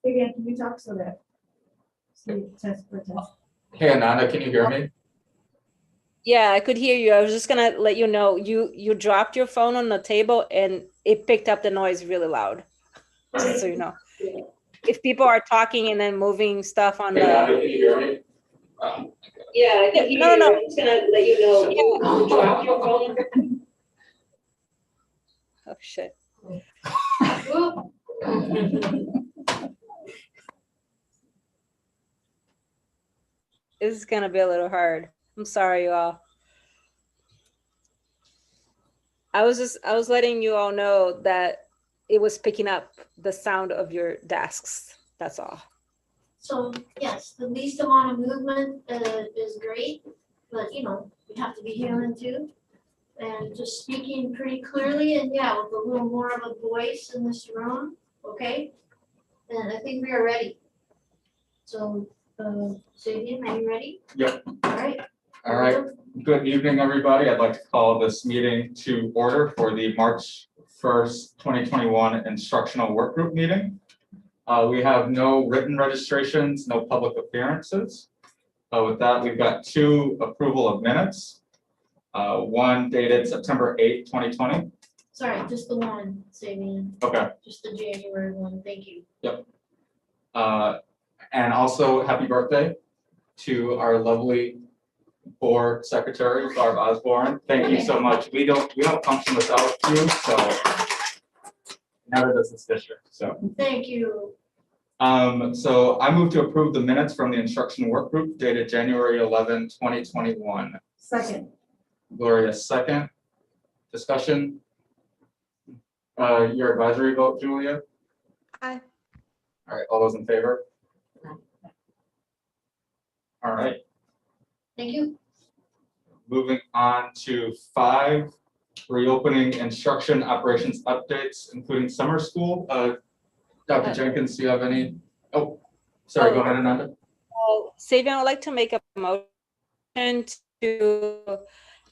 Again, can you talk so that? Test for test. Hey, Ananda, can you hear me? Yeah, I could hear you. I was just gonna let you know, you dropped your phone on the table and it picked up the noise really loud. Just so you know. If people are talking and then moving stuff on Hey, Ananda, the. can you hear me? Yeah, I could hear you. I'm just gonna let you know, you dropped your phone. Oh, shit. This is gonna be a little hard. I'm sorry, you all. I was letting you all know that it was picking up the sound of your desks. That's all. So yes, the least amount of movement is great, but you know, we have to be human too. And just speaking pretty clearly and yeah, with a little more of a voice in this room, okay? And I think we are ready. So, Sabian, are you ready? Yep. All right. All right. Good evening, everybody. I'd like to call this meeting to order for the March 1st, 2021 instructional work group meeting. We have no written registrations, no public appearances. With that, we've got 2 approval of minutes. One dated September 8th, 2020. Sorry, just the one, Sabian. Okay. Just the January one. Thank you. Yep. And also happy birthday to our lovely board secretary, Barb Osborne. Thank you so much. We don't function without you, so never does this district. So thank you. So I move to approve the minutes from the instruction work group dated January 11, 2021. Second. Gloria, second. Discussion. Your advisory vote, Julia? Aye. All right, all those in favor? All right. Thank you. Moving on to 5, reopening instruction operations updates, including summer school. Dr. Jenkins, do you have any? Oh, sorry, go ahead, Ananda. Sabian, I would like to make a motion to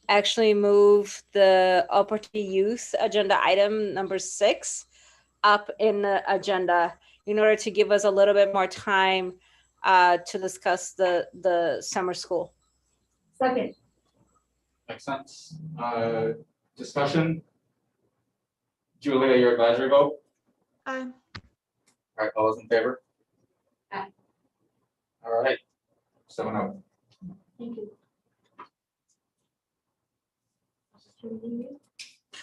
actually move the opportunity youth agenda item number 6 up in the agenda in order to give us a little bit more time to discuss the summer school. Second. Makes sense. Discussion. Julia, your advisory vote? Aye. All right, all those in favor? Aye. All right, 7-0. Thank you.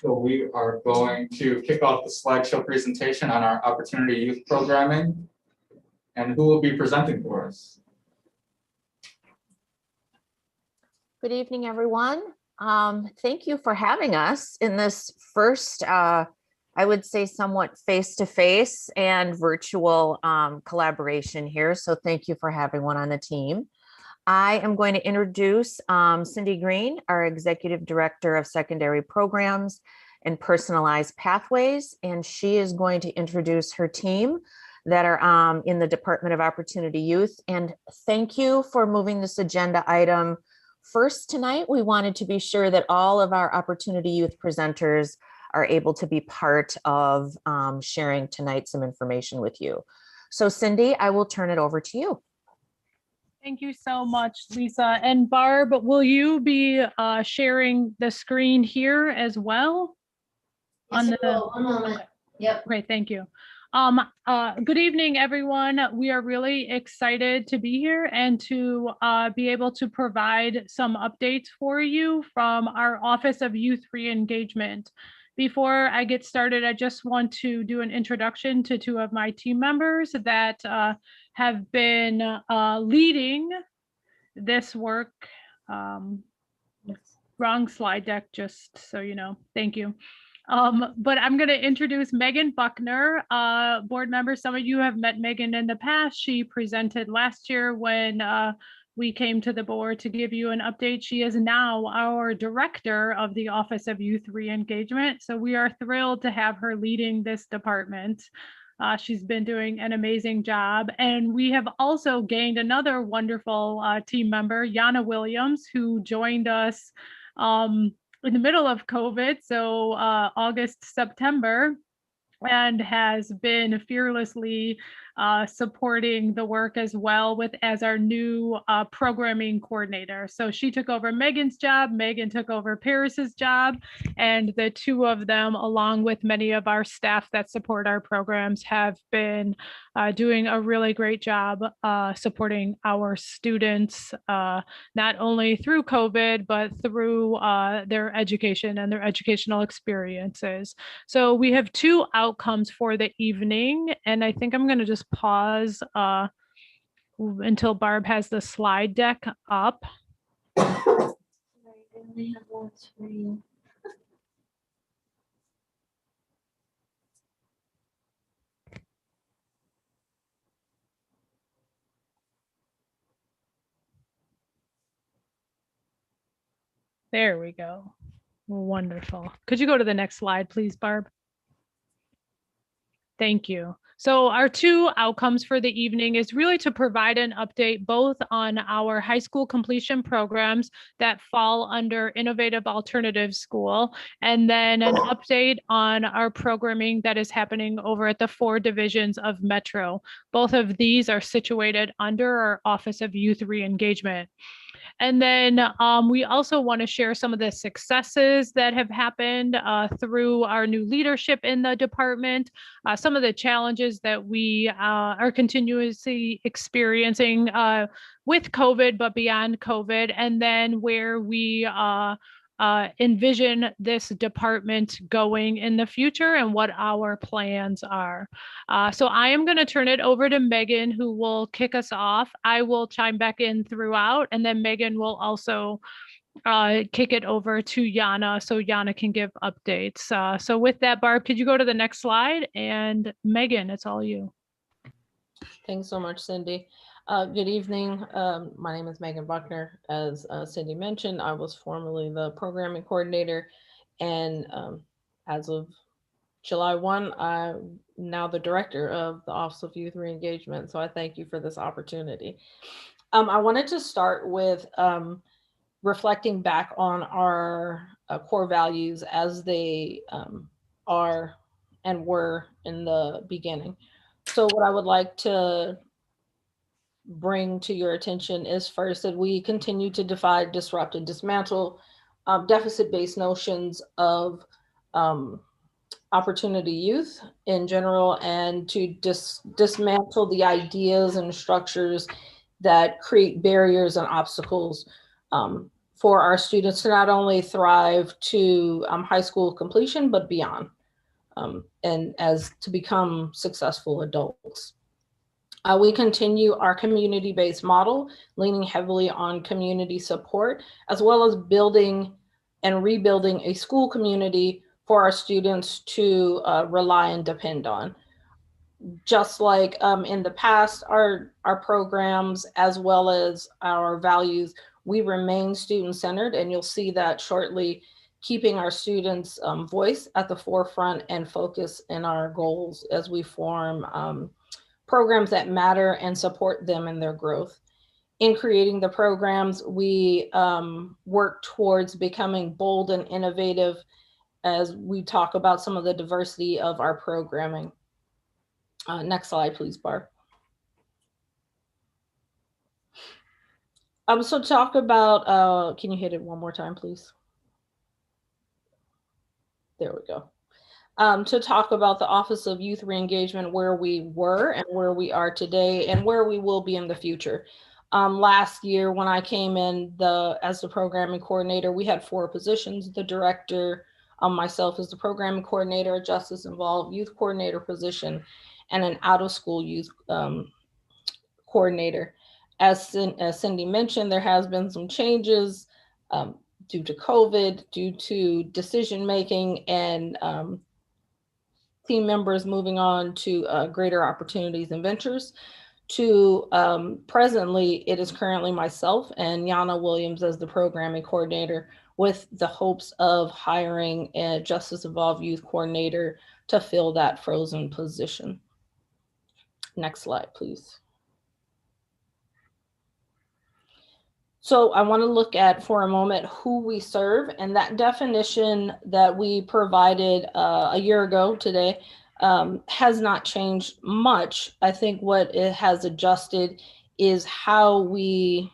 So we are going to kick off the slideshow presentation on our Opportunity Youth Programming. And who will be presenting for us? Good evening, everyone. Thank you for having us in this first, I would say somewhat face-to-face and virtual collaboration here. So thank you for having one on the team. I am going to introduce Cindy Green, our Executive Director of Secondary Programs and Personalized Pathways, and she is going to introduce her team that are in the Department of Opportunity Youth. And thank you for moving this agenda item first tonight. We wanted to be sure that all of our Opportunity Youth presenters are able to be part of sharing tonight some information with you. So Cindy, I will turn it over to you. Thank you so much, Lisa. And Barb, will you be sharing the screen here as well? Yes, one moment. Okay. Yep. Great, thank you. Good evening, everyone. We are really excited to be here and to be able to provide some updates for you from our Office of Youth Re-Engagement. Before I get started, I just want to do an introduction to 2 of my team members that have been leading this work. Wrong slide deck, just so you know. Thank you. But I'm going to introduce Megan Buckner, board member. Some of you have met Megan in the past. She presented last year when we came to the board to give you an update. She is now our director of the Office of Youth Re-Engagement. So we are thrilled to have her leading this department. She's been doing an amazing job. And we have also gained another wonderful team member, Jana Williams, who joined us in the middle of COVID, so August, September. and has been fearlessly supporting the work as well as our new programming coordinator. So she took over Megan's job, Megan took over Paris's job, and the two of them, along with many of our staff that support our programs, have been doing a really great job supporting our students, not only through COVID, but through their education and their educational experiences. So we have two outcomes for the evening, and I think I'm going to just pause until Barb has the slide deck up. Sorry, I only have one screen. There we go. Wonderful. Could you go to the next slide, please, Barb? Thank you. So our two outcomes for the evening is really to provide an update both on our high school completion programs that fall under Innovative Alternative School, and then an update on our programming that is happening over at the 4 divisions of Metro. Both of these are situated under our Office of Youth Reengagement. And then we also want to share some of the successes that have happened through our new leadership in the department, some of the challenges that we are continuously experiencing with COVID, but beyond COVID, and then where we envision this department going in the future and what our plans are. So I am going to turn it over to Megan, who will kick us off. I will chime back in throughout, and then Megan will also kick it over to Jana so Jana can give updates. So with that, Barb, could you go to the next slide? And Megan, it's all you. Thanks so much, Cindy. Good evening. My name is Megan Buckner. As Cindy mentioned, I was formerly the programming coordinator, and as of July 1, I'm now the director of the Office of Youth Reengagement. So I thank you for this opportunity. I wanted to start with reflecting back on our core values as they are and were in the beginning. So what I would like to bring to your attention is first that we continue to defy, disrupt, and dismantle deficit-based notions of opportunity youth in general, and to dismantle the ideas and structures that create barriers and obstacles for our students to not only thrive to high school completion, but beyond, and as to become successful adults. We continue our community-based model, leaning heavily on community support, as well as building and rebuilding a school community for our students to rely and depend on. Just like in the past, our programs, as well as our values, we remain student-centered, and you'll see that shortly, keeping our students' voice at the forefront and focus in our goals as we form programs that matter and support them in their growth. In creating the programs, we work towards becoming bold and innovative as we talk about some of the diversity of our programming. Next slide, please, Barb. So talk about, can you hit it one more time, please? There we go. To talk about the Office of Youth Reengagement, where we were and where we are today and where we will be in the future. Last year, when I came in as the programming coordinator, we had 4 positions: the director, myself as the programming coordinator, a justice involved youth coordinator position, and an out-of-school youth coordinator. As Cindy mentioned, there has been some changes due to COVID, due to decision-making, and team members moving on to greater opportunities and ventures. To presently, it is currently myself and Jana Williams as the programming coordinator, with the hopes of hiring a Justice Involved Youth coordinator to fill that frozen position. Next slide, please. So I want to look at for a moment who we serve, and that definition that we provided a year ago today has not changed much. I think what it has adjusted is how we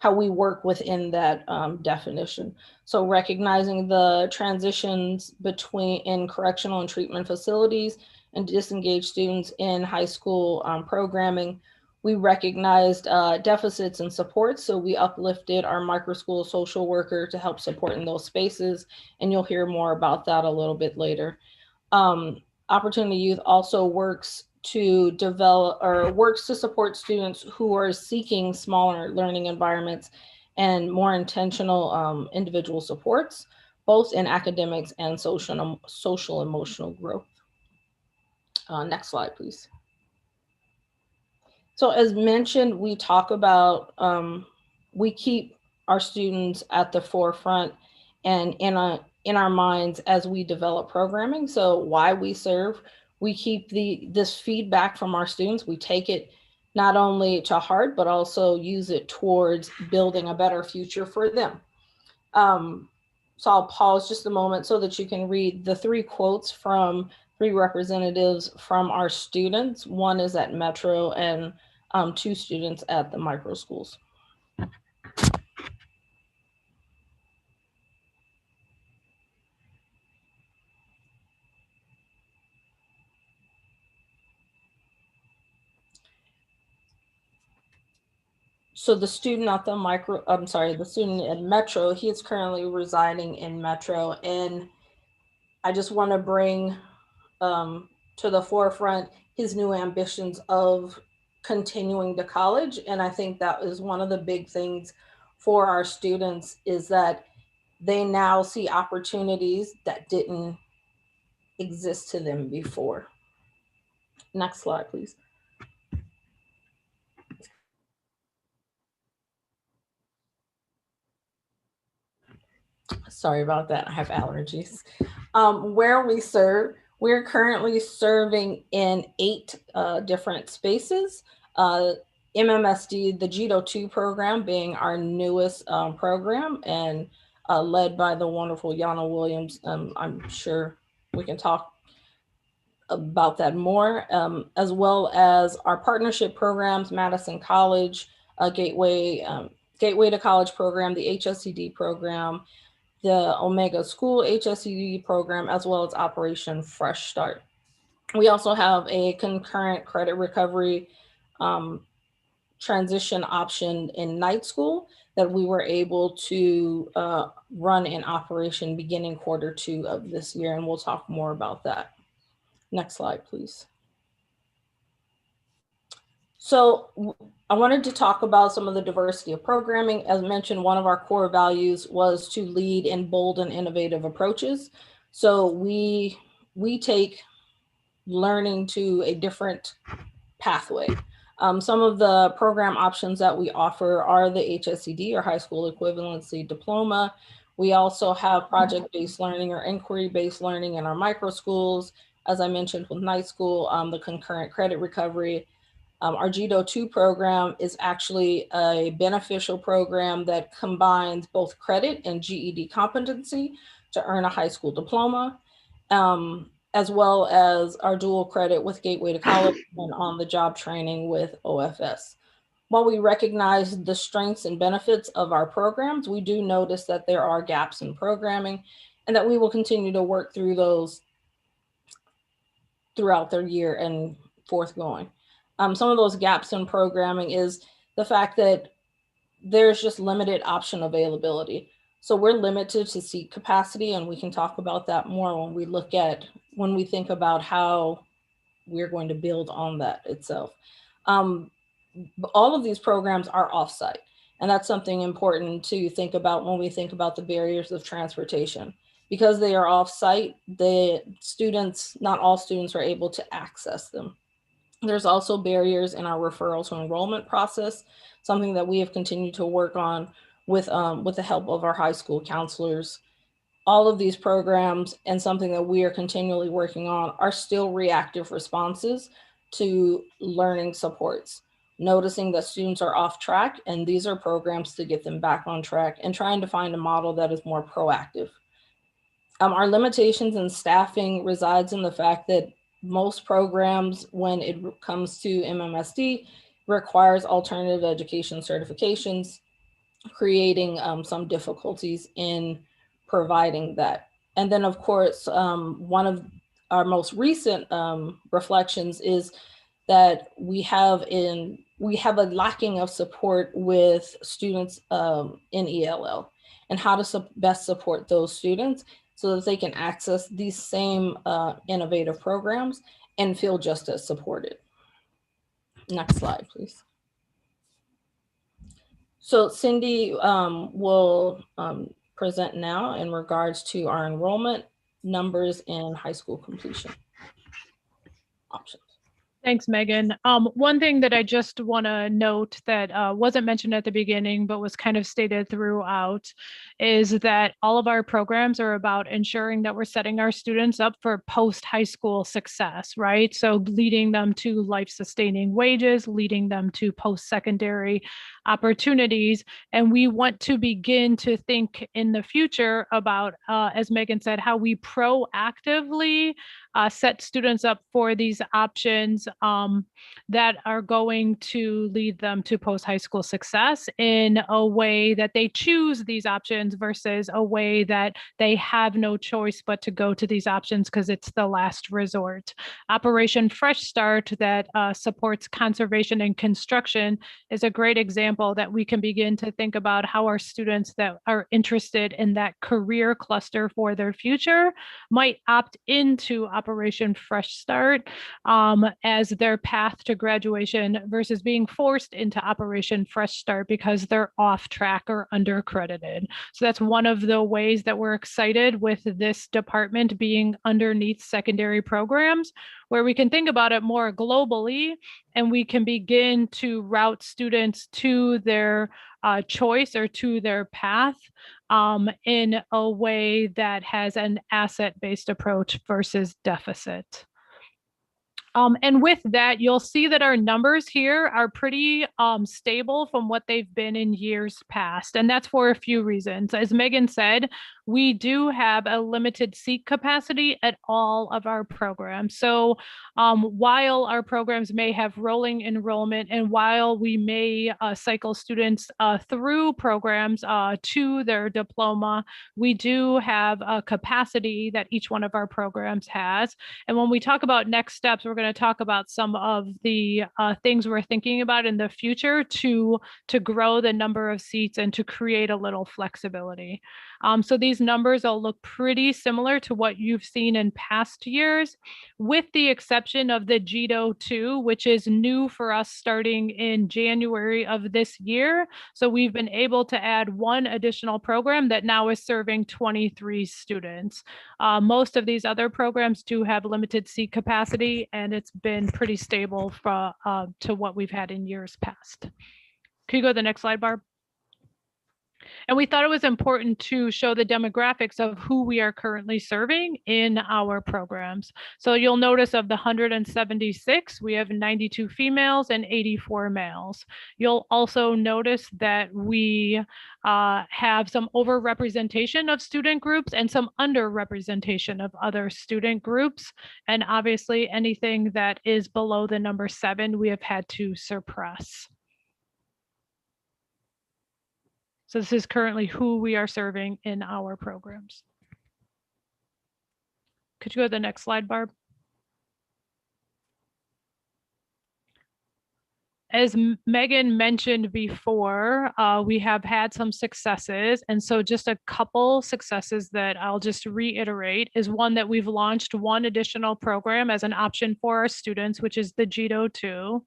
work within that definition. So recognizing the transitions between in correctional and treatment facilities and disengaged students in high school programming, we recognized deficits and supports. So we uplifted our micro school social worker to help support in those spaces. And you'll hear more about that a little bit later. Opportunity Youth also works to support students who are seeking smaller learning environments and more intentional individual supports, both in academics and social emotional growth. Next slide, please. So as mentioned, we talk about, we keep our students at the forefront and in our minds as we develop programming. So why we serve, we keep this feedback from our students. We take it not only to heart, but also use it towards building a better future for them. So I'll pause just a moment so that you can read the 3 quotes from 3 representatives from our students. One is at Metro and 2 students at the micro schools. So the student at the student at Metro, he is currently residing in Metro, and I just want to bring to the forefront his new ambitions of continuing to college. And I think that is one of the big things for our students, is that they now see opportunities that didn't exist to them before. Next slide, please. Sorry about that, I have allergies. Where we serve, we're currently serving in 8 different spaces. MMSD, the GETO 2 program being our newest program, and led by the wonderful Jana Williams. I'm sure we can talk about that more, as well as our partnership programs, Madison College, Gateway to College program, the HSCD program, the Omega School HSCD program, as well as Operation Fresh Start. We also have a concurrent credit recovery transition option in night school that we were able to run in operation beginning Q2 of this year, and we'll talk more about that. Next slide, please. So I wanted to talk about some of the diversity of programming. As mentioned, one of our core values was to lead in bold and innovative approaches. So we take learning to a different pathway. Some of the program options that we offer are the HSCD, or high school equivalency diploma. We also have project-based learning or inquiry-based learning in our micro schools. As I mentioned with night school, the concurrent credit recovery. Our GETO 2 program is actually a beneficial program that combines both credit and GED competency to earn a high school diploma, as well as our dual credit with Gateway to College and on-the-job training with OFS. While we recognize the strengths and benefits of our programs, we do notice that there are gaps in programming, and that we will continue to work through those throughout the year and forthgoing. Some of those gaps in programming is the fact that there's just limited option availability. So we're limited to seat capacity, and we can talk about that more when we think about how we're going to build on that itself. All of these programs are offsite, and that's something important to think about when we think about the barriers of transportation. Because they are offsite, not all students are able to access them. There's also barriers in our referral to enrollment process, something that we have continued to work on with the help of our high school counselors. All of these programs, and something that we are continually working on, are still reactive responses to learning supports, noticing that students are off track, and these are programs to get them back on track, and trying to find a model that is more proactive. Our limitations in staffing resides in the fact that most programs, when it comes to MMSD, requires alternative education certifications, creating some difficulties in providing that. And then, of course, one of our most recent reflections is that we have a lacking of support with students in ELL, and how to best support those students so that they can access these same innovative programs and feel just as supported. Next slide, please. So Cindy will present now in regards to our enrollment numbers and high school completion options. Thanks, Megan. One thing that I just want to note that wasn't mentioned at the beginning, but was kind of stated throughout, is that all of our programs are about ensuring that we're setting our students up for post-high school success, right? So leading them to life-sustaining wages, leading them to post-secondary opportunities. And we want to begin to think in the future about, as Megan said, how we proactively set students up for these options that are going to lead them to post-high school success in a way that they choose these options versus a way that they have no choice but to go to these options because it's the last resort. Operation Fresh Start that supports conservation and construction is a great example that we can begin to think about how our students that are interested in that career cluster for their future might opt into Operation Fresh Start as their path to graduation versus being forced into Operation Fresh Start because they're off track or undercredited. So that's one of the ways that we're excited with this department being underneath secondary programs, where we can think about it more globally and we can begin to route students to their choice or to their path in a way that has an asset-based approach versus deficit. And with that, you'll see that our numbers here are pretty stable from what they've been in years past. And that's for a few reasons. As Megan said, we do have a limited seat capacity at all of our programs. So while our programs may have rolling enrollment and while we may cycle students through programs to their diploma, we do have a capacity that each one of our programs has. And when we talk about next steps, we're going to talk about some of the things we're thinking about in the future to grow the number of seats and to create a little flexibility. So these numbers will look pretty similar to what you've seen in past years, with the exception of the GDO 2, which is new for us starting in January of this year. So we've been able to add one additional program that now is serving 23 students. Most of these other programs do have limited seat capacity, and it's been pretty stable for, to what we've had in years past. Can you go to the next slide, Barb? And we thought it was important to show the demographics of who we are currently serving in our programs. So you'll notice of the 176, we have 92 females and 84 males. You'll also notice that we have some overrepresentation of student groups and some underrepresentation of other student groups. And obviously anything that is below the number 7, we have had to suppress. So this is currently who we are serving in our programs. Could you go to the next slide, Barb? As Megan mentioned before, we have had some successes. And so just a couple successes that I'll just reiterate is one that we've launched one additional program as an option for our students, which is the GDO 2.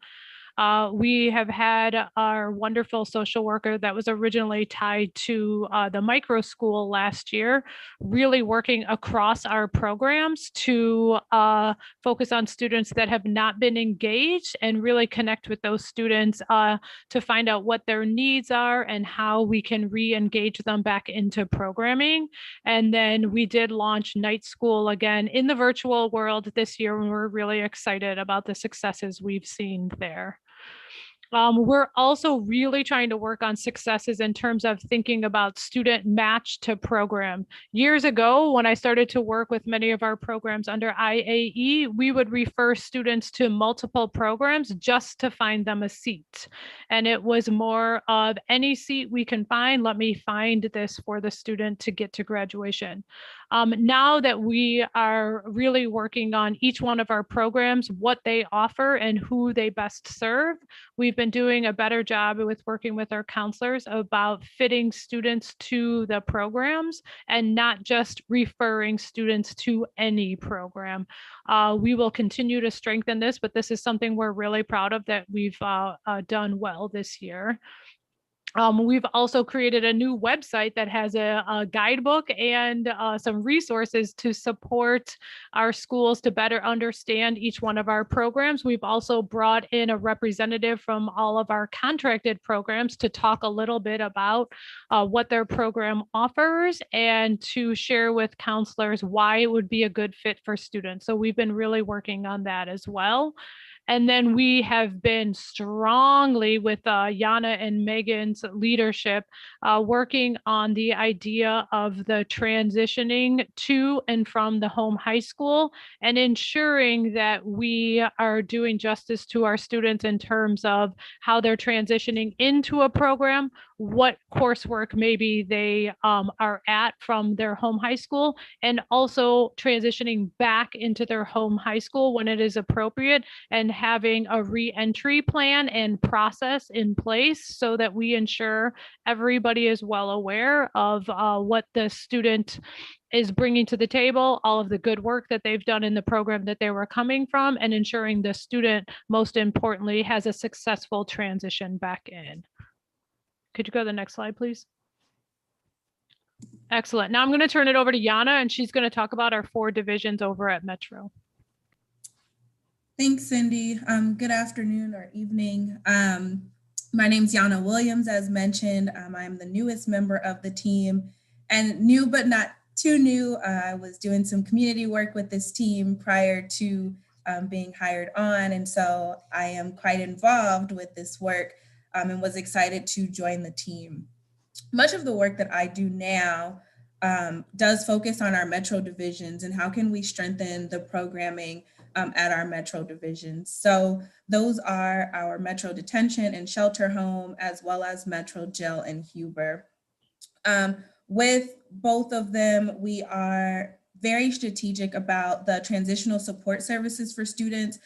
We have had our wonderful social worker that was originally tied to the micro school last year, really working across our programs to focus on students that have not been engaged and really connect with those students to find out what their needs are and how we can re-engage them back into programming. And then we did launch night school again in the virtual world this year, and we're really excited about the successes we've seen there. We're also really trying to work on successes in terms of thinking about student match to program. Years ago, when I started to work with many of our programs under IAE, we would refer students to multiple programs just to find them a seat. And it was more of any seat we can find, let me find this for the student to get to graduation. Now that we are really working on each one of our programs, what they offer and who they best serve, we've been doing a better job with working with our counselors about fitting students to the programs and not just referring students to any program. We will continue to strengthen this, but this is something we're really proud of that we've done well this year. We've also created a new website that has a guidebook and some resources to support our schools to better understand each one of our programs. We've also brought in a representative from all of our contracted programs to talk a little bit about what their program offers and to share with counselors why it would be a good fit for students. So we've been really working on that as well. And then we have been strongly with Jana and Megan's leadership, working on the idea of the transitioning to and from the home high school and ensuring that we are doing justice to our students in terms of how they're transitioning into a program, what coursework maybe they are at from their home high school, and also transitioning back into their home high school when it is appropriate, and having a re-entry plan and process in place so that we ensure everybody is well aware of what the student is bringing to the table, all of the good work that they've done in the program that they were coming from, and ensuring the student, most importantly, has a successful transition back in. Could you go to the next slide, please? Excellent. Now I'm going to turn it over to Jana, and she's going to talk about our 4 divisions over at Metro. Thanks, Cindy. Good afternoon or evening. My name's Jana Williams, as mentioned. I'm the newest member of the team, and new but not too new. I was doing some community work with this team prior to being hired on, and so I am quite involved with this work and was excited to join the team. Much of the work that I do now does focus on our Metro divisions and how can we strengthen the programming at our Metro divisions. So those are our Metro Detention and Shelter Home, as well as Metro Jail and Huber. With both of them, we are very strategic about the transitional support services for students,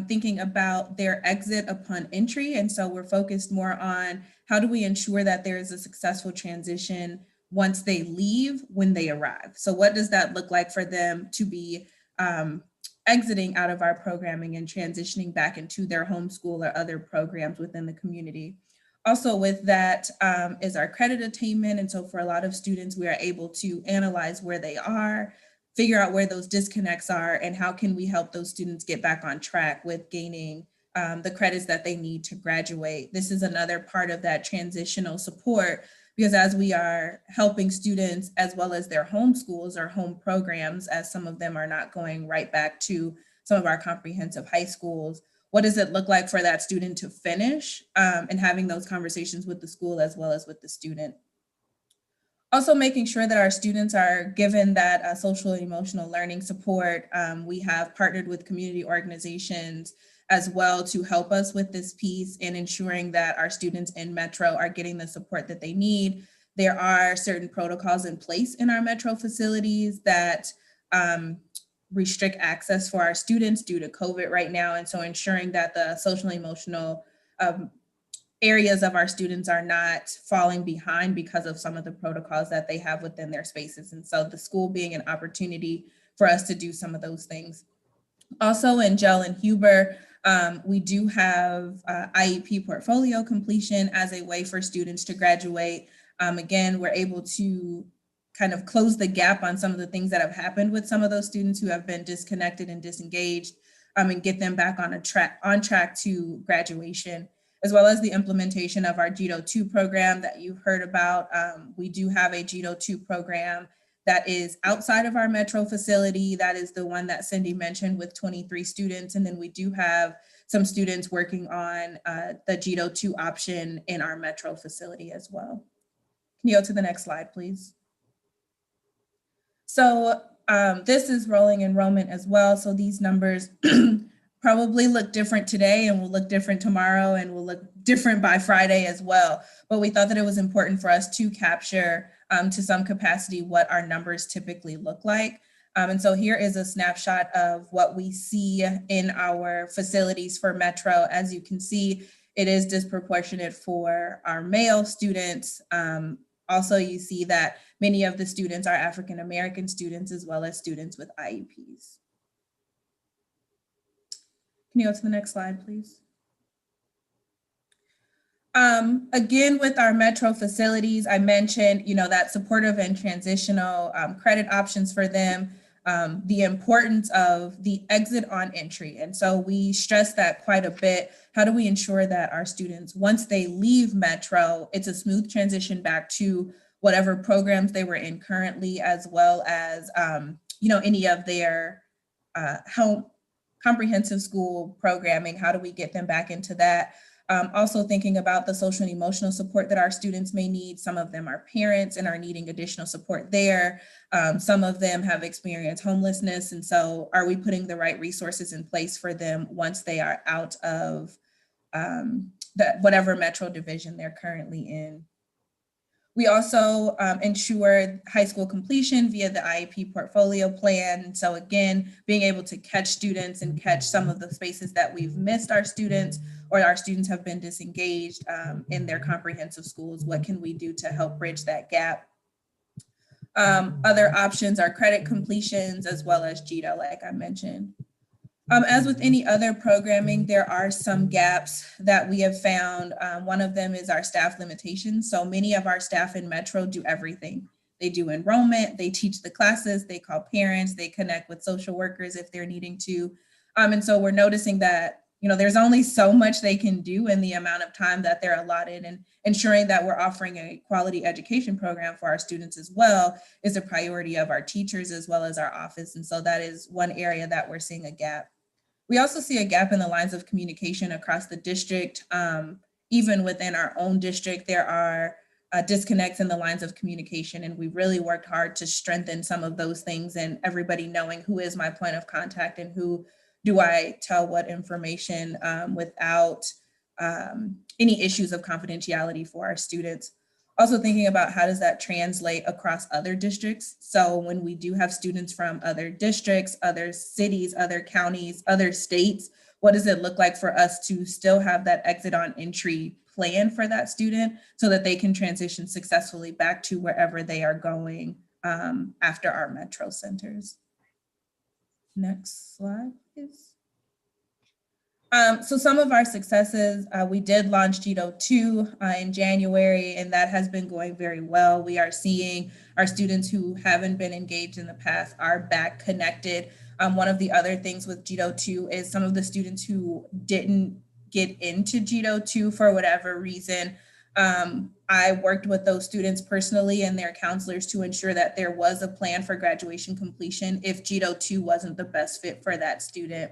thinking about their exit upon entry. And so we're focused more on how do we ensure that there is a successful transition once they leave, when they arrive. So what does that look like for them to be exiting out of our programming and transitioning back into their homeschool or other programs within the community? Also with that is our credit attainment. And so for a lot of students, we are able to analyze where they are, figure out where those disconnects are, and how can we help those students get back on track with gaining the credits that they need to graduate. This is another part of that transitional support, because as we are helping students as well as their home schools or home programs, as some of them are not going right back to some of our comprehensive high schools, what does it look like for that student to finish and having those conversations with the school as well as with the student. Also making sure that our students are given that social and emotional learning support. We have partnered with community organizations as well to help us with this piece in ensuring that our students in Metro are getting the support that they need. There are certain protocols in place in our Metro facilities that restrict access for our students due to COVID right now. And so ensuring that the social and emotional areas of our students are not falling behind because of some of the protocols that they have within their spaces. And so the school being an opportunity for us to do some of those things. Also in Jail and Huber, we do have IEP portfolio completion as a way for students to graduate. Again, we're able to kind of close the gap on some of the things that have happened with some of those students who have been disconnected and disengaged, and get them back on track to graduation, as well as the implementation of our GETO 2 program that you've heard about. We do have a GETO 2 program that is outside of our Metro facility. That is the one that Cindy mentioned with 23 students. And then we do have some students working on the GETO 2 option in our Metro facility as well. Can you go to the next slide, please? So this is rolling enrollment as well. So these numbers probably look different today and will look different tomorrow and will look different by Friday as well. But we thought that it was important for us to capture to some capacity what our numbers typically look like. And so here is a snapshot of what we see in our facilities for Metro. As you can see, it is disproportionate for our male students. Also, you see that many of the students are African-American students as well as students with IEPs. Can you go to the next slide, please? Again, with our Metro facilities, I mentioned, that supportive and transitional credit options for them, the importance of the exit on entry. And so we stress that quite a bit. How do we ensure that our students, once they leave Metro, it's a smooth transition back to whatever programs they were in currently, as well as, any of their home comprehensive school programming, how do we get them back into that? Also thinking about the social and emotional support that our students may need. Some of them are parents and are needing additional support there. Some of them have experienced homelessness. And so are we putting the right resources in place for them once they are out of whatever Metro division they're currently in? We also ensure high school completion via the IEP portfolio plan. So again, being able to catch students and catch some of the spaces that we've missed our students or our students have been disengaged in their comprehensive schools. What can we do to help bridge that gap? Other options are credit completions as well as GETO, like I mentioned. As with any other programming, there are some gaps that we have found. One of them is our staff limitations. So many of our staff in Metro do everything. They do enrollment, they teach the classes, they call parents, they connect with social workers if they're needing to. And so we're noticing that, there's only so much they can do in the amount of time that they're allotted, and ensuring that we're offering a quality education program for our students as well is a priority of our teachers as well as our office. And so that is one area that we're seeing a gap. We also see a gap in the lines of communication across the district. Even within our own district, there are disconnects in the lines of communication, and we've really worked hard to strengthen some of those things, and everybody knowing who is my point of contact and who do I tell what information without any issues of confidentiality for our students. Also thinking about how does that translate across other districts. So when we do have students from other districts, other cities, other counties, other states, what does it look like for us to still have that exit on entry plan for that student so that they can transition successfully back to wherever they are going after our Metro centers. Next slide, please. So some of our successes, we did launch GETO 2 in January, and that has been going very well. We are seeing our students who haven't been engaged in the past are back connected. One of the other things with GETO 2 is some of the students who didn't get into GETO 2 for whatever reason. I worked with those students personally and their counselors to ensure that there was a plan for graduation completion if GETO 2 wasn't the best fit for that student.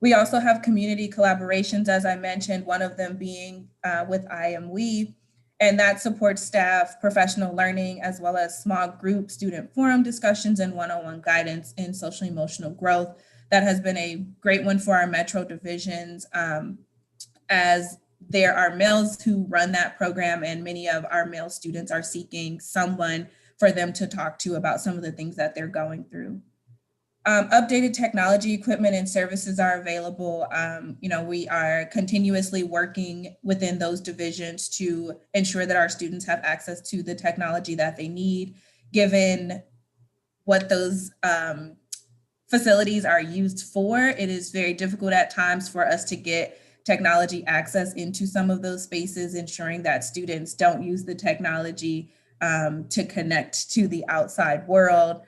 We also have community collaborations, as I mentioned, one of them being with I Am We, and that supports staff, professional learning, as well as small group student forum discussions and one-on-one guidance in social emotional growth. That has been a great one for our Metro divisions, as there are males who run that program, and many of our male students are seeking someone for them to talk to about some of the things that they're going through. Updated technology equipment and services are available. We are continuously working within those divisions to ensure that our students have access to the technology that they need, given what those facilities are used for. It is very difficult at times for us to get technology access into some of those spaces, ensuring that students don't use the technology to connect to the outside world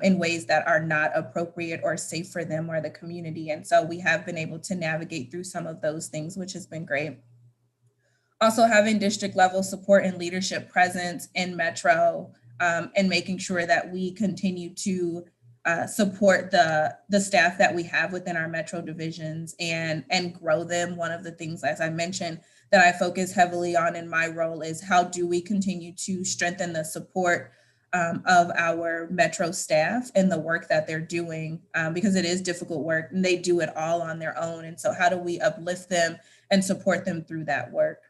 in ways that are not appropriate or safe for them or the community. And so we have been able to navigate through some of those things, which has been great. Also having district level support and leadership presence in Metro and making sure that we continue to support the staff that we have within our metro divisions and grow them. One of the things, as I mentioned, that I focus heavily on in my role is how do we continue to strengthen the support of our metro staff and the work that they're doing, because it is difficult work and they do it all on their own. And so how do we uplift them and support them through that work?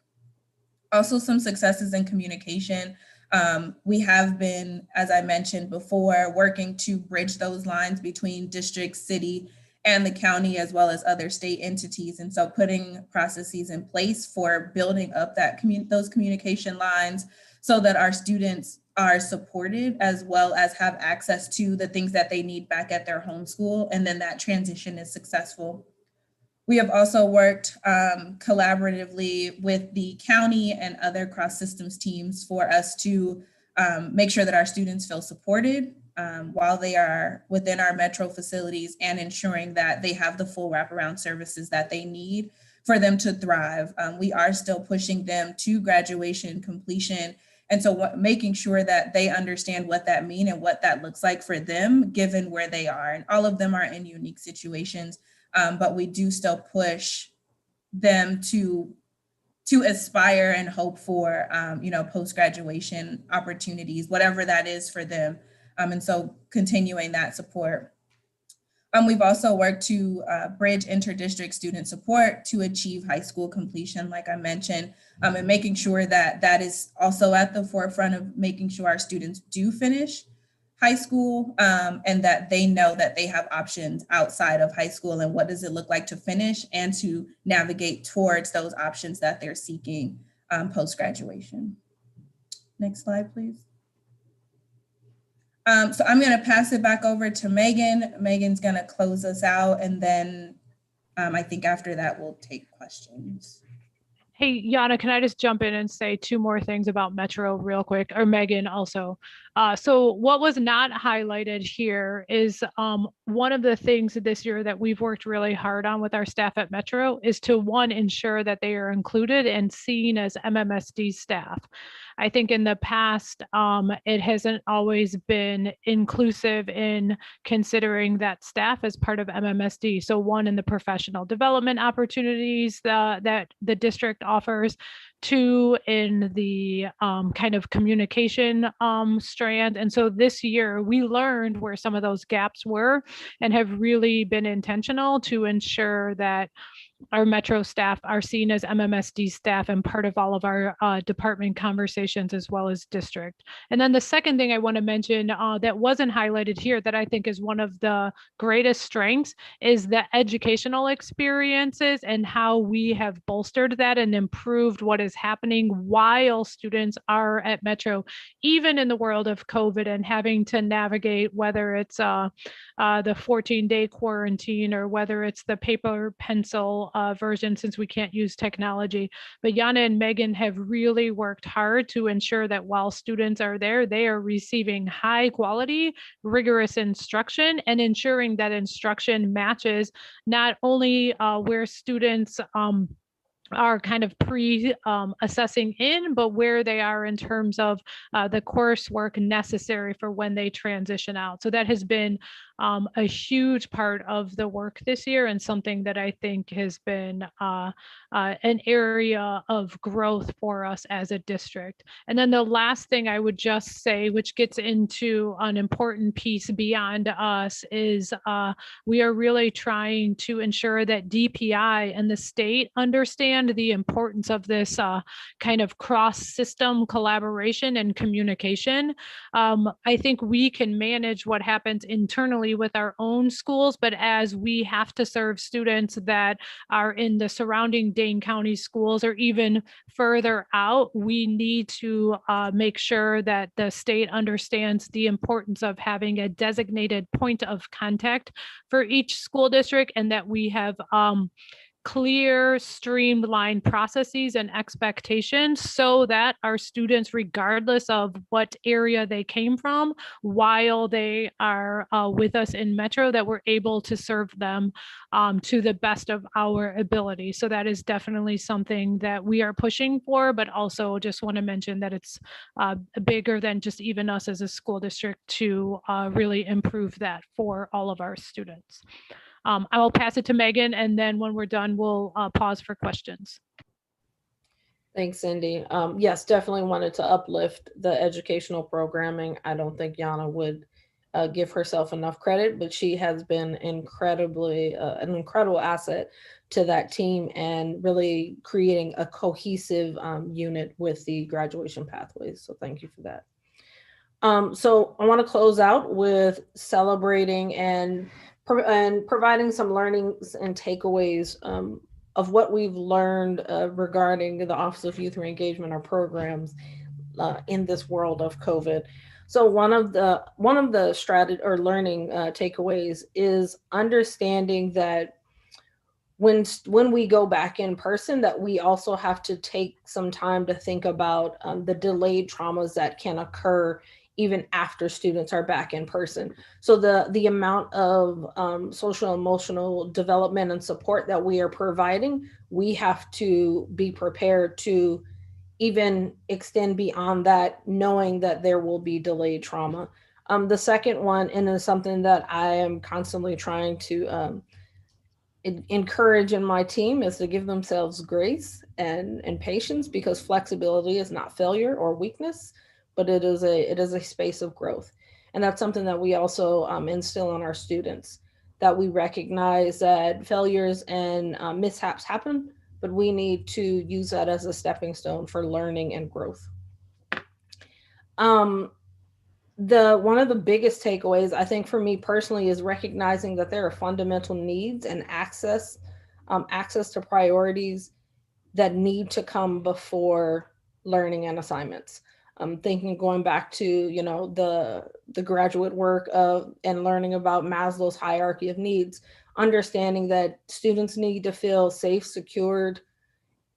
Also, some successes in communication. We have been, as I mentioned before, working to bridge those lines between district, city, and the county, as well as other state entities. And so putting processes in place for building up that those communication lines so that our students are supported as well as have access to the things that they need back at their home school. And then that transition is successful. We have also worked collaboratively with the county and other cross systems teams for us to make sure that our students feel supported while they are within our metro facilities, and ensuring that they have the full wraparound services that they need for them to thrive. We are still pushing them to graduation completion. And so making sure that they understand what that means and what that looks like for them, given where they are. And all of them are in unique situations. But we do still push them to aspire and hope for, post-graduation opportunities, whatever that is for them. And so continuing that support. We've also worked to bridge inter-district student support to achieve high school completion, like I mentioned, and making sure that that is also at the forefront of making sure our students do finish high school, and that they know that they have options outside of high school and what does it look like to finish and to navigate towards those options that they're seeking post-graduation. Next slide, please. So I'm going to pass it back over to Megan. Megan's going to close us out, and then I think after that we'll take questions. Hey, Jana, can I just jump in and say two more things about Metro real quick, or Megan also? So what was not highlighted here is one of the things this year that we've worked really hard on with our staff at Metro is to, one, ensure that they are included and seen as MMSD staff. I think in the past, it hasn't always been inclusive in considering that staff as part of MMSD. So one, in the professional development opportunities that the district offers, two, in the kind of communication strand. And so this year we learned where some of those gaps were and have really been intentional to ensure that our Metro staff are seen as MMSD staff and part of all of our department conversations as well as district. And then the second thing I want to mention that wasn't highlighted here that I think is one of the greatest strengths is the educational experiences and how we have bolstered that and improved what is happening while students are at Metro, even in the world of COVID and having to navigate whether it's the 14-day quarantine or whether it's the paper pencil version, since we can't use technology. But Jana and Megan have really worked hard to ensure that while students are there, they are receiving high quality, rigorous instruction and ensuring that instruction matches not only where students are kind of assessing in, but where they are in terms of the coursework necessary for when they transition out. So that has been a huge part of the work this year and something that I think has been an area of growth for us as a district. And then the last thing I would just say, which gets into an important piece beyond us, is we are really trying to ensure that DPI and the state understand the importance of this kind of cross-system collaboration and communication. I think we can manage what happens internally with our own schools, but as we have to serve students that are in the surrounding Dane County schools or even further out, we need to make sure that the state understands the importance of having a designated point of contact for each school district, and that we have clear, streamlined processes and expectations so that our students, regardless of what area they came from, while they are with us in Metro, that we're able to serve them to the best of our ability. So that is definitely something that we are pushing for, but also just want to mention that it's bigger than just even us as a school district to really improve that for all of our students. I will pass it to Megan, and then when we're done, we'll pause for questions. Thanks, Cindy. Yes, definitely wanted to uplift the educational programming. I don't think Jana would give herself enough credit, but she has been incredibly an incredible asset to that team and really creating a cohesive unit with the graduation pathways. So thank you for that. So I want to close out with celebrating and providing some learnings and takeaways of what we've learned regarding the Office of Youth Reengagement, our programs in this world of COVID. So one of the strategy or learning takeaways is understanding that when we go back in person, that we also have to take some time to think about the delayed traumas that can occur even after students are back in person. So the amount of social emotional development and support that we are providing, we have to be prepared to even extend beyond that, knowing that there will be delayed trauma. The second one, and is something that I am constantly trying to encourage in my team, is to give themselves grace and patience, because flexibility is not failure or weakness, but it is a space of growth. And that's something that we also instill in our students, that we recognize that failures and mishaps happen, but we need to use that as a stepping stone for learning and growth. One of the biggest takeaways, I think for me personally, is recognizing that there are fundamental needs and access to priorities that need to come before learning and assignments. Going back to, the graduate work of and learning about Maslow's hierarchy of needs, understanding that students need to feel safe, secured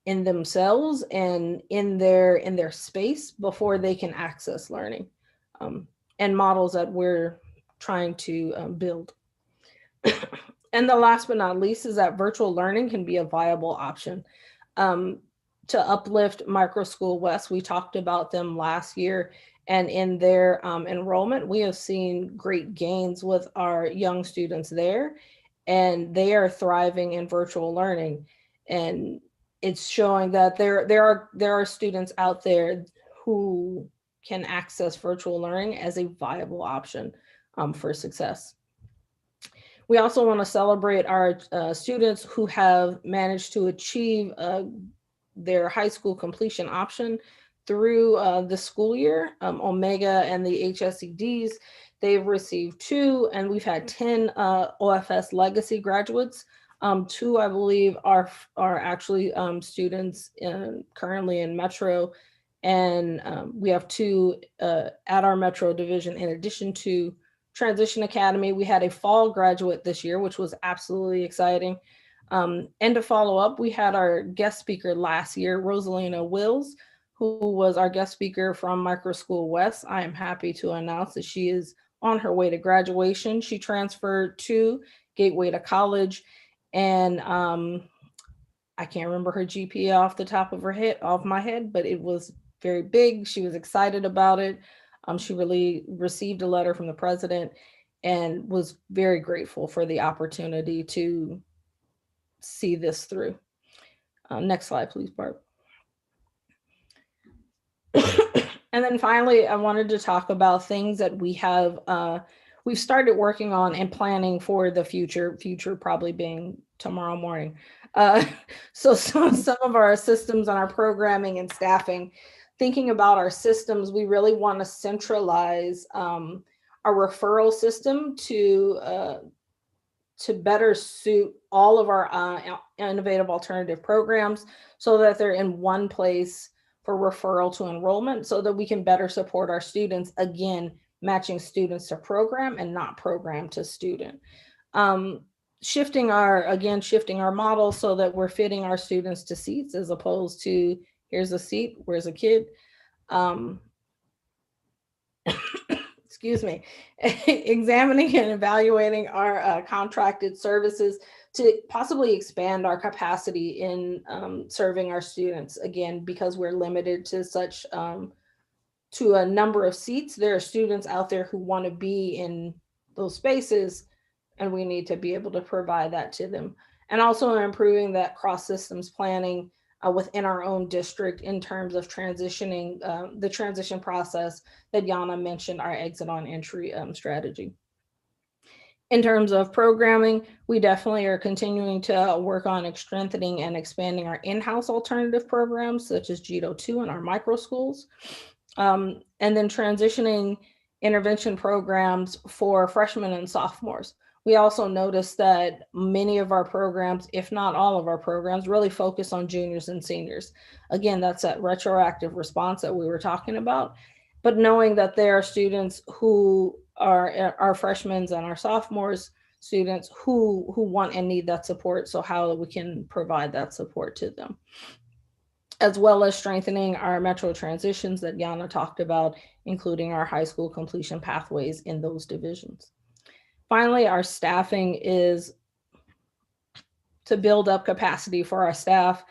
in themselves and in their space before they can access learning, and models that we're trying to build. And the last but not least is that virtual learning can be a viable option. To uplift Micro School West, we talked about them last year, and in their enrollment, we have seen great gains with our young students there, and they are thriving in virtual learning. And it's showing that there are students out there who can access virtual learning as a viable option for success. We also want to celebrate our students who have managed to achieve their high school completion option through the school year. Omega and the HSEDs, they've received 2, and we've had 10 OFS legacy graduates. 2, I believe, are actually students currently in Metro, and we have 2 at our Metro division. In addition to Transition Academy, we had a fall graduate this year, which was absolutely exciting. And to follow up, we had our guest speaker last year, Rosalina Wills, who was our guest speaker from Micro School West. I am happy to announce that she is on her way to graduation. She transferred to Gateway to College, and I can't remember her GPA off the top of my head, but it was very big. She was excited about it. She really received a letter from the president and was very grateful for the opportunity to see this through. Next slide, please, Barb. And then finally, I wanted to talk about things that we've started working on and planning for the future probably being tomorrow morning. So some of our systems on our programming and staffing, thinking about our systems, we really want to centralize our referral system to better suit all of our innovative alternative programs, so that they're in one place for referral to enrollment, so that we can better support our students, again, matching students to program and not program to student. shifting our model so that we're fitting our students to seats as opposed to here's a seat, where's a kid. Excuse me, examining and evaluating our contracted services to possibly expand our capacity in serving our students. Again, because we're limited to such to a number of seats, there are students out there who want to be in those spaces, and we need to be able to provide that to them. And also improving that cross systems planning within our own district in terms of transitioning the transition process that Jana mentioned, our exit on entry strategy. In terms of programming, we definitely are continuing to work on strengthening and expanding our in-house alternative programs, such as GETO 2 and our micro schools. And then transitioning intervention programs for freshmen and sophomores. We also noticed that many of our programs, if not all of our programs, really focus on juniors and seniors. Again, that's that retroactive response that we were talking about. But knowing that there are students who are our freshmen and our sophomores, students who want and need that support, so how we can provide that support to them. As well as strengthening our metro transitions that Jana talked about, including our high school completion pathways in those divisions. Finally, our staffing is to build up capacity for our staff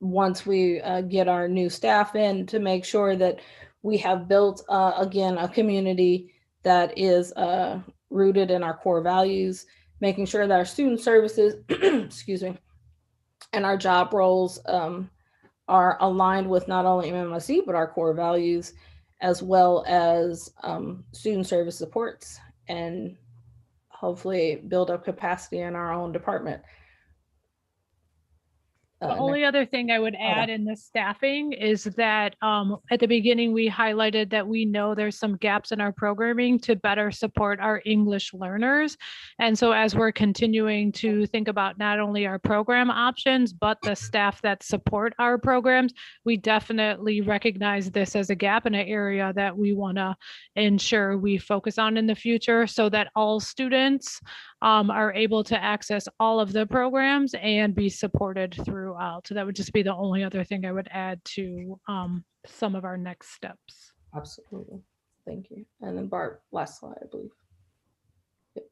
once we get our new staff in, to make sure that we have built, again, a community that is rooted in our core values, making sure that our student services, excuse me, and our job roles are aligned with not only MMSE, but our core values, as well as student service supports, and hopefully build up capacity in our own department. The only other thing I would add in the staffing is that at the beginning, we highlighted that we know there's some gaps in our programming to better support our English learners. And so as we're continuing to think about not only our program options, but the staff that support our programs, we definitely recognize this as a gap in an area that we want to ensure we focus on in the future, so that all students are able to access all of the programs and be supported throughout. So that would just be the only other thing I would add to some of our next steps. Absolutely. Thank you. And then Bart, last slide, I believe. Yep.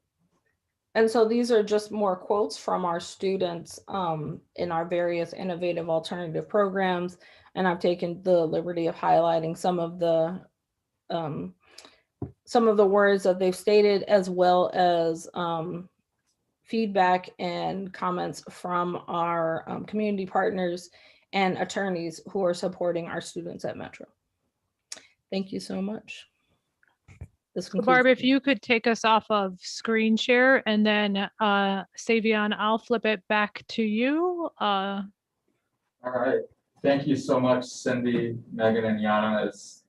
And so these are just more quotes from our students in our various innovative alternative programs. And I've taken the liberty of highlighting some of the words that they've stated, as well as feedback and comments from our community partners and attorneys who are supporting our students at Metro. Thank you so much. So Barb, if you could take us off of screen share, and then Savion, I'll flip it back to you. All right. Thank you so much, Cindy, Megan, and Jana. It's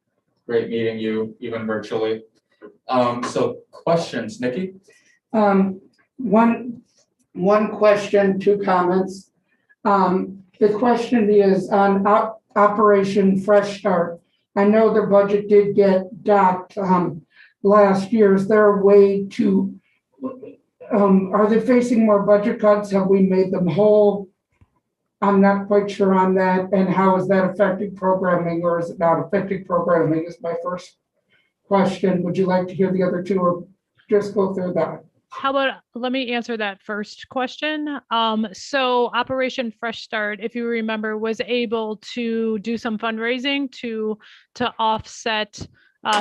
great meeting you, even virtually. So questions, Nikki? One question, two comments. The question is on Operation Fresh Start. I know the budget did get docked last year. Is there a way to, are they facing more budget cuts? Have we made them whole? I'm not quite sure on that. And how is that affecting programming, or is it not affecting programming, is my first question. Would you like to hear the other two, or just go through that? How about, let me answer that first question. So Operation Fresh Start, if you remember, was able to do some fundraising to offset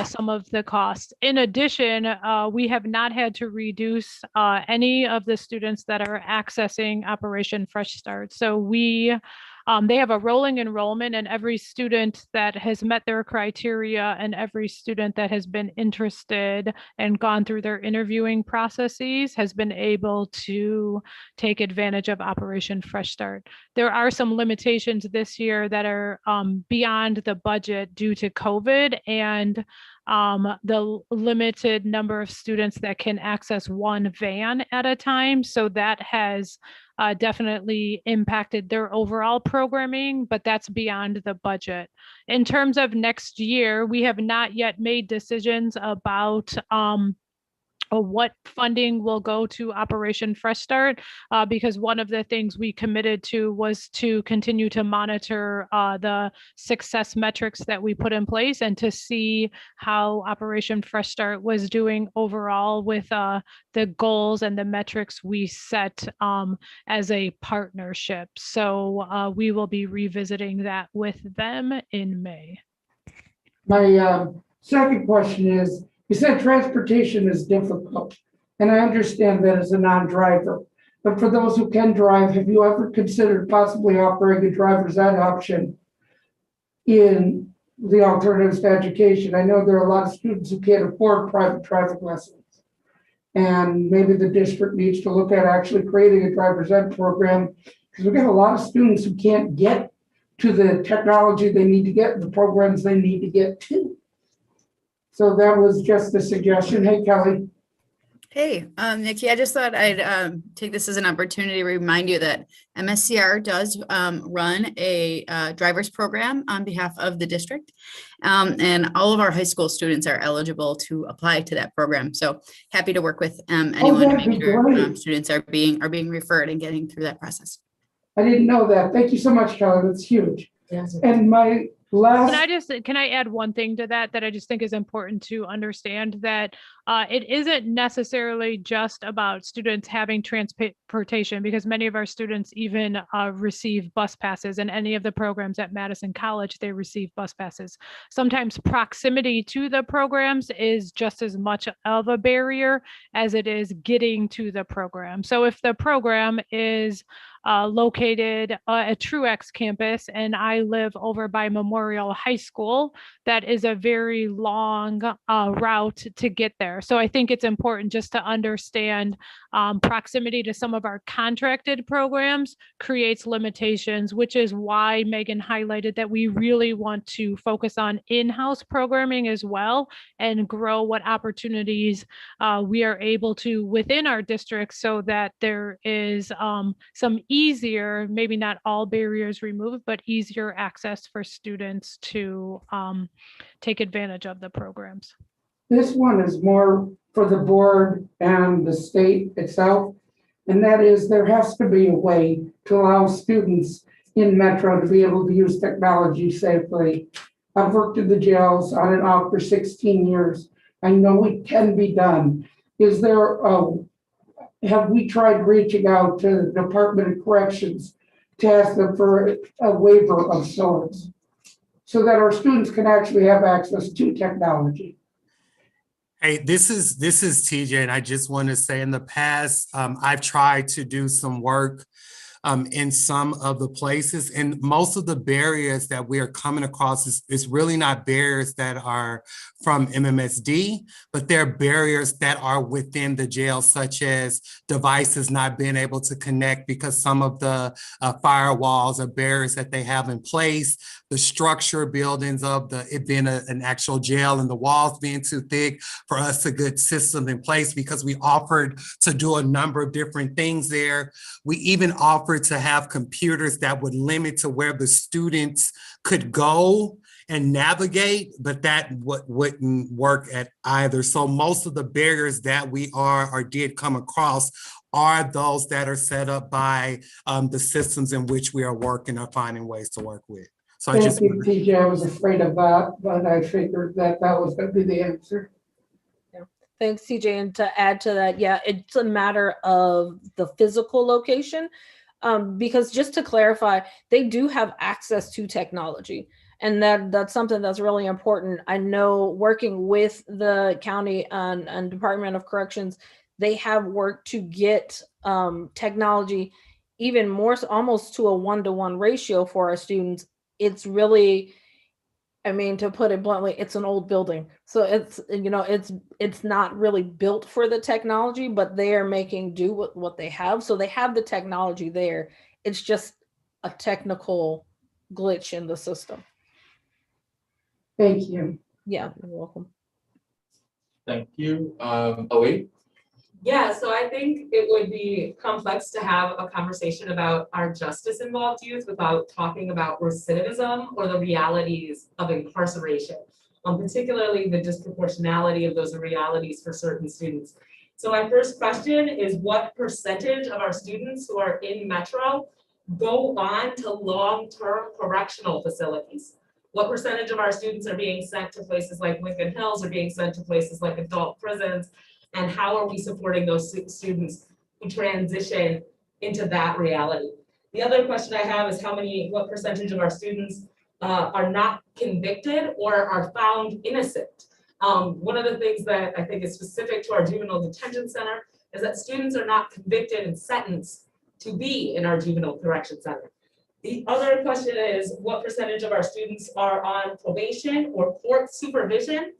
some of the costs. In addition, we have not had to reduce any of the students that are accessing Operation Fresh Start. So they have a rolling enrollment, and every student that has met their criteria and every student that has been interested and gone through their interviewing processes has been able to take advantage of Operation Fresh Start. There are some limitations this year that are beyond the budget due to COVID and the limited number of students that can access one van at a time. So that has definitely impacted their overall programming, but that's beyond the budget. In terms of next year, we have not yet made decisions about what funding will go to Operation Fresh Start, because one of the things we committed to was to continue to monitor the success metrics that we put in place and to see how Operation Fresh Start was doing overall with the goals and the metrics we set as a partnership. So we will be revisiting that with them in May. My second question is, you said transportation is difficult, and I understand that as a non-driver. But for those who can drive, have you ever considered possibly offering a driver's ed option in the alternatives to education? I know there are a lot of students who can't afford private traffic lessons. And maybe the district needs to look at actually creating a driver's ed program, because we've got a lot of students who can't get to the technology they need to get, the programs they need to get to. So that was just a suggestion. Hey, Kelly. Hey, Nikki, I just thought I'd take this as an opportunity to remind you that MSCR does run a driver's program on behalf of the district. And all of our high school students are eligible to apply to that program. So happy to work with anyone to make sure students are being referred and getting through that process. I didn't know that. Thank you so much, Kelly. That's huge. Yes. And my last. Can I add one thing to that I just think is important to understand, that it isn't necessarily just about students having transportation, because many of our students even receive bus passes, and any of the programs at Madison College, they receive bus passes. Sometimes proximity to the programs is just as much of a barrier as it is getting to the program. So if the program is located at Truex campus and I live over by Memorial High School, that is a very long route to get there. So I think it's important just to understand proximity to some of our contracted programs creates limitations, which is why Megan highlighted that we really want to focus on in-house programming as well and grow what opportunities we are able to within our district, so that there is some easier, maybe not all barriers removed, but easier access for students to take advantage of the programs. This one is more for the board and the state itself, and that is there has to be a way to allow students in Metro to be able to use technology safely. I've worked in the jails on and off for 16 years. I know it can be done. Is there have we tried reaching out to the Department of Corrections to ask them for a waiver of sorts so that our students can actually have access to technology? Hey, this is TJ, and I just want to say in the past, I've tried to do some work in some of the places, and most of the barriers that we are coming across is really not barriers that are from MMSD, but they're barriers that are within the jail, such as devices not being able to connect because some of the firewalls or barriers that they have in place, the structure buildings of it being an actual jail and the walls being too thick for us to get systems in place, because we offered to do a number of different things there. We even offered to have computers that would limit to where the students could go and navigate, but that wouldn't work at either. So most of the barriers that we are or did come across are those that are set up by the systems in which we are working or finding ways to work with. So Thank you, TJ. I was afraid of that, but I figured that was going to be the answer. Thanks, TJ. And to add to that, yeah, it's a matter of the physical location, because just to clarify, they do have access to technology. And that's something that's really important. I know working with the county and Department of Corrections, they have worked to get technology even more, almost to a 1-to-1 ratio for our students. It's really, I mean, to put it bluntly, it's an old building. So it's not really built for the technology, but they are making do with what they have. So they have the technology there. It's just a technical glitch in the system. Thank you. Yeah, you're welcome. Thank you. Ali? Yeah, so I think it would be complex to have a conversation about our justice involved youth without talking about recidivism or the realities of incarceration, particularly the disproportionality of those realities for certain students. So my first question is, what percentage of our students who are in Metro go on to long-term correctional facilities? What percentage of our students are being sent to places like Lincoln Hills, or being sent to places like adult prisons? And how are we supporting those students who transition into that reality? The other question I have is what percentage of our students are not convicted or are found innocent? One of the things that I think is specific to our juvenile detention center is that students are not convicted and sentenced to be in our juvenile correction center. The other question is, what percentage of our students are on probation or court supervision?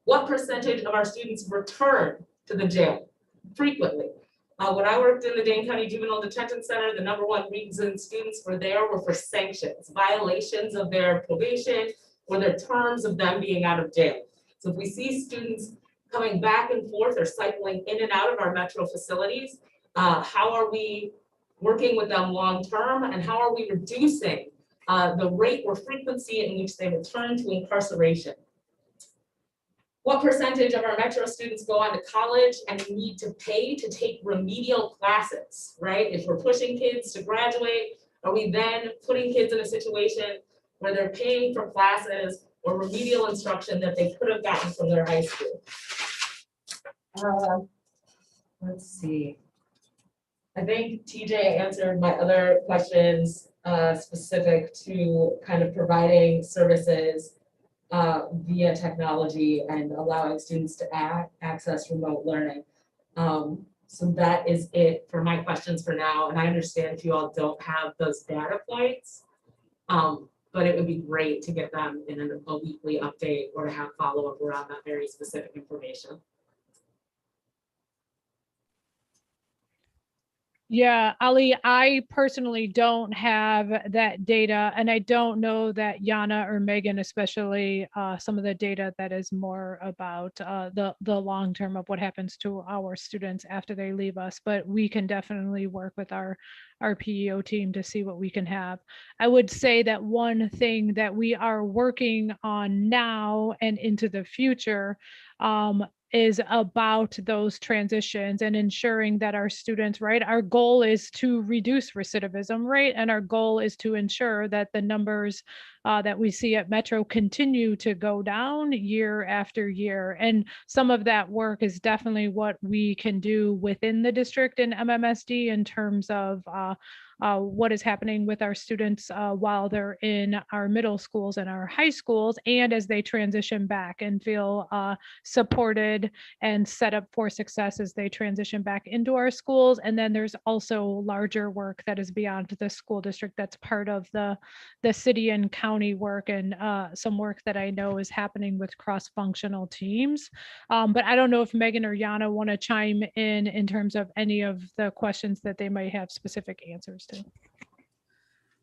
What percentage of our students return to the jail frequently? When I worked in the Dane County Juvenile Detention Center, the #1 reason students were there were for sanctions, violations of their probation or their terms of them being out of jail. So if we see students coming back and forth or cycling in and out of our Metro facilities, how are we working with them long-term, and how are we reducing the rate or frequency in which they return to incarceration? What percentage of our Metro students go on to college and need to pay to take remedial classes, right? If we're pushing kids to graduate, are we then putting kids in a situation where they're paying for classes or remedial instruction that they could have gotten from their high school? Let's see. I think TJ answered my other questions specific to kind of providing services via technology and allowing students to access remote learning. So that is it for my questions for now. And I understand if you all don't have those data points, but it would be great to get them in a weekly update or to have follow-up around that very specific information. Yeah, Ali, I personally don't have that data, and I don't know that Jana or Megan, especially some of the data that is more about the long term of what happens to our students after they leave us. But we can definitely work with our PEO team to see what we can have. I would say that one thing that we are working on now and into the future is about those transitions and ensuring that our students, right, our goal is to reduce recidivism, right? And our goal is to ensure that the numbers that we see at Metro continue to go down year after year. And some of that work is definitely what we can do within the district and MMSD in terms of what is happening with our students while they're in our middle schools and our high schools, and as they transition back and feel supported and set up for success as they transition back into our schools. And then there's also larger work that is beyond the school district that's part of the city and county work, and some work that I know is happening with cross-functional teams. But I don't know if Megan or Jana want to chime in terms of any of the questions that they might have specific answers to.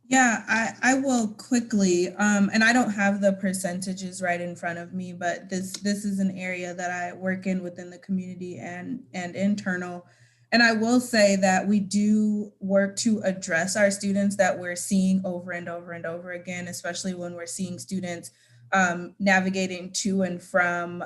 Yeah, I will quickly, and I don't have the percentages right in front of me, but this is an area that I work in within the community and internal. And I will say that we do work to address our students that we're seeing over and over and over again, especially when we're seeing students navigating to and from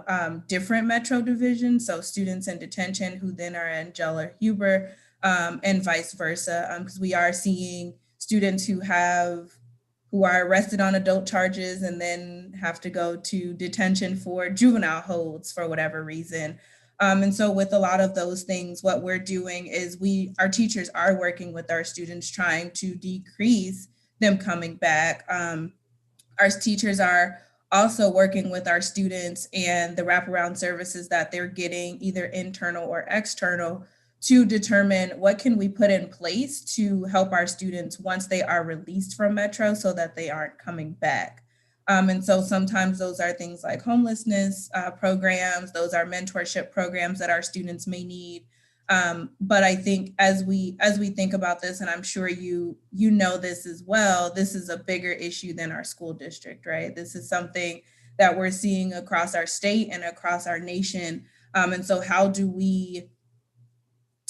different Metro divisions. So students in detention who then are in jail or Huber, and vice versa, because we are seeing students who are arrested on adult charges and then have to go to detention for juvenile holds for whatever reason. And so with a lot of those things, what we're doing is our teachers are working with our students, trying to decrease them coming back. Our teachers are also working with our students and the wraparound services that they're getting, either internal or external, to determine what can we put in place to help our students once they are released from Metro so that they aren't coming back. And so sometimes those are things like homelessness programs, those are mentorship programs that our students may need. But I think as we think about this, and I'm sure you know this as well, this is a bigger issue than our school district, right? This is something that we're seeing across our state and across our nation. And so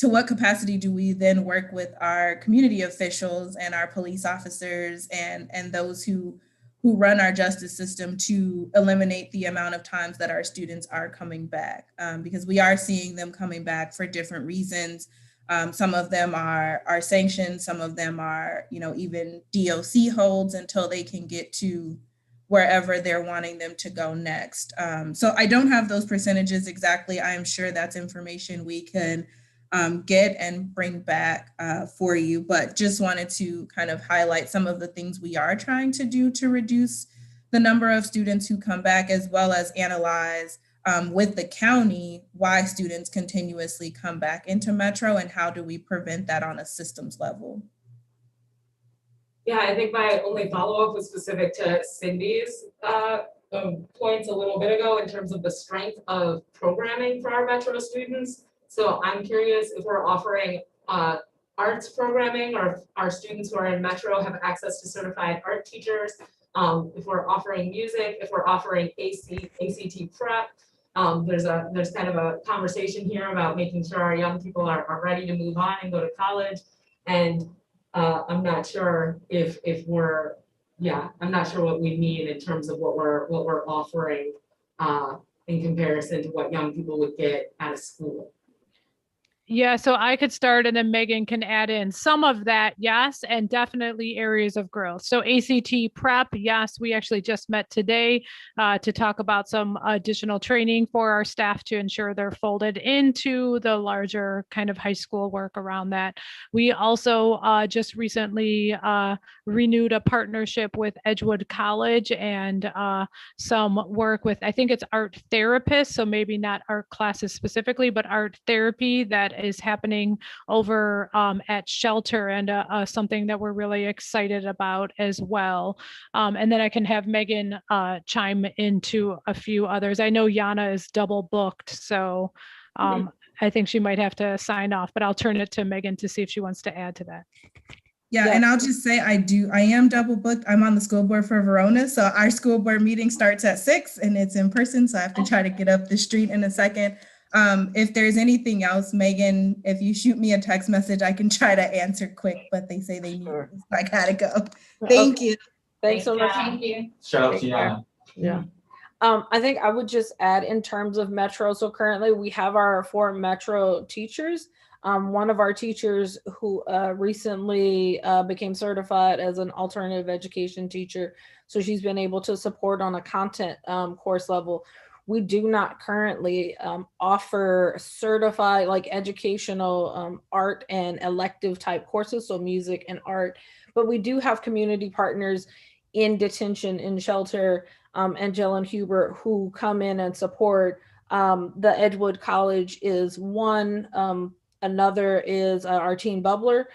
to what capacity do we then work with our community officials and our police officers and those who who run our justice system to eliminate the amount of times that our students are coming back, because we are seeing them coming back for different reasons. Some of them are sanctioned, some of them are, even DOC holds until they can get to wherever they're wanting them to go next. So I don't have those percentages exactly. I am sure that's information we can get and bring back for you, but just wanted to kind of highlight some of the things we are trying to do to reduce the number of students who come back, as well as analyze with the county why students continuously come back into Metro and how do we prevent that on a systems level. Yeah, I think my only follow-up was specific to Cindy's points a little bit ago in terms of the strength of programming for our Metro students. So I'm curious if we're offering arts programming, or if our students who are in Metro have access to certified art teachers, if we're offering music, if we're offering ACT prep. There's kind of a conversation here about making sure our young people are ready to move on and go to college. And I'm not sure if we're, I'm not sure what we mean in terms of what we're offering in comparison to what young people would get out of school. Yeah, so I could start and then Megan can add in some of that, yes, and definitely areas of growth. So ACT prep, yes, we actually just met today to talk about some additional training for our staff to ensure they're folded into the larger kind of high school work around that. We also just recently renewed a partnership with Edgewood College and some work with, I think it's art therapists, so maybe not art classes specifically, but art therapy that is happening over at Shelter, and something that we're really excited about as well. And then I can have Megan chime into a few others. I know Jana is double booked, so I think she might have to sign off, but I'll turn it to Megan to see if she wants to add to that. Yeah, and I'll just say I am double booked. I'm on the school board for Verona. So our school board meeting starts at 6 and it's in person. So I have to try to get up the street in a second. If there's anything else, Megan, if you shoot me a text message, I can try to answer quick, but they say they need me, so I gotta go. Thank you. Thanks so much. Thank you. Shout out to Jana. Yeah. I think I would just add in terms of Metro. So currently we have our 4 Metro teachers. One of our teachers who recently became certified as an alternative education teacher. So she's been able to support on a content course level. We do not currently offer certified like educational art and elective type courses, so music and art, but we do have community partners in detention, in Shelter, and Jill and Hubert who come in and support. The Edgewood College is one. Another is our Teen Bubbler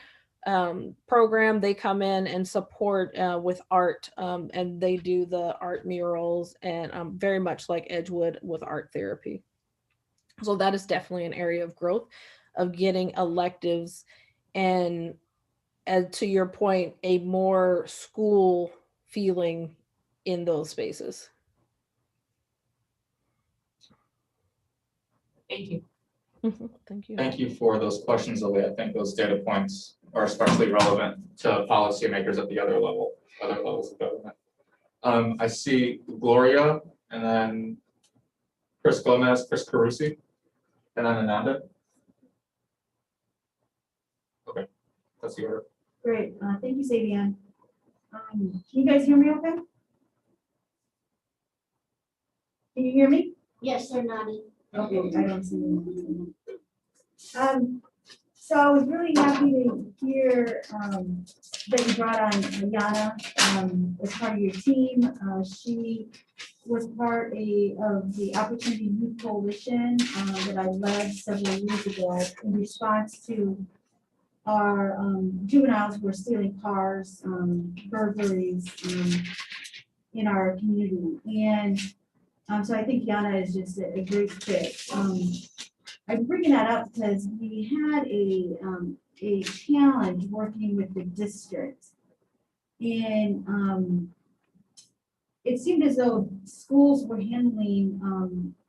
program. They come in and support with art, and they do the art murals and very much like Edgewood with art therapy. So that is definitely an area of growth of getting electives and to your point, a more school feeling in those spaces. Thank you. Thank you. Thank you for those questions, Ali. I think those data points are especially relevant to policymakers at the other levels of government. I see Gloria and then Chris Gomez, Chris Carusi, and then Ananda. Okay, that's the order. Great, thank you, Savian. Can you guys hear me okay? Can you hear me? Yes, they're nodding. Okay, I don't see you. So I was really happy to hear that you brought on Jana as part of your team. She was part of the Opportunity Youth Coalition that I led several years ago in response to our juveniles who were stealing cars, burglaries in our community. And so I think Jana is just a great fit. I'm bringing that up because we had a challenge working with the district. And it seemed as though schools were handling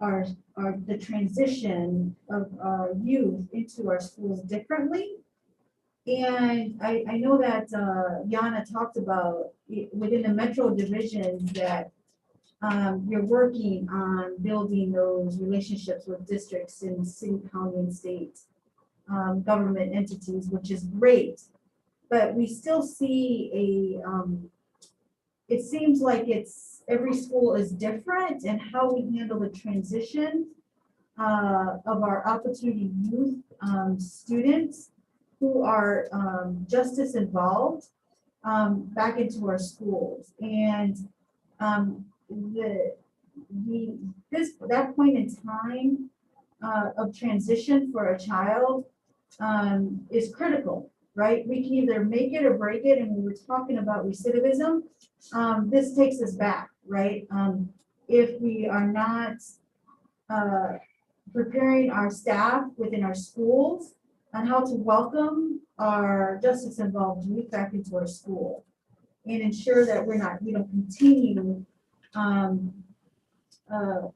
the transition of our youth into our schools differently. And I know that Jana talked about within the metro divisions that you're working on building those relationships with districts in city, county, and state government entities, which is great. But we still see it seems like every school is different and how we handle the transition of our opportunity youth students who are justice involved back into our schools. And that point in time of transition for a child is critical, right? We can either make it or break it. And when we're talking about recidivism, this takes us back, right? If we are not preparing our staff within our schools on how to welcome our justice involved youth back into our school and ensure that we don't continue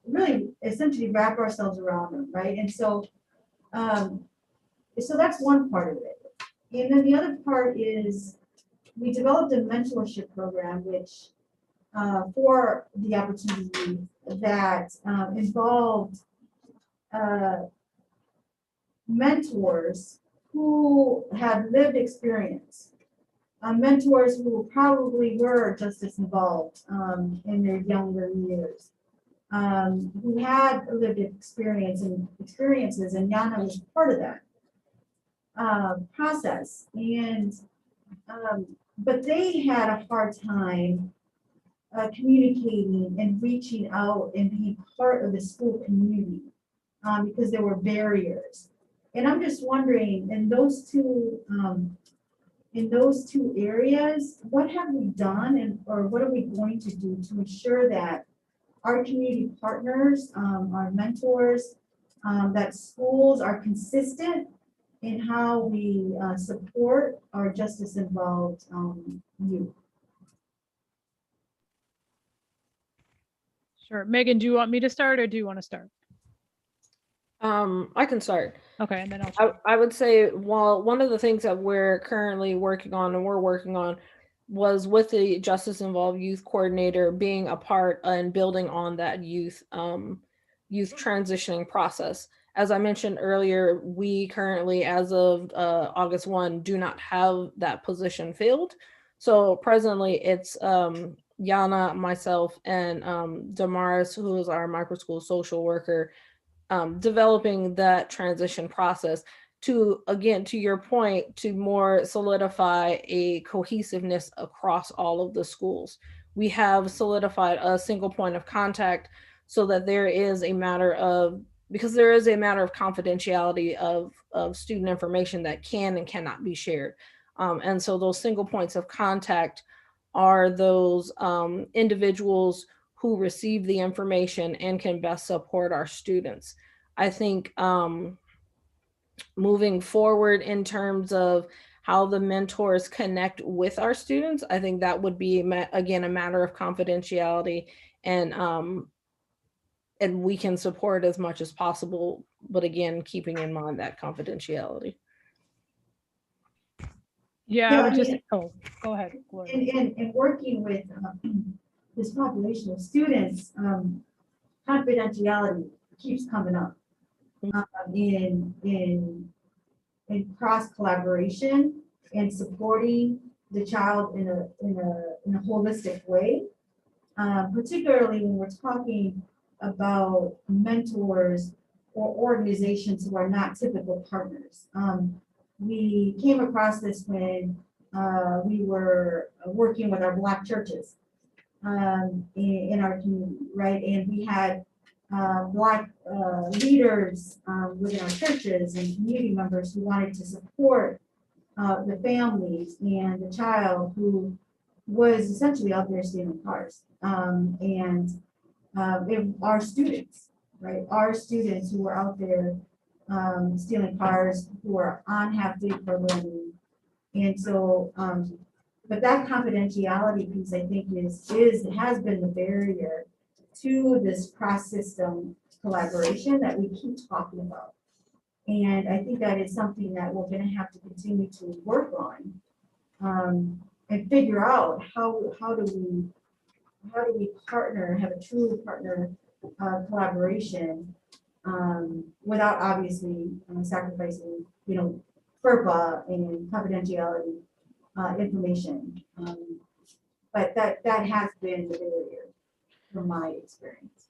really essentially wrap ourselves around them, right? And so so that's one part of it. And then the other part is we developed a mentorship program which for the opportunity that involved mentors who had lived experience, mentors who probably were justice involved in their younger years, who had lived experiences, and Jana was part of that process. And but they had a hard time communicating and reaching out and being part of the school community because there were barriers. And I'm just wondering, in those two areas, what have we done or what are we going to do to ensure that our community partners, our mentors, that schools are consistent in how we support our justice involved youth? Sure. Megan, do you want me to start or do you want to start? I can start. Okay, and then I would say, well, one of the things that we're currently working on was with the Justice Involved Youth Coordinator being a part and building on that youth transitioning process. As I mentioned earlier, we currently, as of August 1, do not have that position filled. So presently it's Jana, myself, and Damaris, who is our micro school social worker, developing that transition process to, again, to your point, to more solidify a cohesiveness across all of the schools. We have solidified a single point of contact so that there is a matter of, because there is a matter of confidentiality of student information that can and cannot be shared. And so those single points of contact are those individuals who receive the information and can best support our students. I think moving forward in terms of how the mentors connect with our students, I think that would be, again, a matter of confidentiality, and we can support as much as possible, but again, keeping in mind that confidentiality. Yeah, I would just, oh, go ahead, Gloria. And working with this population of students, confidentiality keeps coming up in cross collaboration and supporting the child in a holistic way, particularly when we're talking about mentors or organizations who are not typical partners. We came across this when we were working with our Black churches in our community, right? And we had Black leaders within our churches and community members who wanted to support the families and the child who was essentially out there stealing cars. Our students, right? Our students who were out there stealing cars, who are on half-day programming. And so, but that confidentiality piece, I think, has been the barrier to this cross-system collaboration that we keep talking about. And I think that is something that we're gonna have to continue to work on. And figure out how do we partner, have a true partner collaboration without obviously sacrificing, FERPA and confidentiality information. But that has been the barrier from my experience.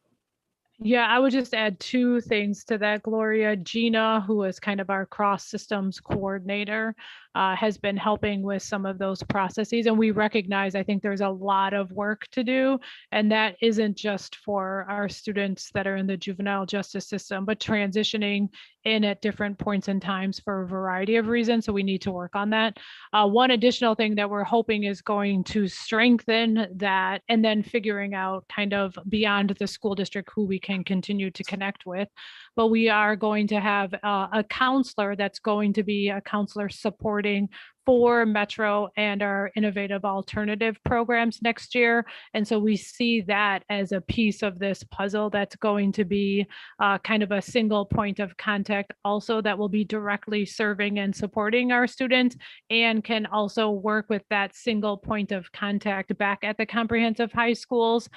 Yeah, I would just add two things to that, Gloria. Gina, who is kind of our cross systems coordinator, has been helping with some of those processes. And we recognize, I think there's a lot of work to do. And that isn't just for our students that are in the juvenile justice system, but transitioning in at different points in times for a variety of reasons. So we need to work on that. One additional thing that we're hoping is going to strengthen that, and then figuring out kind of beyond the school district who we can continue to connect with. But we are going to have a counselor that's going to be a counselor supporting for Metro and our innovative alternative programs next year. And so we see that as a piece of this puzzle that's going to be kind of a single point of contact also that will be directly serving and supporting our students, and can also work with that single point of contact back at the comprehensive high schools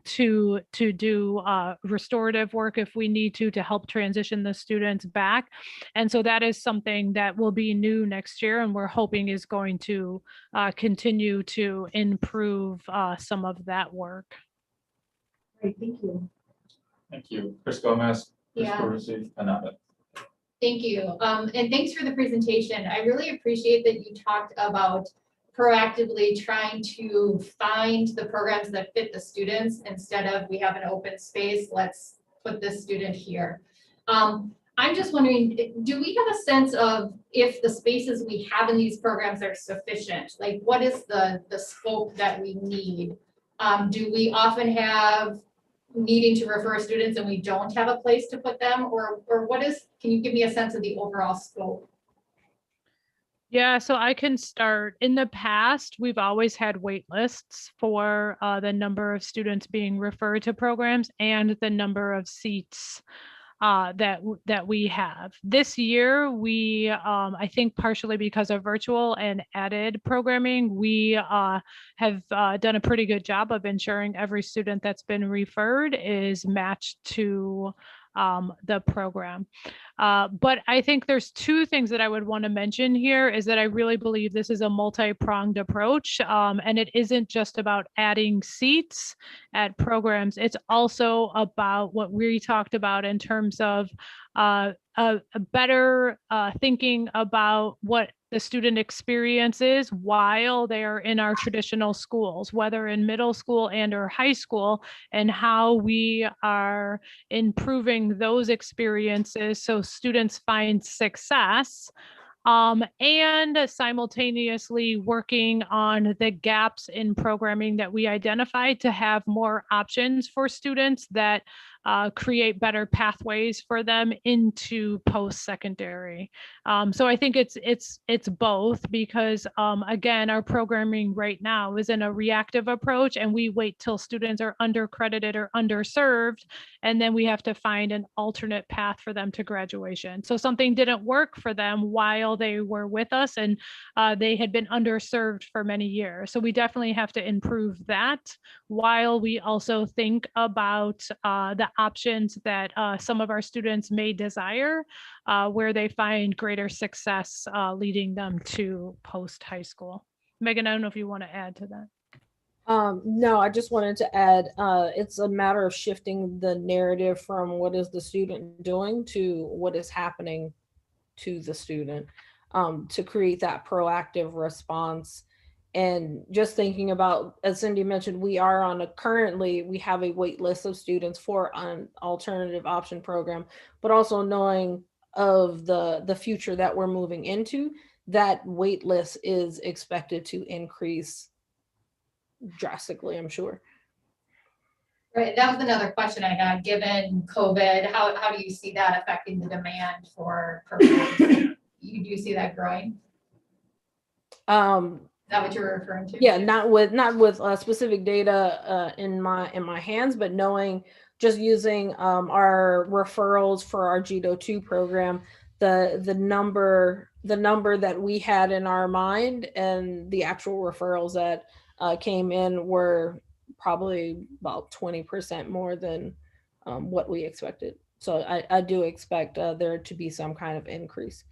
to do restorative work if we need to help transition the students back. And so that is something that will be new next year, and we're hoping is going to continue to improve some of that work. Great, thank you. Thank you. Chris Gomez, Chris Yeah. Carusi, Ananda. Thank you. And thanks for the presentation. I really appreciate that you talked about proactively trying to find the programs that fit the students instead of we have an open space, let's put this student here. I'm just wondering, do we have a sense of if the spaces we have in these programs are sufficient? Like, what is the scope that we need? Do we often have needing to refer students and we don't have a place to put them, or what is, can you give me a sense of the overall scope? Yeah, so I can start. In the past, we've always had wait lists for the number of students being referred to programs and the number of seats that we have. This year, we, I think partially because of virtual and added programming, we have done a pretty good job of ensuring every student that's been referred is matched to the program. But I think there's two things that I would want to mention here is that I really believe this is a multi-pronged approach, and it isn't just about adding seats at programs. It's also about what we talked about in terms of a better thinking about what the student experience is while they are in our traditional schools, whether in middle school and or high school, and how we are improving those experiences so students find success, and simultaneously working on the gaps in programming that we identified to have more options for students that create better pathways for them into post-secondary. So I think it's both, because again, our programming right now is in a reactive approach, and we wait till students are undercredited or underserved, and then we have to find an alternate path for them to graduation. So something didn't work for them while they were with us, and they had been underserved for many years. So we definitely have to improve that, while we also think about the options that some of our students may desire, where they find greater success leading them to post-high school. Megan, I don't know if you want to add to that. No, I just wanted to add, it's a matter of shifting the narrative from what is the student doing to what is happening to the student, to create that proactive response. And just thinking about, as Cindy mentioned, we have a wait list of students for an alternative option program, but also knowing of the future that we're moving into, that wait list is expected to increase drastically, I'm sure. Right, that was another question I had, given COVID, how do you see that affecting the demand for programs? Do you see that growing? Is that what you're referring to? Yeah, not with specific data in my hands, but knowing, just using our referrals for our GDO2 program, the number that we had in our mind and the actual referrals that came in were probably about 20% more than what we expected. So I do expect there to be some kind of increase.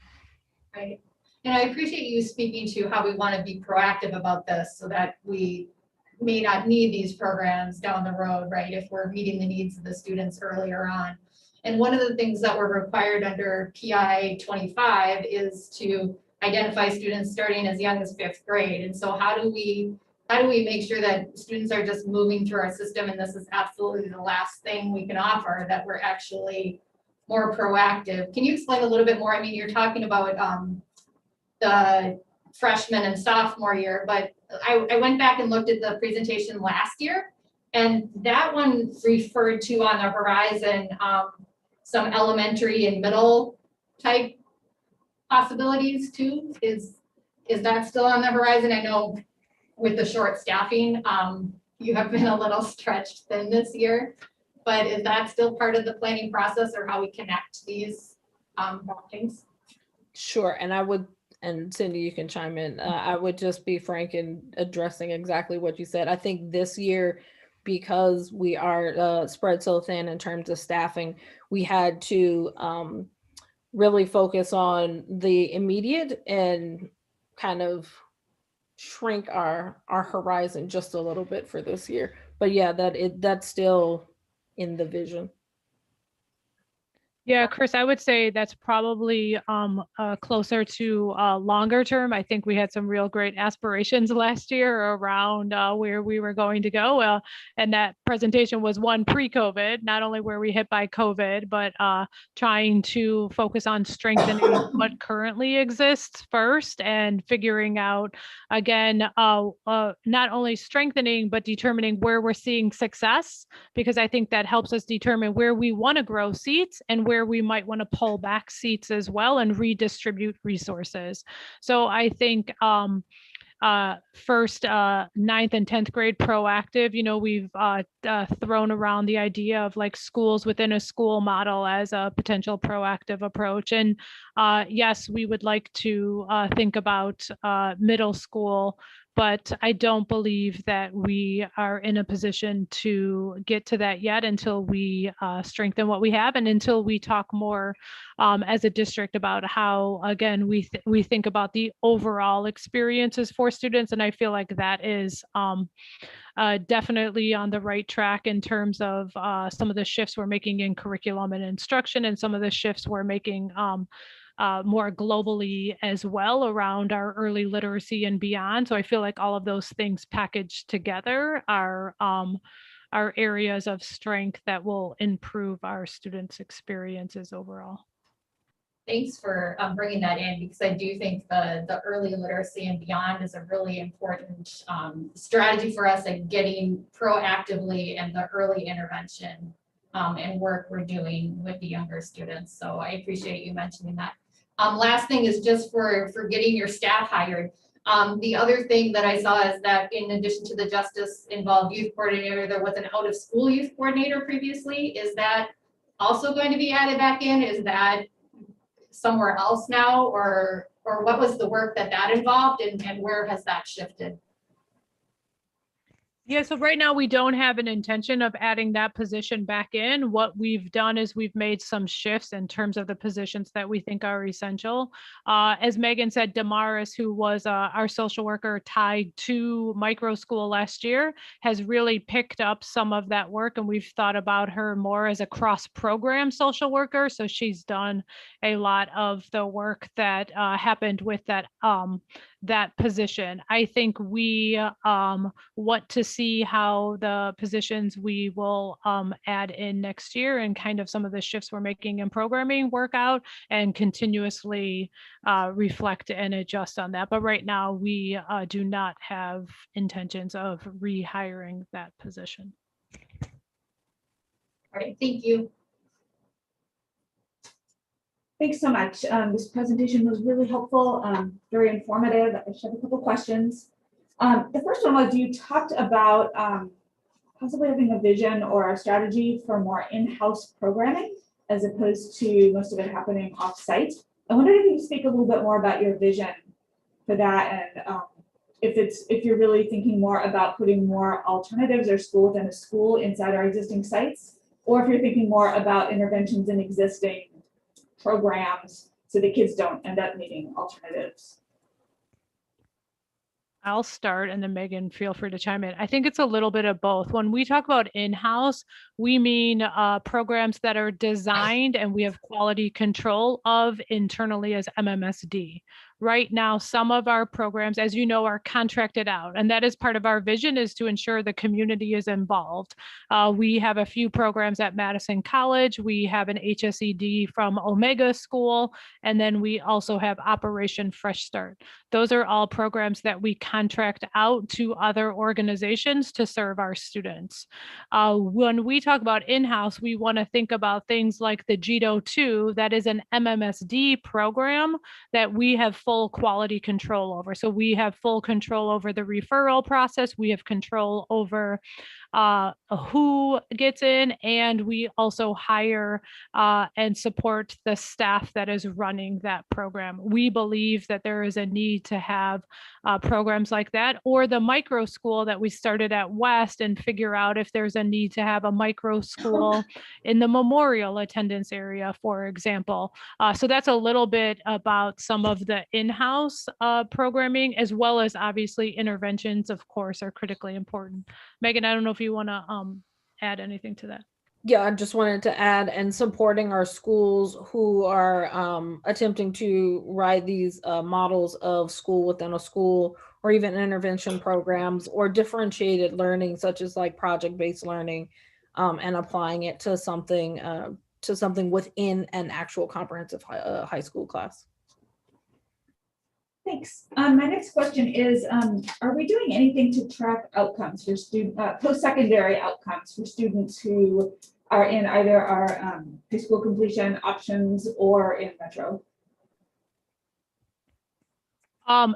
Right. And I appreciate you speaking to how we want to be proactive about this so that we may not need these programs down the road, right? If we're meeting the needs of the students earlier on. And one of the things that we're required under PI 25 is to identify students starting as young as 5th grade. And so how do we make sure that students are just moving through our system and this is absolutely the last thing we can offer, that we're actually more proactive? Can you explain a little bit more? I mean, you're talking about the freshman and sophomore year, but I went back and looked at the presentation last year, and that one referred to on the horizon some elementary and middle type possibilities too. Is that still on the horizon? I know with the short staffing, you have been a little stretched thin this year, but is that still part of the planning process, or how we connect these things? Sure, and Cindy, you can chime in. I would just be frank in addressing exactly what you said. I think this year, because we are spread so thin in terms of staffing, we had to really focus on the immediate and kind of shrink our horizon just a little bit for this year. But yeah, that's still in the vision. Yeah, Chris, I would say that's probably closer to longer term. I think we had some real great aspirations last year around where we were going to go. And that presentation was one pre-COVID. Not only were we hit by COVID, but trying to focus on strengthening what currently exists first and figuring out, again, not only strengthening, but determining where we're seeing success, because I think that helps us determine where we want to grow seats and where we might want to pull back seats as well and redistribute resources. So I think first 9th and 10th grade proactive, we've thrown around the idea of like schools within a school model as a potential proactive approach. And yes, we would like to think about middle school, but I don't believe that we are in a position to get to that yet until we strengthen what we have and until we talk more as a district about how, again, we think about the overall experiences for students. And I feel like that is definitely on the right track in terms of some of the shifts we're making in curriculum and instruction, and some of the shifts we're making more globally as well around our early literacy and beyond. So I feel like all of those things packaged together are areas of strength that will improve our students' experiences overall. Thanks for bringing that in, because I do think the early literacy and beyond is a really important strategy for us at getting proactively and the early intervention and work we're doing with the younger students. So I appreciate you mentioning that. Last thing is just for getting your staff hired. The other thing that I saw is that in addition to the justice involved youth coordinator, there was an out of school youth coordinator previously. Is that also going to be added back in? Is that somewhere else now, or what was the work that involved, and where has that shifted? Yeah, so right now we don't have an intention of adding that position back in. What we've done is we've made some shifts in terms of the positions that we think are essential. As Megan said, Damaris, who was our social worker tied to micro school last year, has really picked up some of that work, and we've thought about her more as a cross-program social worker. So she's done a lot of the work that happened with that position. I think we want to see how the positions we will add in next year and kind of some of the shifts we're making in programming work out, and continuously reflect and adjust on that. But right now we do not have intentions of rehiring that position. All right, thank you. Thanks so much. This presentation was really helpful, very informative. I just have a couple questions. The first one was, you talked about possibly having a vision or a strategy for more in-house programming as opposed to most of it happening off-site. I wondered if you could speak a little bit more about your vision for that, and if you're really thinking more about putting more alternatives or school within a school inside our existing sites, or if you're thinking more about interventions in existing programs so the kids don't end up needing alternatives. I'll start and then Megan, feel free to chime in. I think it's a little bit of both. When we talk about in-house, we mean programs that are designed and we have quality control of internally as MMSD. Right now, some of our programs, as you know, are contracted out, and that is part of our vision, is to ensure the community is involved. We have a few programs at Madison College. We have an HSED from Omega School, and then we also have Operation Fresh Start. Those are all programs that we contract out to other organizations to serve our students. When we talk about in-house, we want to think about things like the GETO 2, that is an MMSD program that we have full quality control over. So we have full control over the referral process. We have control over who gets in, and we also hire and support the staff that is running that program. We believe that there is a need to have programs like that, or the micro school that we started at West, and figure out if there's a need to have a micro school in the memorial attendance area, for example. So that's a little bit about some of the in-house programming, as well as obviously interventions, of course, are critically important. Megan, I don't know if you want to add anything to that. Yeah, I just wanted to add, and supporting our schools who are attempting to ride these models of school within a school, or even intervention programs or differentiated learning, such as like project-based learning, and applying it to something within an actual comprehensive high school class. Thanks. My next question is, are we doing anything to track outcomes for student post-secondary outcomes for students who are in either our high school completion options or in Metro?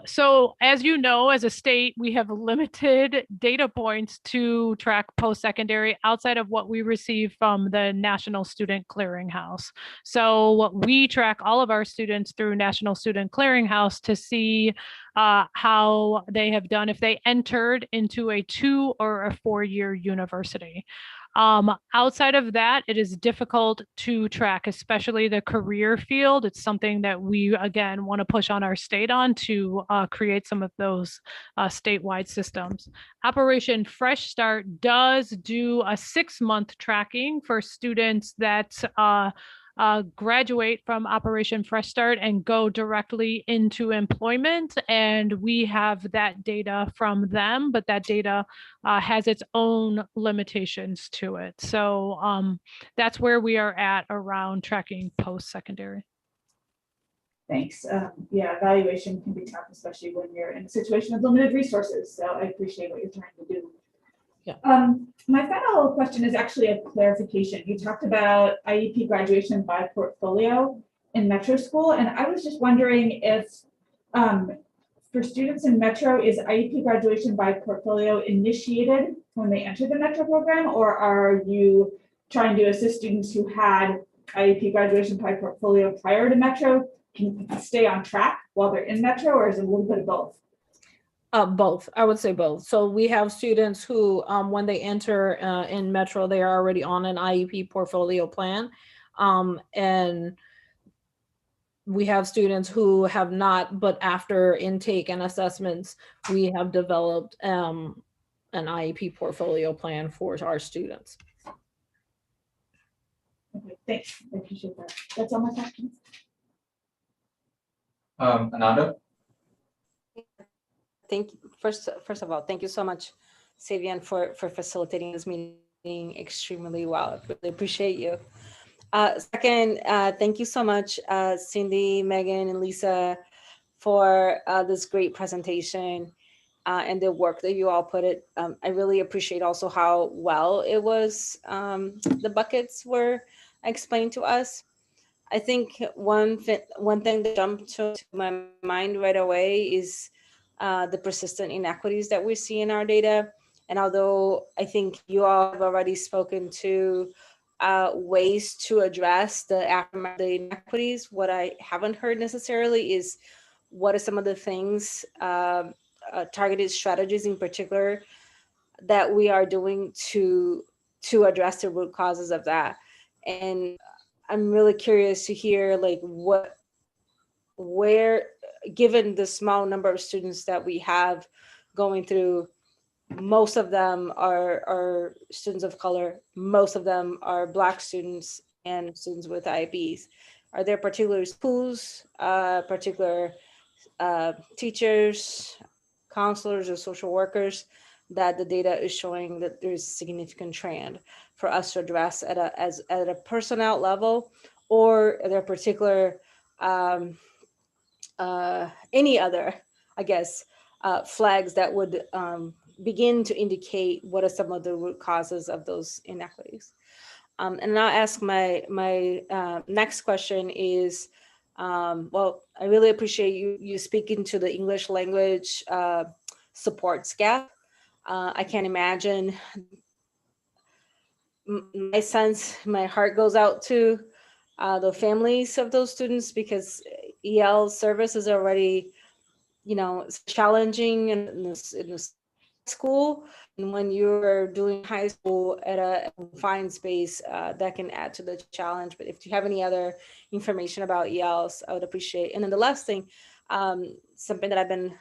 So as you know, as a state, we have limited data points to track post-secondary outside of what we receive from the National Student Clearinghouse. So we track all of our students through National Student Clearinghouse to see how they have done if they entered into a 2 or a 4-year university. Outside of that, it is difficult to track, especially the career field. It's something that we, again, want to push on our state on to create some of those statewide systems. Operation Fresh Start does do a 6-month tracking for students that graduate from Operation Fresh Start and go directly into employment. And we have that data from them, but that data has its own limitations to it. So that's where we are at around tracking post-secondary. Thanks. Yeah, evaluation can be tough, especially when you're in a situation of limited resources. So I appreciate what you're trying to do. Yeah. My final question is actually a clarification. You talked about IEP graduation by portfolio in Metro School, and I was just wondering if for students in Metro, is IEP graduation by portfolio initiated when they enter the Metro program, or are you trying to assist students who had IEP graduation by portfolio prior to Metro can stay on track while they're in Metro, or is it a little bit of both? Both, I would say both. So we have students who, when they enter in Metro, they are already on an IEP portfolio plan. And we have students who have not, but after intake and assessments, we have developed an IEP portfolio plan for our students. Okay, thanks. I appreciate that. That's all my questions. Ananda? Thank you. First of all, thank you so much, Savian, for facilitating this meeting extremely well. I really appreciate you. Second, thank you so much, Cindy, Megan, and Lisa, for this great presentation and the work that you all put it. I really appreciate also how well it was, the buckets were explained to us. I think one thing that jumped to my mind right away is the persistent inequities that we see in our data. And although I think you all have already spoken to ways to address the inequities. What I haven't heard necessarily is what are some of the things, targeted strategies in particular, that we are doing to address the root causes of that. And I'm really curious to hear like where, given the small number of students that we have going through, most of them are students of color, most of them are Black students and students with IEPs. Are there particular schools, particular teachers, counselors, or social workers that the data is showing that there's a significant trend for us to address at a personnel level, or are there particular any other, I guess, flags that would begin to indicate what are some of the root causes of those inequities? And I'll ask my next question is, well, I really appreciate you speaking to the English language support gap. I can't imagine. My sense, my heart goes out to the families of those students, because EL service is already, challenging in this school. And when you're doing high school at a confined space, that can add to the challenge. But if you have any other information about ELs, I would appreciate. And then the last thing, something that I've been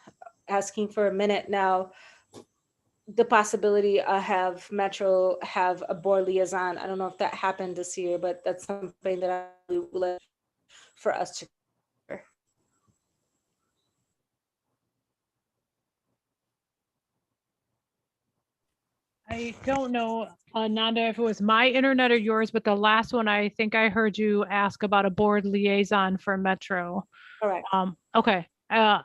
asking for a minute now, the possibility I have Metro have a board liaison. I don't know if that happened this year, but that's something that I would like for us to consider. I don't know, Nanda, if it was my internet or yours, but the last one, I think I heard you ask about a board liaison for Metro. Correct. Okay. I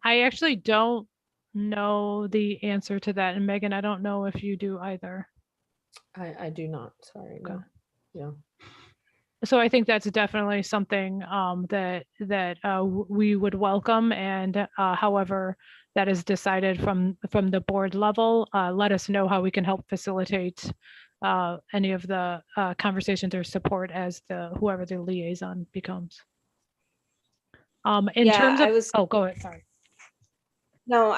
actually don't know the answer to that. And Megan, I don't know if you do either. I do not, sorry, no. Yeah. So I think that's definitely something that we would welcome. And however that is decided from the board level, let us know how we can help facilitate any of the conversations or support as whoever the liaison becomes. In terms of, oh, go ahead, sorry. No,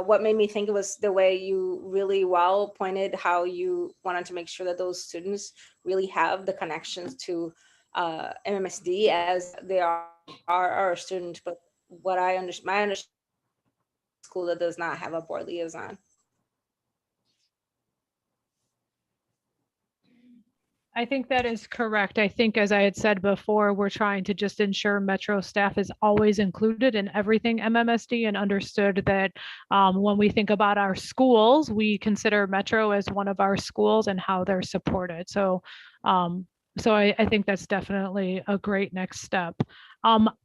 what made me think it was the way you really well pointed how you wanted to make sure that those students really have the connections to MMSD as they are our students. But what my understanding school that does not have a board liaison. I think that is correct. I think, as I had said before, we're trying to just ensure Metro staff is always included in everything MMSD, and understood that when we think about our schools, we consider Metro as one of our schools and how they're supported. So, I think that's definitely a great next step.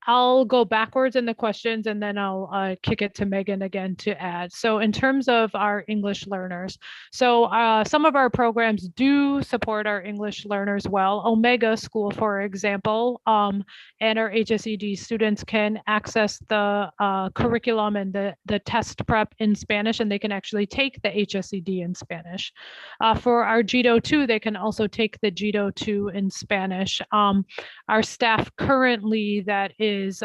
I'll go backwards in the questions, and then I'll kick it to Megan again to add. So in terms of our English learners, so some of our programs do support our English learners well. Omega School, for example, and our HSED students can access the curriculum and the test prep in Spanish, and they can actually take the HSED in Spanish. For our GDO 2, they can also take the GDO 2 in Spanish. Our staff currently that is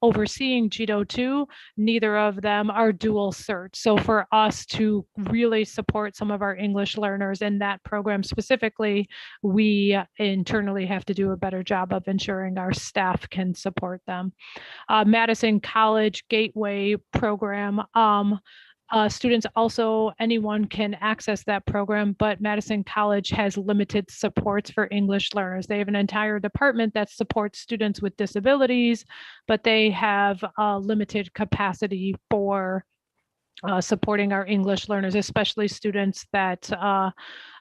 overseeing GDO 2, neither of them are dual cert. So for us to really support some of our English learners in that program specifically, we internally have to do a better job of ensuring our staff can support them. Madison College Gateway program. Students also, anyone can access that program, but Madison College has limited supports for English learners. They have an entire department that supports students with disabilities, but they have limited capacity for supporting our English learners, especially students that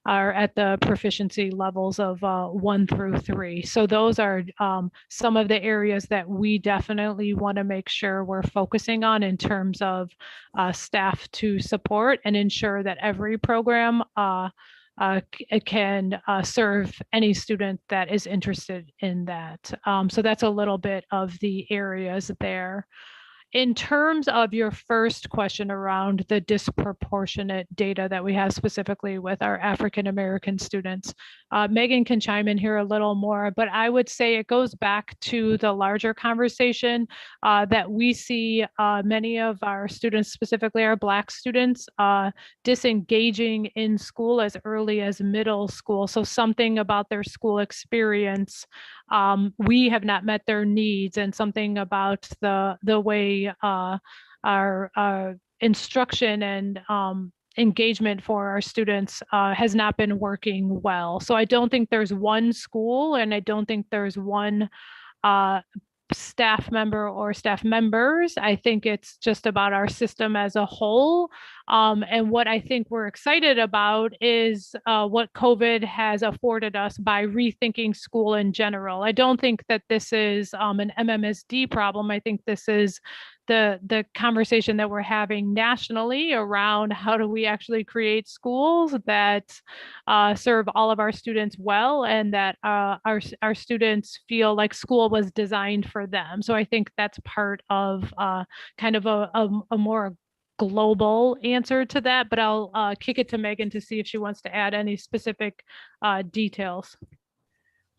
are at the proficiency levels of 1 through 3. So those are some of the areas that we definitely want to make sure we're focusing on in terms of staff to support and ensure that every program can serve any student that is interested in that. So that's a little bit of the areas there. In terms of your first question around the disproportionate data that we have specifically with our African American students, Megan can chime in here a little more, but I would say it goes back to the larger conversation that we see many of our students, specifically our Black students, disengaging in school as early as middle school. So something about their school experience, we have not met their needs, and something about the way our instruction and engagement for our students has not been working well. So I don't think there's one school, and I don't think there's one staff member or staff members. I think it's just about our system as a whole. And what I think we're excited about is what COVID has afforded us by rethinking school in general. I don't think that this is an MMSD problem. I think this is the conversation that we're having nationally around how do we actually create schools that serve all of our students well, and that our students feel like school was designed for them. So I think that's part of kind of a more global answer to that, but I'll kick it to Megan to see if she wants to add any specific details.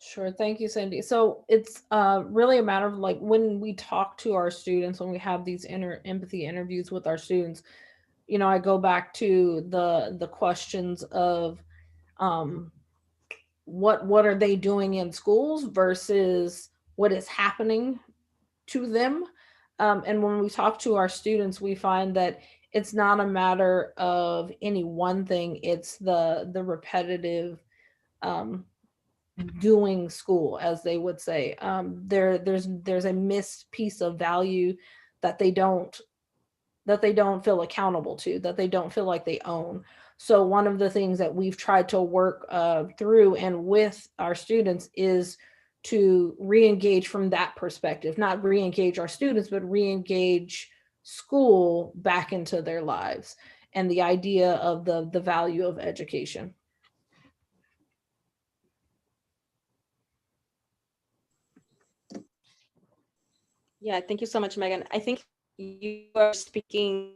Sure. Thank you, Cindy. So it's really a matter of like when we talk to our students, when we have these empathy interviews with our students, you know, I go back to the questions of what are they doing in schools versus what is happening to them. And when we talk to our students, we find that it's not a matter of any one thing, it's the repetitive doing school, as they would say. There's a missed piece of value that they don't feel accountable to, that they don't feel like they own. So one of the things that we've tried to work through and with our students is to re-engage from that perspective, not re-engage our students, but re-engage school back into their lives and the idea of the value of education. Yeah, thank you so much, Megan. I think you are speaking,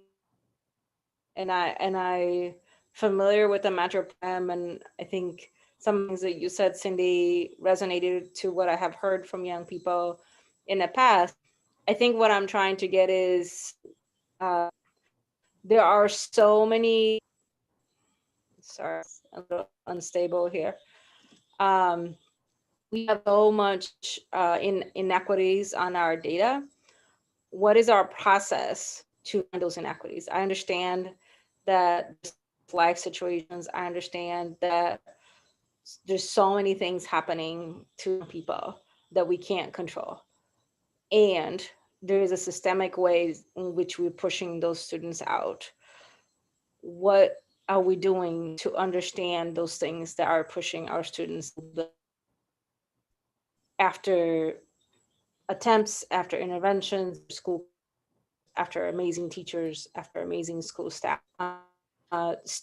and I familiar with the Metro program, and I think some things that you said, Cindy, resonated to what I have heard from young people in the past. I think what I'm trying to get is there are so many, sorry, a little unstable here. We have so much inequities on our data. What is our process to find those inequities? I understand that life situations, I understand that there's so many things happening to people that we can't control. And there is a systemic way in which we're pushing those students out. What are we doing to understand those things that are pushing our students after attempts, after interventions, school, after amazing teachers, after amazing school staff,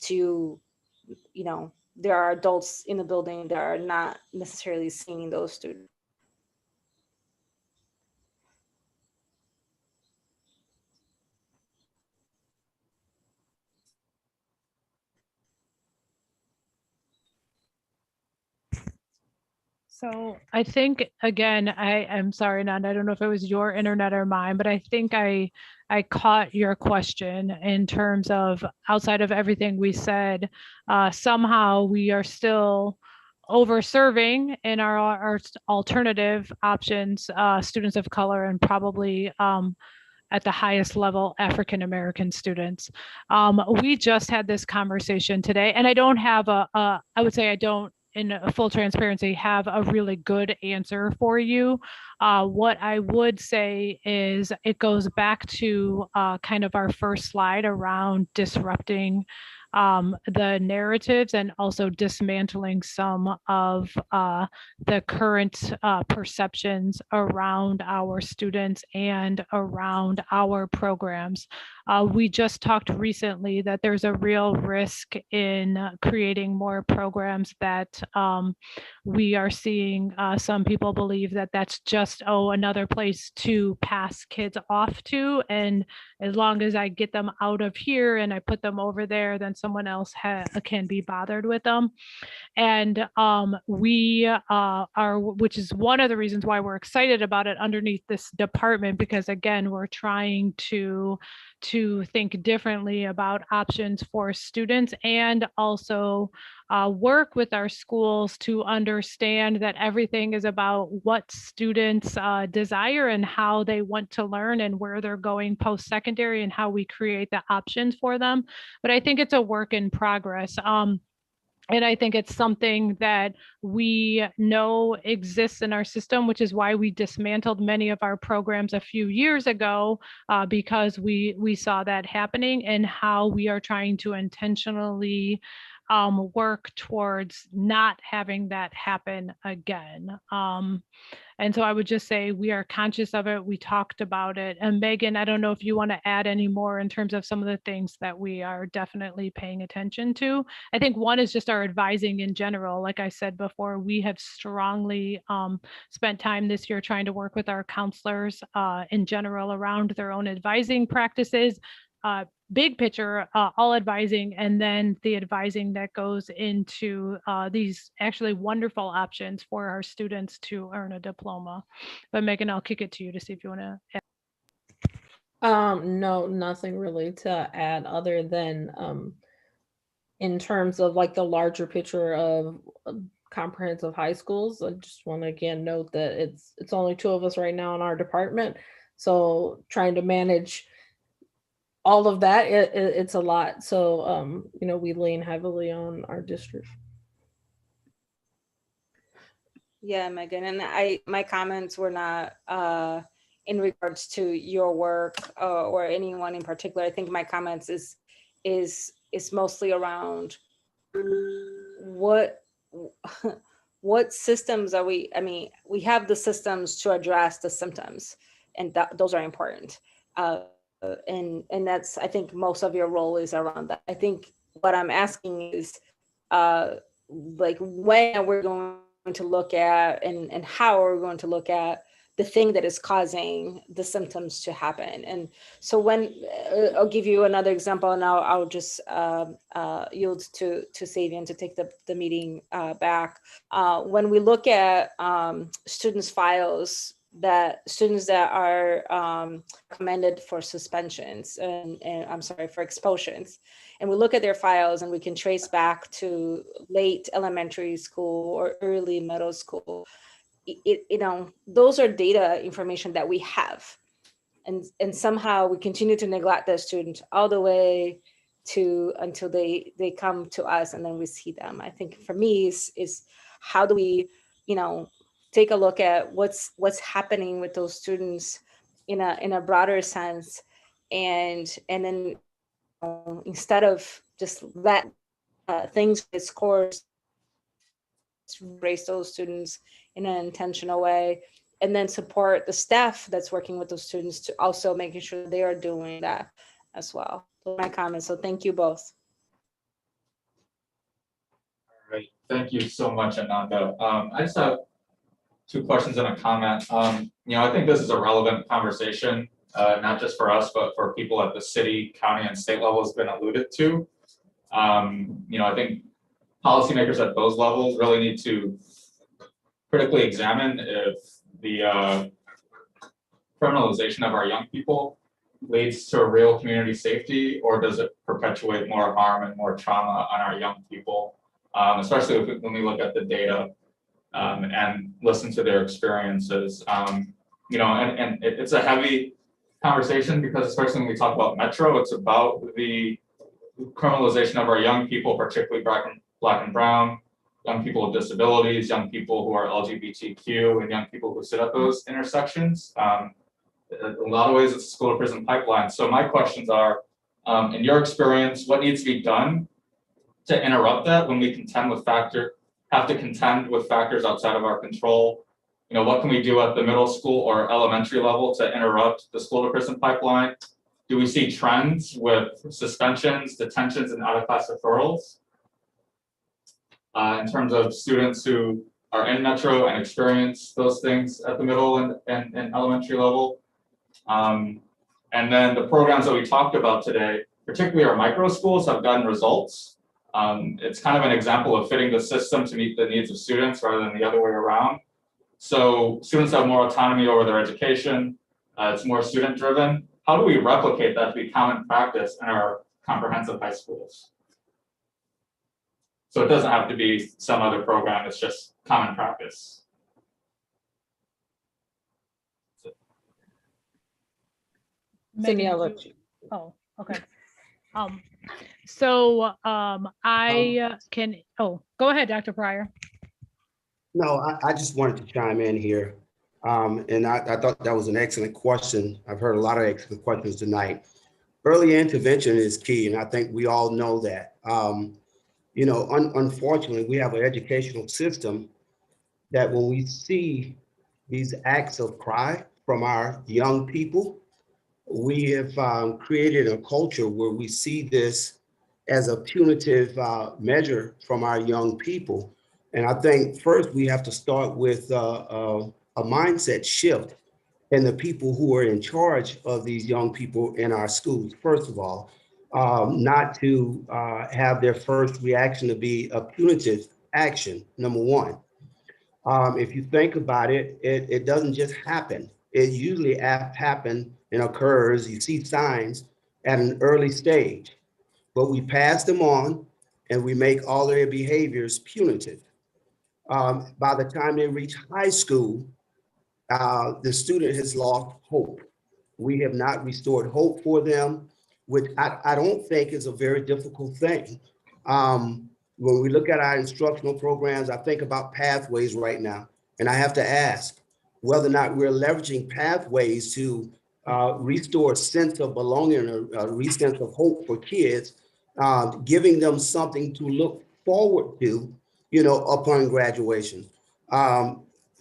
to, you know, there are adults in the building that are not necessarily seeing those students. So I think, again, I'm sorry, Nanda, I don't know if it was your internet or mine, but I think I caught your question in terms of outside of everything we said, somehow we are still over-serving in our alternative options, students of color, and probably at the highest level, African-American students. We just had this conversation today, and I don't have I would say I don't, in full transparency, have a really good answer for you. What I would say is it goes back to kind of our first slide around disrupting the narratives and also dismantling some of the current perceptions around our students and around our programs. We just talked recently that there's a real risk in creating more programs that we are seeing some people believe that that's just, another place to pass kids off to. And as long as I get them out of here and I put them over there, then someone else can be bothered with them. And we are, which is one of the reasons why we're excited about it underneath this department, because again, we're trying to think differently about options for students and also work with our schools to understand that everything is about what students desire and how they want to learn and where they're going post-secondary and how we create the options for them. But I think it's a work in progress. And I think it's something that we know exists in our system, which is why we dismantled many of our programs a few years ago, because we saw that happening, and how we are trying to intentionally work towards not having that happen again. And so I would just say we are conscious of it. We talked about it. And Megan, I don't know if you want to add any more in terms of some of the things that we are definitely paying attention to. I think one is just our advising in general. Like I said before, we have strongly spent time this year trying to work with our counselors in general around their own advising practices. Big picture, all advising, and then the advising that goes into these actually wonderful options for our students to earn a diploma. But Megan, I'll kick it to you to see if you want to add. No, nothing really to add other than in terms of like the larger picture of comprehensive high schools. I just want to again note that it's only 2 of us right now in our department, so trying to manage all of that, it's a lot. So, we lean heavily on our district. Yeah, Megan, and my comments were not in regards to your work or anyone in particular. I think my comments is mostly around what systems are we? I mean, we have the systems to address the symptoms, and those are important. And that's, I think most of your role is around that. I think what I'm asking is like when we're going to look at and how are we going to look at the thing that is causing the symptoms to happen. And so when I'll give you another example, and I'll just yield to Savian to take the meeting back. When we look at students' files, that students that are recommended for suspensions and I'm sorry, for expulsions, and we look at their files and we can trace back to late elementary school or early middle school, those are data information that we have, and somehow we continue to neglect the student all the way to until they come to us and then we see them. I think for me is how do we take a look at what's happening with those students in a broader sense, and then instead of just let things get scores, raise those students in an intentional way, and then support the staff that's working with those students to also making sure they are doing that as well. Those are my comments. So thank you both. All right, thank you so much, Ananda. I just have 2 questions and a comment. I think this is a relevant conversation, not just for us, but for people at the city, county, and state level has been alluded to. I think policymakers at those levels really need to critically examine if the criminalization of our young people leads to real community safety, or does it perpetuate more harm and more trauma on our young people, especially when we look at the data and listen to their experiences. And it's a heavy conversation because especially when we talk about Metro, it's about the criminalization of our young people, particularly Black and brown, young people with disabilities, young people who are LGBTQ, and young people who sit at those intersections. In a lot of ways, it's a school to prison pipeline. So my questions are, in your experience, what needs to be done to interrupt that when we have to contend with factors outside of our control. You know, what can we do at the middle school or elementary level to interrupt the school to prison pipeline? Do we see trends with suspensions, detentions, and out-of-class referrals? In terms of students who are in Metro and experience those things at the middle and elementary level. And then the programs that we talked about today, particularly our micro schools, have gotten results. It's kind of an example of fitting the system to meet the needs of students rather than the other way around. So students have more autonomy over their education. It's more student driven. How do we replicate that to be common practice in our comprehensive high schools? So it doesn't have to be some other program, it's just common practice. Cindy, I'll Megan, let you. oh, okay. I can, go ahead, Dr. Pryor. No, I just wanted to chime in here. And I thought that was an excellent question. I've heard a lot of excellent questions tonight. Early intervention is key, and I think we all know that. You know, unfortunately, we have an educational system that when we see these acts of cry from our young people, we have created a culture where we see this as a punitive measure from our young people. And I think first we have to start with a mindset shift in the people who are in charge of these young people in our schools. First of all, not to have their first reaction to be a punitive action, number one. If you think about it, it doesn't just happen. It usually happens and occurs, you see signs at an early stage, but we pass them on and we make all their behaviors punitive. By the time they reach high school, the student has lost hope. We have not restored hope for them, which I don't think is a very difficult thing. When we look at our instructional programs, I think about pathways right now, and I have to ask whether or not we're leveraging pathways to restore a sense of belonging or a sense of hope for kids, giving them something to look forward to, you know, upon graduation.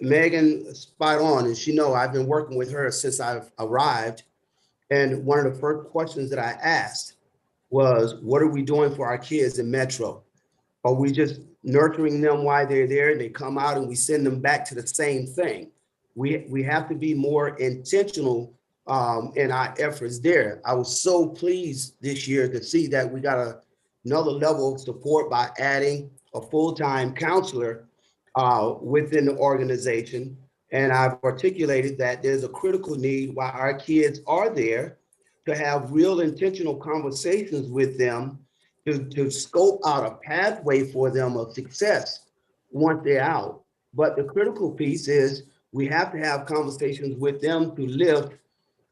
Megan, spot on, and she know I've been working with her since I've arrived. And one of the first questions that I asked was, what are we doing for our kids in Metro? Are we just nurturing them while they're there and they come out and we send them back to the same thing? We have to be more intentional in our efforts there. I was so pleased this year to see that we got another level of support by adding a full-time counselor within the organization. And I've articulated that there's a critical need while our kids are there to have real intentional conversations with them to scope out a pathway for them of success once they're out. But the critical piece is we have to have conversations with them to lift,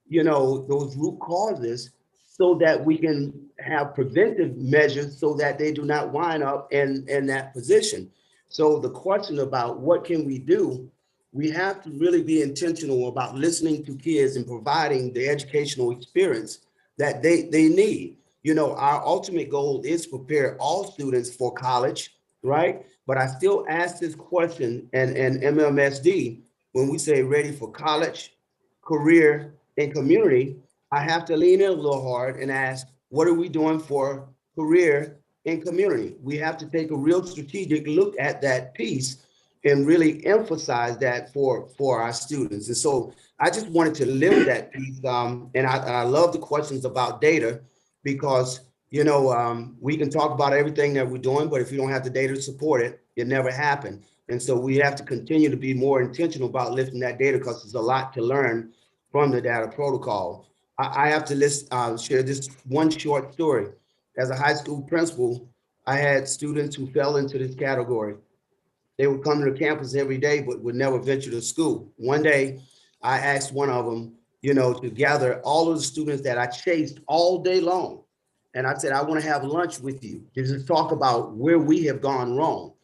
you know, those root causes so that we can have preventive measures so that they do not wind up in that position. So the question about what can we do, we have to really be intentional about listening to kids and providing the educational experience that they need. You know, our ultimate goal is to prepare all students for college, right? But I still ask this question and MMSD, when we say ready for college, career, and community, I have to lean in a little hard and ask, what are we doing for career and community? We have to take a real strategic look at that piece and really emphasize that for our students. And so I just wanted to lift that piece. And I love the questions about data because, you know, we can talk about everything that we're doing, but if you don't have the data to support it, it never happened. And so we have to continue to be more intentional about lifting that data because there's a lot to learn from the data protocol. I have to share this one short story. As a high school principal, I had students who fell into this category. They would come to the campus every day, but would never venture to school. One day, I asked one of them, you know, to gather all of the students that I chased all day long. And I said, I want to have lunch with you to just talk about where we have gone wrong.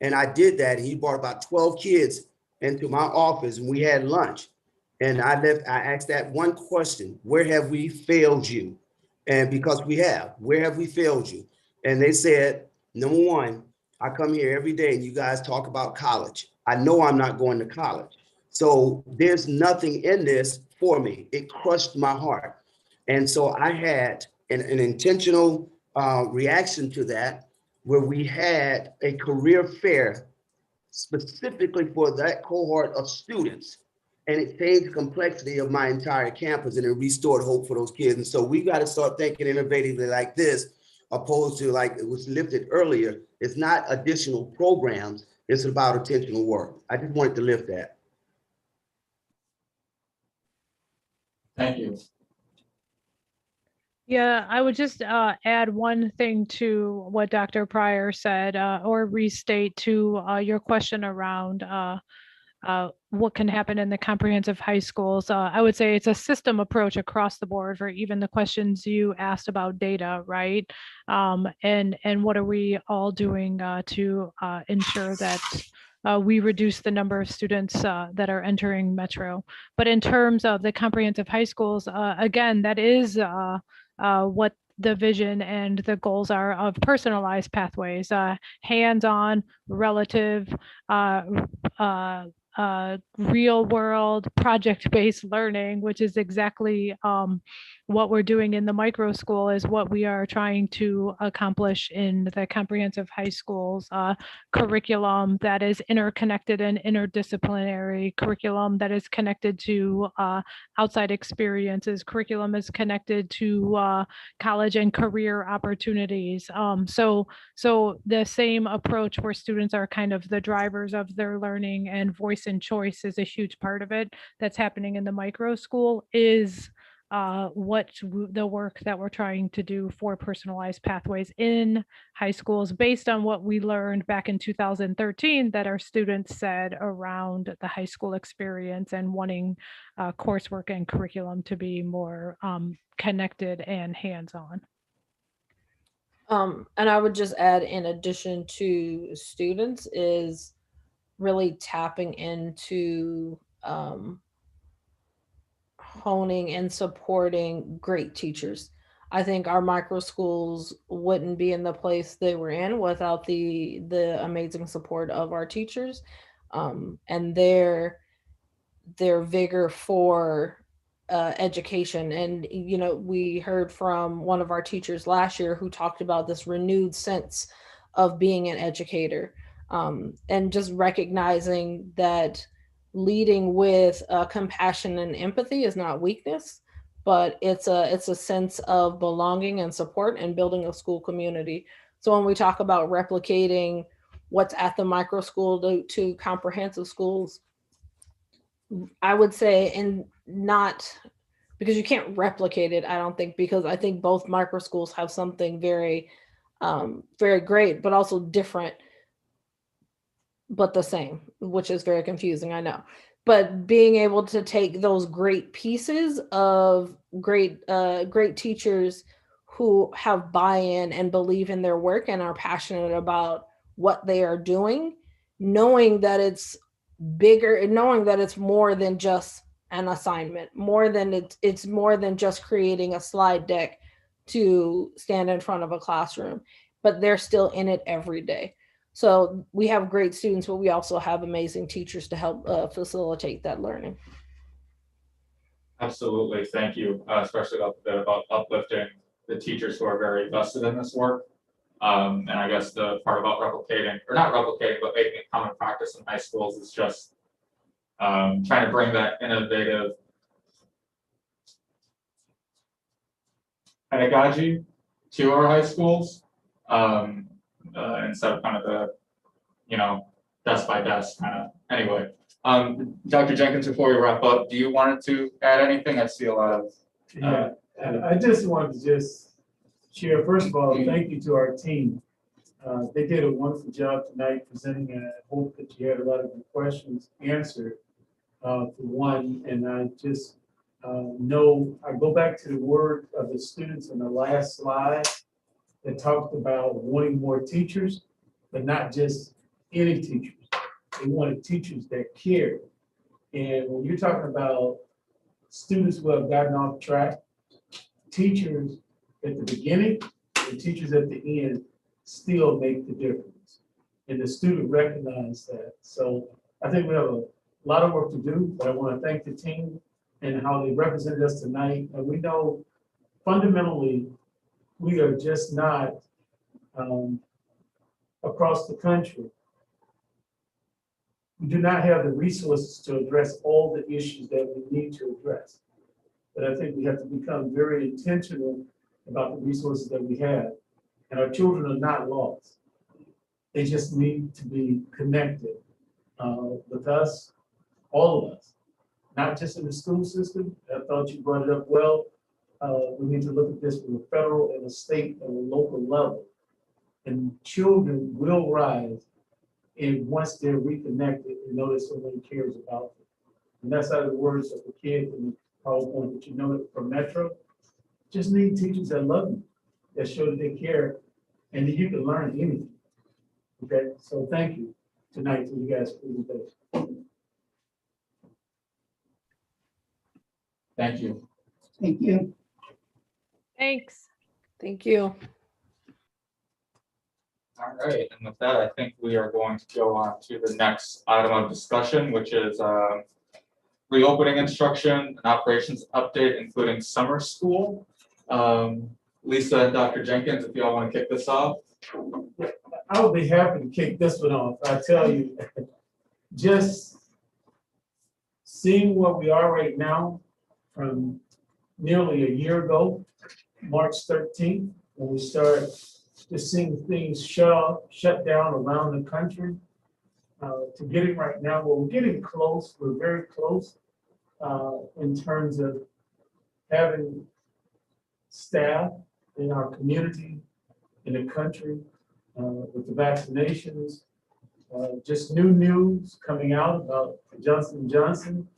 And I did that. He brought about 12 kids into my office and we had lunch. And I asked that one question, where have we failed you? And because we have, where have we failed you? And they said, Number one, I come here every day and you guys talk about college. I know I'm not going to college. So there's nothing in this for me. It crushed my heart. And so I had an intentional reaction to that, where we had a career fair specifically for that cohort of students. And it changed the complexity of my entire campus and it restored hope for those kids. And so we got to start thinking innovatively like this, opposed to, like it was lifted earlier, it's not additional programs, it's about intentional work. I just wanted to lift that. Thank you. Yeah, I would just add one thing to what Dr. Pryor said, or restate to your question around what can happen in the comprehensive high schools. I would say it's a system approach across the board for even the questions you asked about data, right? And what are we all doing to ensure that we reduce the number of students that are entering Metro. But in terms of the comprehensive high schools, again, that is what the vision and the goals are of personalized pathways, hands-on, relative, real world project-based learning, which is exactly what we're doing in the micro school, is what we are trying to accomplish in the comprehensive high schools. Curriculum that is interconnected and interdisciplinary, curriculum that is connected to outside experiences, curriculum is connected to college and career opportunities. So the same approach where students are kind of the drivers of their learning and voice and choice is a huge part of it that's happening in the micro school is the work that we're trying to do for personalized pathways in high schools based on what we learned back in 2013 that our students said around the high school experience and wanting coursework and curriculum to be more connected and hands-on. And I would just add, in addition to students, is really tapping into honing and supporting great teachers. I think our micro schools wouldn't be in the place they were in without the amazing support of our teachers and their vigor for education. And you know, we heard from one of our teachers last year who talked about this renewed sense of being an educator, and just recognizing that leading with compassion and empathy is not weakness, but it's a sense of belonging and support and building a school community. So when we talk about replicating what's at the micro school to comprehensive schools, I would say, and not because you can't replicate it, I don't think, because I think both micro schools have something very, very great, but also different, but the same, which is very confusing, I know. But being able to take those great pieces of great teachers who have buy-in and believe in their work and are passionate about what they are doing, knowing that it's bigger, knowing that it's more than just an assignment, more than it's more than just creating a slide deck to stand in front of a classroom, but they're still in it every day. So we have great students, but we also have amazing teachers to help facilitate that learning. Absolutely, thank you, especially about uplifting the teachers who are very vested in this work. And I guess the part about replicating, or not replicating, but making it common practice in high schools is just trying to bring that innovative pedagogy to our high schools, instead of kind of the, you know, desk by desk kind of. Anyway, Dr. Jenkins, before we wrap up, do you want to add anything? I see a lot of. I just wanted to share, first of all, thank you to our team. They did a wonderful job tonight presenting, and I hope that you had a lot of the questions answered for one. And I just know, I go back to the word of the students in the last slide that talked about wanting more teachers, but not just any teachers. They wanted teachers that care. And when you're talking about students who have gotten off track, teachers at the beginning and teachers at the end still make the difference. And the student recognized that. So I think we have a lot of work to do, but I want to thank the team and how they represented us tonight. And we know fundamentally, we are just not across the country. We do not have the resources to address all the issues that we need to address. But I think we have to become very intentional about the resources that we have. And our children are not lost. They just need to be connected with us, all of us, not just in the school system. I thought you brought it up well. We need to look at this from a federal and a state and a local level. And children will rise and once they're reconnected and know that someone cares about them. And that's out of the words of the kid in the PowerPoint that you know from Metro. Just need teachers that love you, that show that they care, and that you can learn anything. Okay, so thank you tonight for you guys' presentation. Thank you. Thank you. Thanks. Thank you. All right, and with that, I think we are going to go on to the next item of discussion, which is reopening instruction and operations update, including summer school. Lisa and Dr. Jenkins, if y'all want to kick this off. I would be happy to kick this one off. I tell you, just seeing where we are right now from nearly a year ago, March 13th, when we started just seeing things shut down around the country, to getting right now, well, we're getting close, we're very close in terms of having staff in our community, in the country, with the vaccinations. Just new news coming out about Johnson & Johnson.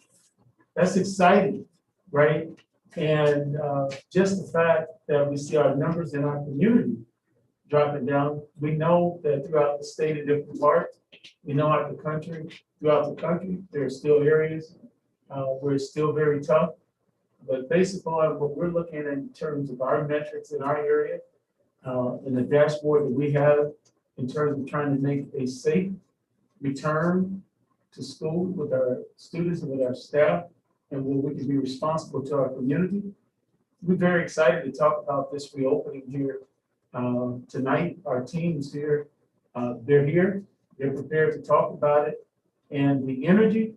That's exciting, right? And just the fact that we see our numbers in our community dropping down. We know that throughout the state in different parts, we know out the country, throughout the country, there are still areas where it's still very tough. But based upon what we're looking at in terms of our metrics in our area, and the dashboard that we have in terms of trying to make a safe return to school with our students and with our staff, and where we can be responsible to our community. We're very excited to talk about this reopening here tonight. Our team's here, they're here, they're prepared to talk about it. And the energy,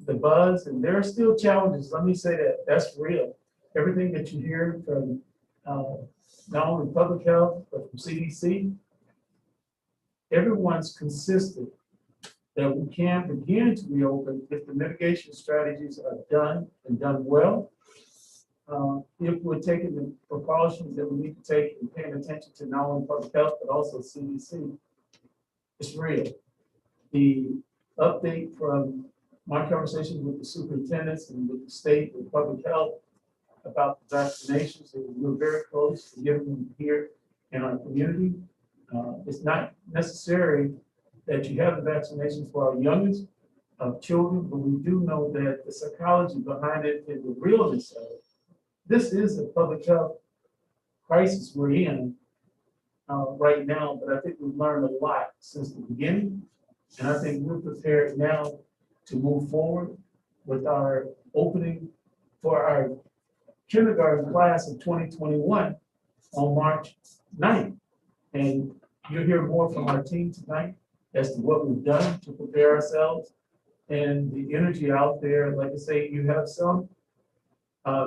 the buzz, and there are still challenges. Let me say that, that's real. Everything that you hear from not only public health, but from CDC, everyone's consistent that we can begin to reopen if the mitigation strategies are done and done well. If we're taking the precautions that we need to take and paying attention to not only public health, but also CDC, it's real. The update from my conversations with the superintendents and with the state and public health about the vaccinations, and we're very close to getting them here in our community. It's not necessary that you have the vaccinations for our youngest children, but we do know that the psychology behind it and the realness of it. This is a public health crisis we're in right now, but I think we've learned a lot since the beginning. And I think we're prepared now to move forward with our opening for our kindergarten class of 2021 on March 9th. And you'll hear more from our team tonight as to what we've done to prepare ourselves and the energy out there. Like I say, you have some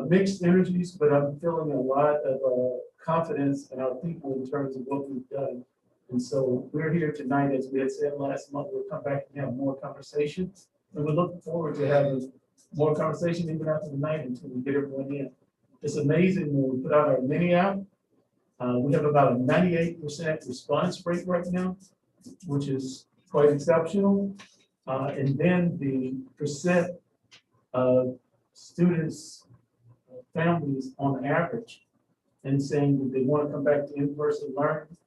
mixed energies, but I'm feeling a lot of confidence in our people in terms of what we've done. And so we're here tonight, as we had said last month, we'll come back and have more conversations. And we're looking forward to having more conversation even after the night until we get everyone in. It's amazing when we put out our mini app. We have about a 98% response rate right now, which is quite exceptional. And then the percent of students, families on average, and saying that they want to come back to in-person learning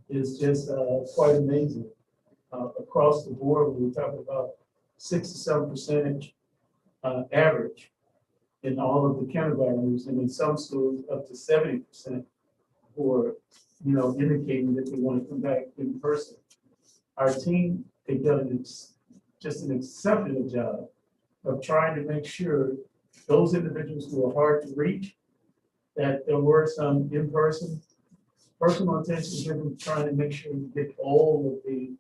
is just quite amazing. Across the board, we're talking about 6 to 7% average in all of the kindergartners, and in some schools up to 70% who are indicating that they want to come back in person. Our team, they've done just an exceptional job of trying to make sure those individuals who are hard to reach, that there were some in-person, personal attention given, trying to make sure we get all of the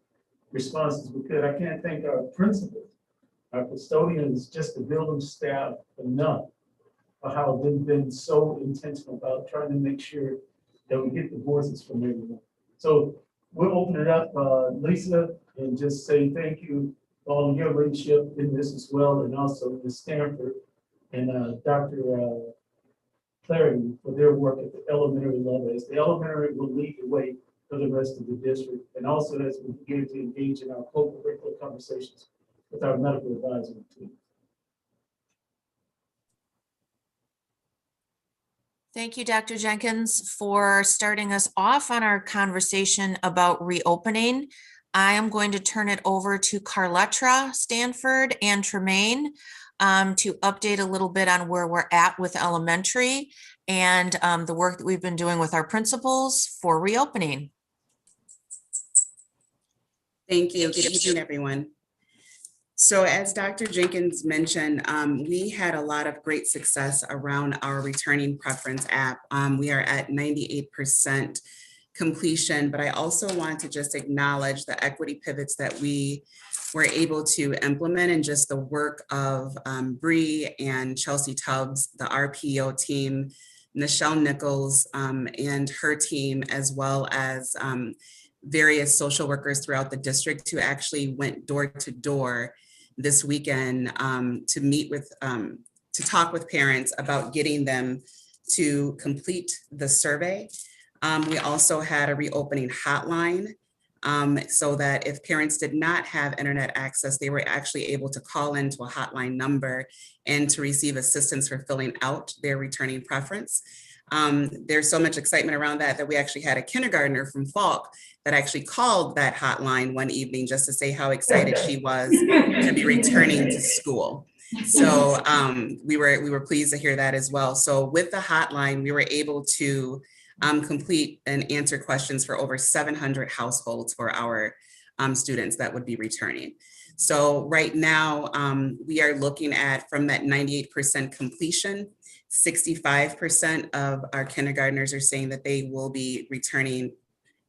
responses we could. I can't thank our principals, our custodians, just the building staff enough for how they've been so intentional about trying to make sure that we get the voices from everyone. So we'll open it up, Lisa, and just say thank you for all of your leadership in this as well, and also Ms. Stanford and Dr. Clarity for their work at the elementary level. As the elementary will lead the way for the rest of the district, and also as we begin to engage in our co-curricular conversations with our medical advisory team. Thank you, Dr. Jenkins, for starting us off on our conversation about reopening. I am going to turn it over to Carletra Stanford and Tremaine to update a little bit on where we're at with elementary and the work that we've been doing with our principals for reopening. Thank you. Good evening, everyone. So as Dr. Jenkins mentioned, we had a lot of great success around our returning preference app. We are at 98% completion, but I also want to just acknowledge the equity pivots that we were able to implement and just the work of Bree and Chelsea Tubbs, the RPO team, Nichelle Nichols and her team, as well as various social workers throughout the district who actually went door to door this weekend to meet with, to talk with parents about getting them to complete the survey. We also had a reopening hotline so that if parents did not have internet access, they were actually able to call into a hotline number and to receive assistance for filling out their returning preference. There's so much excitement around that we actually had a kindergartner from Falk that actually called that hotline one evening just to say how excited she was to be returning to school. So we were pleased to hear that as well. So with the hotline, we were able to complete and answer questions for over 700 households for our students that would be returning. So right now, we are looking at, from that 98% completion, 65% of our kindergartners are saying that they will be returning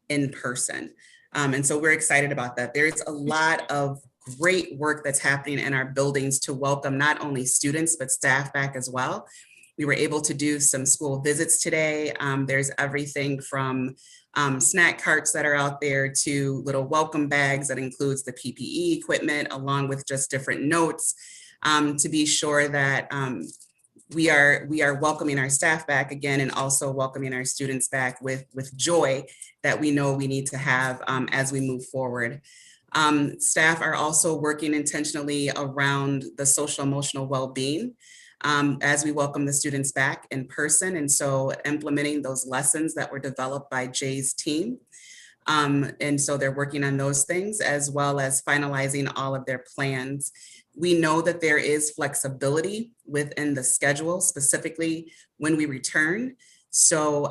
in person. And so we're excited about that. There's a lot of great work that's happening in our buildings to welcome not only students, but staff back as well. We were able to do some school visits today. There's everything from snack carts that are out there to little welcome bags that includes the PPE equipment, along with just different notes to be sure that we are welcoming our staff back again, and also welcoming our students back with joy that we know we need to have as we move forward. Staff are also working intentionally around the social emotional well-being as we welcome the students back in person. And so implementing those lessons that were developed by Jay's team. And so they're working on those things, as well as finalizing all of their plans. We know that there is flexibility within the schedule, specifically when we return. So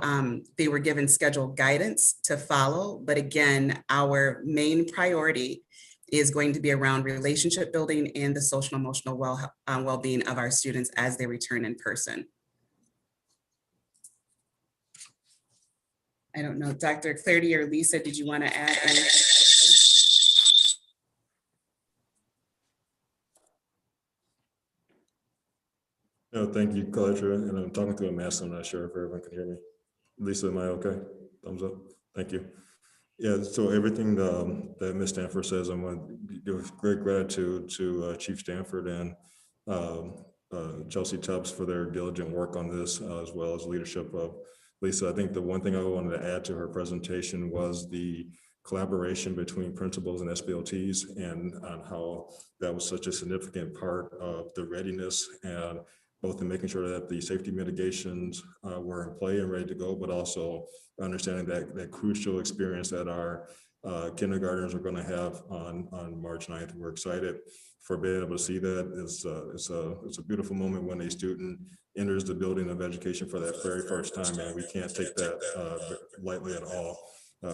they were given schedule guidance to follow. But again, our main priority is going to be around relationship building and the social and emotional well-being of our students as they return in person. I don't know, Dr. Clarity or Lisa, did you want to add anything? No, thank you, Carletra. And I'm talking to a mask. I'm not sure if everyone can hear me. Lisa, am I okay? Thumbs up. Thank you. Yeah, so everything that Ms. Stanford says, I want to give great gratitude to Chief Stanford and Chelsea Tubbs for their diligent work on this, as well as leadership of Lisa. I think the one thing I wanted to add to her presentation was the collaboration between principals and SBLTs, and on how that was such a significant part of the readiness, and both in making sure that the safety mitigations were in play and ready to go, but also understanding that crucial experience that our kindergartners are going to have on March 9th. We're excited for being able to see that. It's a beautiful moment when a student enters the building of education for that very first time, and we can't take that lightly at all.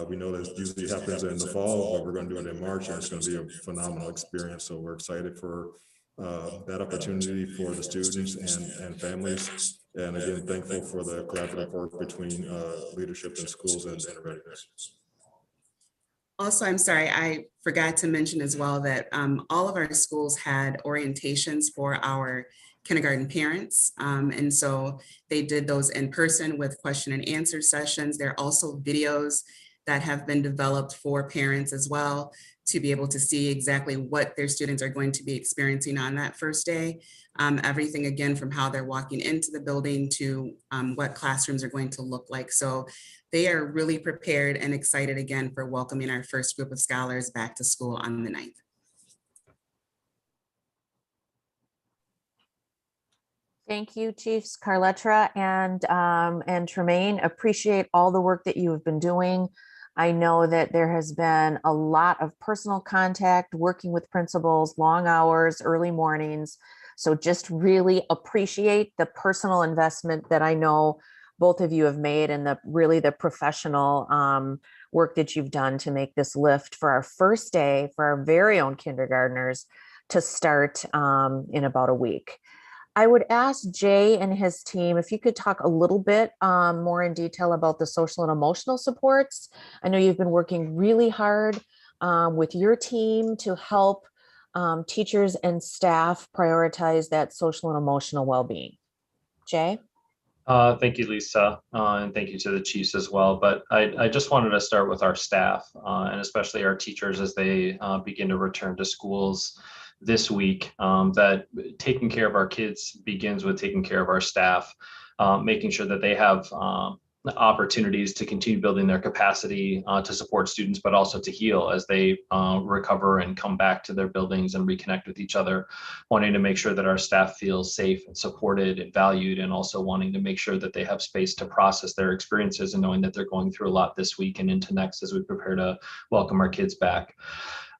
We know that usually happens in the fall, but we're going to do it in March, and it's going to be a phenomenal experience. So we're excited for that opportunity for the students and families. And again, thankful for the collaborative work between leadership in schools and readiness. Also, I'm sorry, I forgot to mention as well that all of our schools had orientations for our kindergarten parents. And so they did those in person with question and answer sessions. There are also videos that have been developed for parents as well to be able to see exactly what their students are going to be experiencing on that first day. Everything again from how they're walking into the building to what classrooms are going to look like. So they are really prepared and excited again for welcoming our first group of scholars back to school on the 9th. Thank you, Chiefs Carletra and Tremaine. Appreciate all the work that you have been doing. I know that there has been a lot of personal contact, working with principals, long hours, early mornings. So just really appreciate the personal investment that I know both of you have made and the professional work that you've done to make this lift for our first day for our very own kindergartners to start in about a week. I would ask Jay and his team if you could talk a little bit more in detail about the social and emotional supports. I know you've been working really hard with your team to help teachers and staff prioritize that social and emotional well-being. Jay? Thank you, Lisa, and thank you to the chiefs as well. But I just wanted to start with our staff and especially our teachers as they begin to return to schools this week, that taking care of our kids begins with taking care of our staff, making sure that they have opportunities to continue building their capacity to support students, but also to heal as they recover and come back to their buildings and reconnect with each other, wanting to make sure that our staff feels safe and supported and valued, and also wanting to make sure that they have space to process their experiences and knowing that they're going through a lot this week and into next as we prepare to welcome our kids back.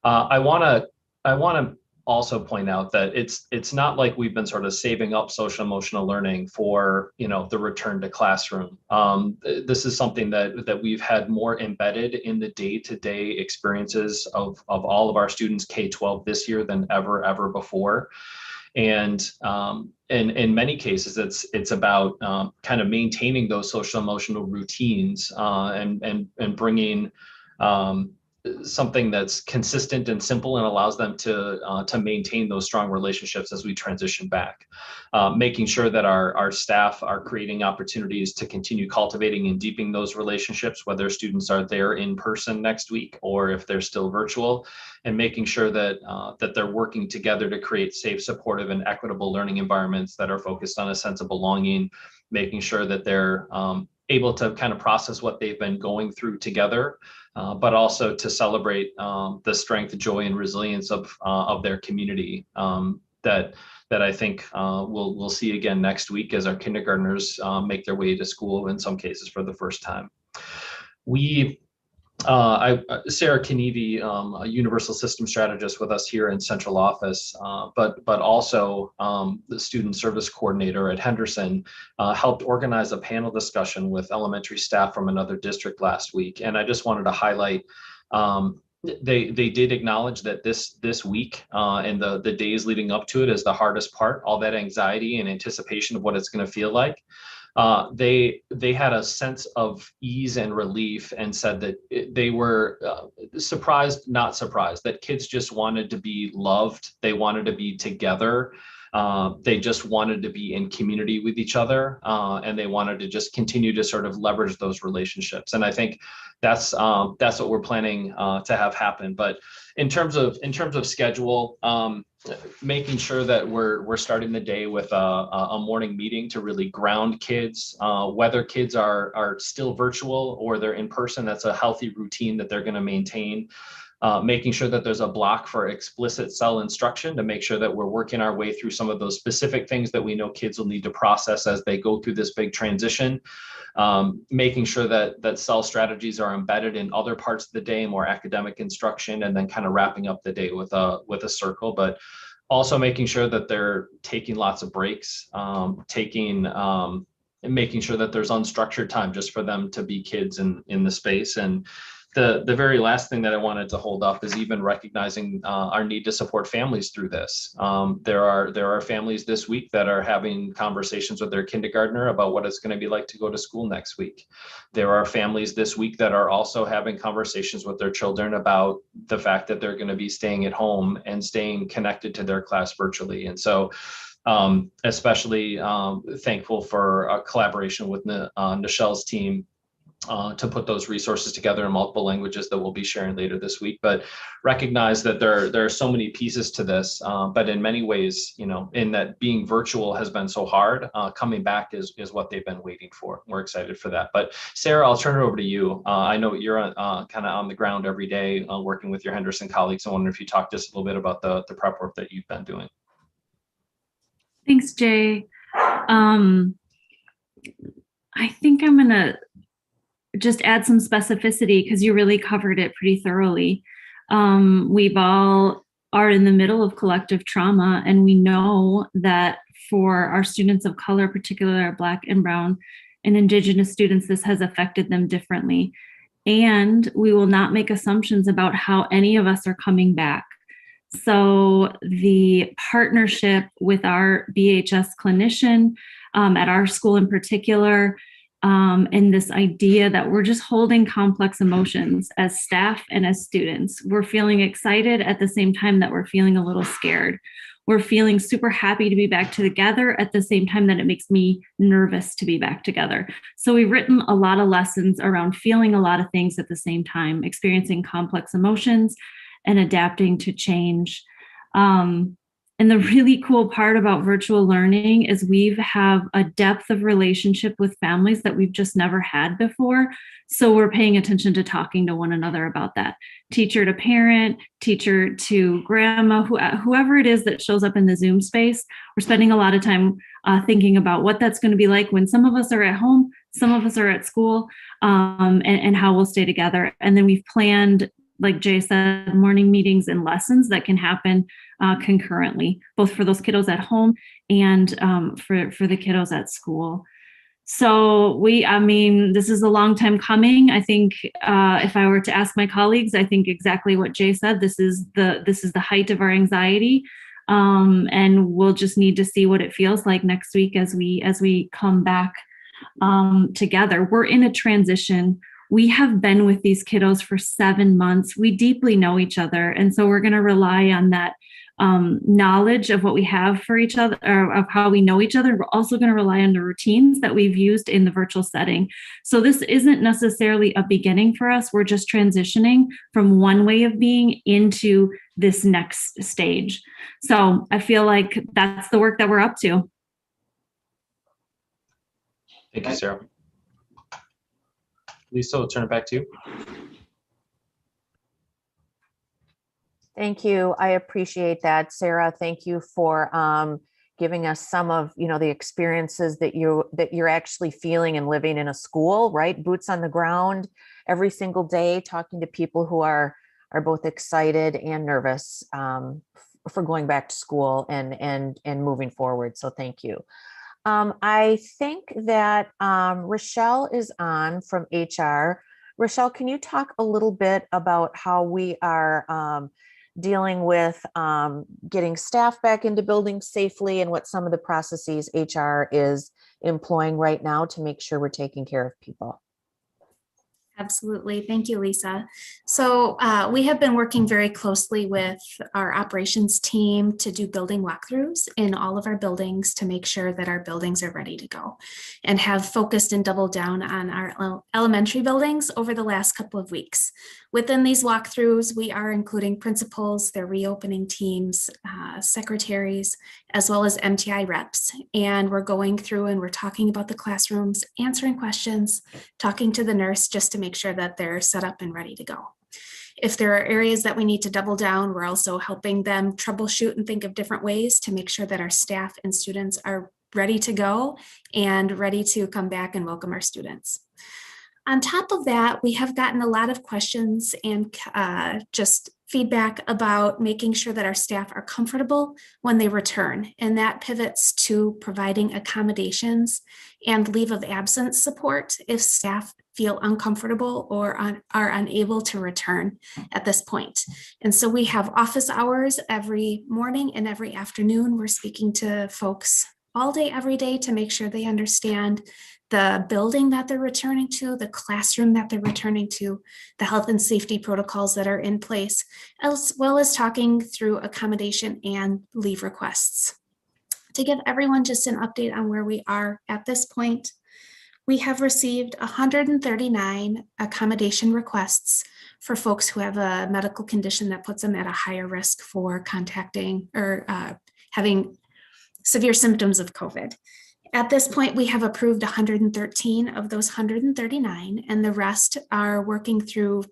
I want to also point out that it's not like we've been sort of saving up social emotional learning for, the return to classroom. This is something that we've had more embedded in the day-to-day experiences of all of our students K-12 this year than ever before. And in many cases, it's about kind of maintaining those social emotional routines and bringing something that's consistent and simple and allows them to maintain those strong relationships as we transition back. Making sure that our staff are creating opportunities to continue cultivating and deepening those relationships, whether students are there in person next week or if they're still virtual, and making sure that they're working together to create safe, supportive, and equitable learning environments that are focused on a sense of belonging, making sure that they're able to kind of process what they've been going through together, but also to celebrate the strength, joy, and resilience of their community that I think we'll see again next week as our kindergartners make their way to school, in some cases for the first time. Sarah Kenevi, a universal system strategist with us here in central office, but also the student service coordinator at Henderson, helped organize a panel discussion with elementary staff from another district last week. And I just wanted to highlight, they did acknowledge that this week and the days leading up to it is the hardest part, all that anxiety and anticipation of what it's going to feel like. They had a sense of ease and relief and said that they were surprised, not surprised, that kids just wanted to be loved. They wanted to be together. They just wanted to be in community with each other, and they wanted to just continue to sort of leverage those relationships. And I think that's what we're planning to have happen. But in terms of schedule, making sure that we're starting the day with a morning meeting to really ground kids, whether kids are still virtual or they're in person, that's a healthy routine that they're going to maintain. making sure that there's a block for explicit cell instruction to make sure that we're working our way through some of those specific things that we know kids will need to process as they go through this big transition. Making sure that cell strategies are embedded in other parts of the day, more academic instruction, and then kind of wrapping up the day with a circle. But also making sure that they're taking lots of breaks, and making sure that there's unstructured time just for them to be kids in the space. And the very last thing that I wanted to hold up is even recognizing our need to support families through this. There are families this week that are having conversations with their kindergartner about what it's going to be like to go to school next week. There are families this week that are also having conversations with their children about the fact that they're going to be staying at home and staying connected to their class virtually. And so especially thankful for a collaboration with Nichelle's team to put those resources together in multiple languages that we'll be sharing later this week. But recognize that there are so many pieces to this, but in many ways, in that being virtual has been so hard, coming back is what they've been waiting for. We're excited for that. But Sarah, I'll turn it over to you. I know you're kind of on the ground every day working with your Henderson colleagues. I wonder if you talk just a little bit about the prep work that you've been doing. Thanks, Jay. I think I'm going to just add some specificity because you really covered it pretty thoroughly. We've all are in the middle of collective trauma, and we know that for our students of color, particularly our Black and Brown and Indigenous students, this has affected them differently. And we will not make assumptions about how any of us are coming back. So the partnership with our BHS clinician at our school in particular, and this idea that we're just holding complex emotions as staff and as students. We're feeling excited at the same time that we're feeling a little scared. We're feeling super happy to be back together at the same time that it makes me nervous to be back together. So we've written a lot of lessons around feeling a lot of things at the same time, experiencing complex emotions and adapting to change. And the really cool part about virtual learning is we have a depth of relationship with families that we've just never had before. So we're paying attention to talking to one another about that. Teacher to parent, teacher to grandma, whoever it is that shows up in the Zoom space, we're spending a lot of time thinking about what that's going to be like when some of us are at home, some of us are at school, and how we'll stay together. And then we've planned, like Jay said, morning meetings and lessons that can happen concurrently, both for those kiddos at home and for the kiddos at school. So this is a long time coming. I think if I were to ask my colleagues, I think exactly what Jay said. This is the height of our anxiety, and we'll just need to see what it feels like next week as we come back together. We're in a transition. We have been with these kiddos for 7 months. We deeply know each other. And so we're going to rely on that knowledge of what we have for each other, or of how we know each other. We're also going to rely on the routines that we've used in the virtual setting. So this isn't necessarily a beginning for us. We're just transitioning from one way of being into this next stage. So I feel like that's the work that we're up to. Thank you, Sarah. Lisa, I'll turn it back to you. Thank you. I appreciate that, Sarah. Thank you for giving us some of the experiences that you're actually feeling and living in a school, right? Boots on the ground every single day, talking to people who are both excited and nervous for going back to school and moving forward. So thank you. I think that Rochelle is on from HR. Rochelle, can you talk a little bit about how we are dealing with getting staff back into buildings safely and what some of the processes HR is employing right now to make sure we're taking care of people? Absolutely. Thank you, Lisa. So we have been working very closely with our operations team to do building walkthroughs in all of our buildings to make sure that our buildings are ready to go, and have focused and doubled down on our elementary buildings over the last couple of weeks. Within these walkthroughs, we are including principals, their reopening teams, secretaries, as well as MTI reps. And we're going through and we're talking about the classrooms, answering questions, talking to the nurse just to make sure that they're set up and ready to go. If there are areas that we need to double down, we're also helping them troubleshoot and think of different ways to make sure that our staff and students are ready to go and ready to come back and welcome our students. On top of that, we have gotten a lot of questions and just feedback about making sure that our staff are comfortable when they return. And that pivots to providing accommodations and leave of absence support if staff feel uncomfortable or are unable to return at this point. And so we have office hours every morning and every afternoon. We're speaking to folks all day, every day to make sure they understand the building that they're returning to, the classroom that they're returning to, the health and safety protocols that are in place, as well as talking through accommodation and leave requests. To give everyone just an update on where we are at this point, we have received 139 accommodation requests for folks who have a medical condition that puts them at a higher risk for contacting or having severe symptoms of COVID. At this point, we have approved 113 of those 139, and the rest are working through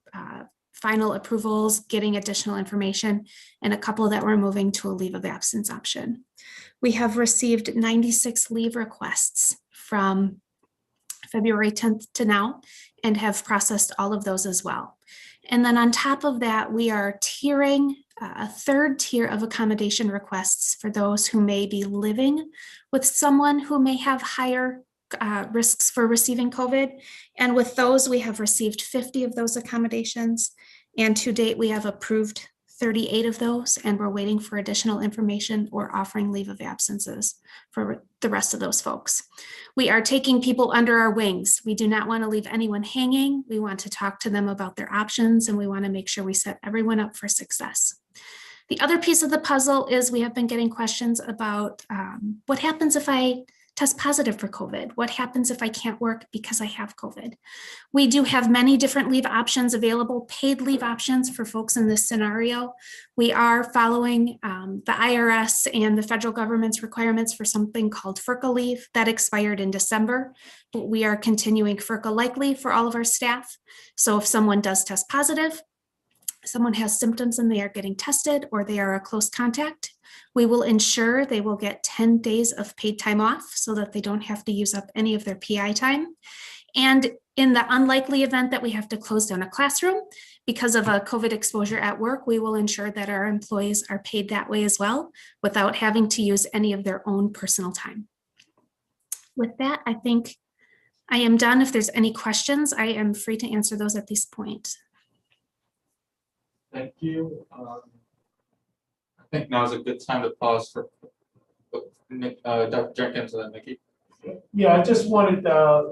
final approvals, getting additional information, and a couple that we're moving to a leave of absence option. We have received 96 leave requests from February 10th to now and have processed all of those as well. And then on top of that, we are tiering a third tier of accommodation requests for those who may be living with someone who may have higher risks for receiving COVID. And with those, we have received 50 of those accommodations. And to date, we have approved 38 of those, and we're waiting for additional information or offering leave of absences for the rest of those folks. We are taking people under our wings. We do not want to leave anyone hanging. We want to talk to them about their options, and we want to make sure we set everyone up for success. The other piece of the puzzle is we have been getting questions about what happens if I test positive for COVID? What happens if I can't work because I have COVID? We do have many different leave options available, paid leave options for folks in this scenario. We are following the IRS and the federal government's requirements for something called FERCA leave that expired in December, but we are continuing FERCA likely for all of our staff. So if someone does test positive, someone has symptoms and they are getting tested, or they are a close contact, we will ensure they will get 10 days of paid time off so that they don't have to use up any of their PI time. And in the unlikely event that we have to close down a classroom because of a COVID exposure at work, we will ensure that our employees are paid that way as well without having to use any of their own personal time. With that, I think I am done. If there's any questions, I am free to answer those at this point. Thank you. I think now's a good time to pause for Dr. Jenkins and then Nikki. Yeah, I just wanted,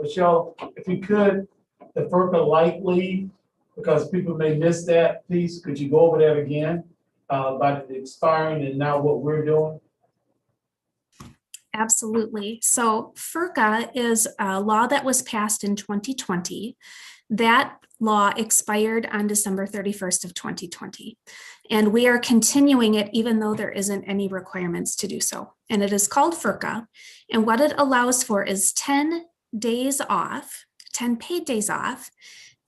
Michelle, if you could, the FERPA light leave, because people may miss that piece. Could you go over that again about it expiring and now what we're doing? Absolutely. So FERCA is a law that was passed in 2020. That law expired on December 31st of 2020. And we are continuing it even though there isn't any requirements to do so. And it is called FERCA. And what it allows for is 10 days off, 10 paid days off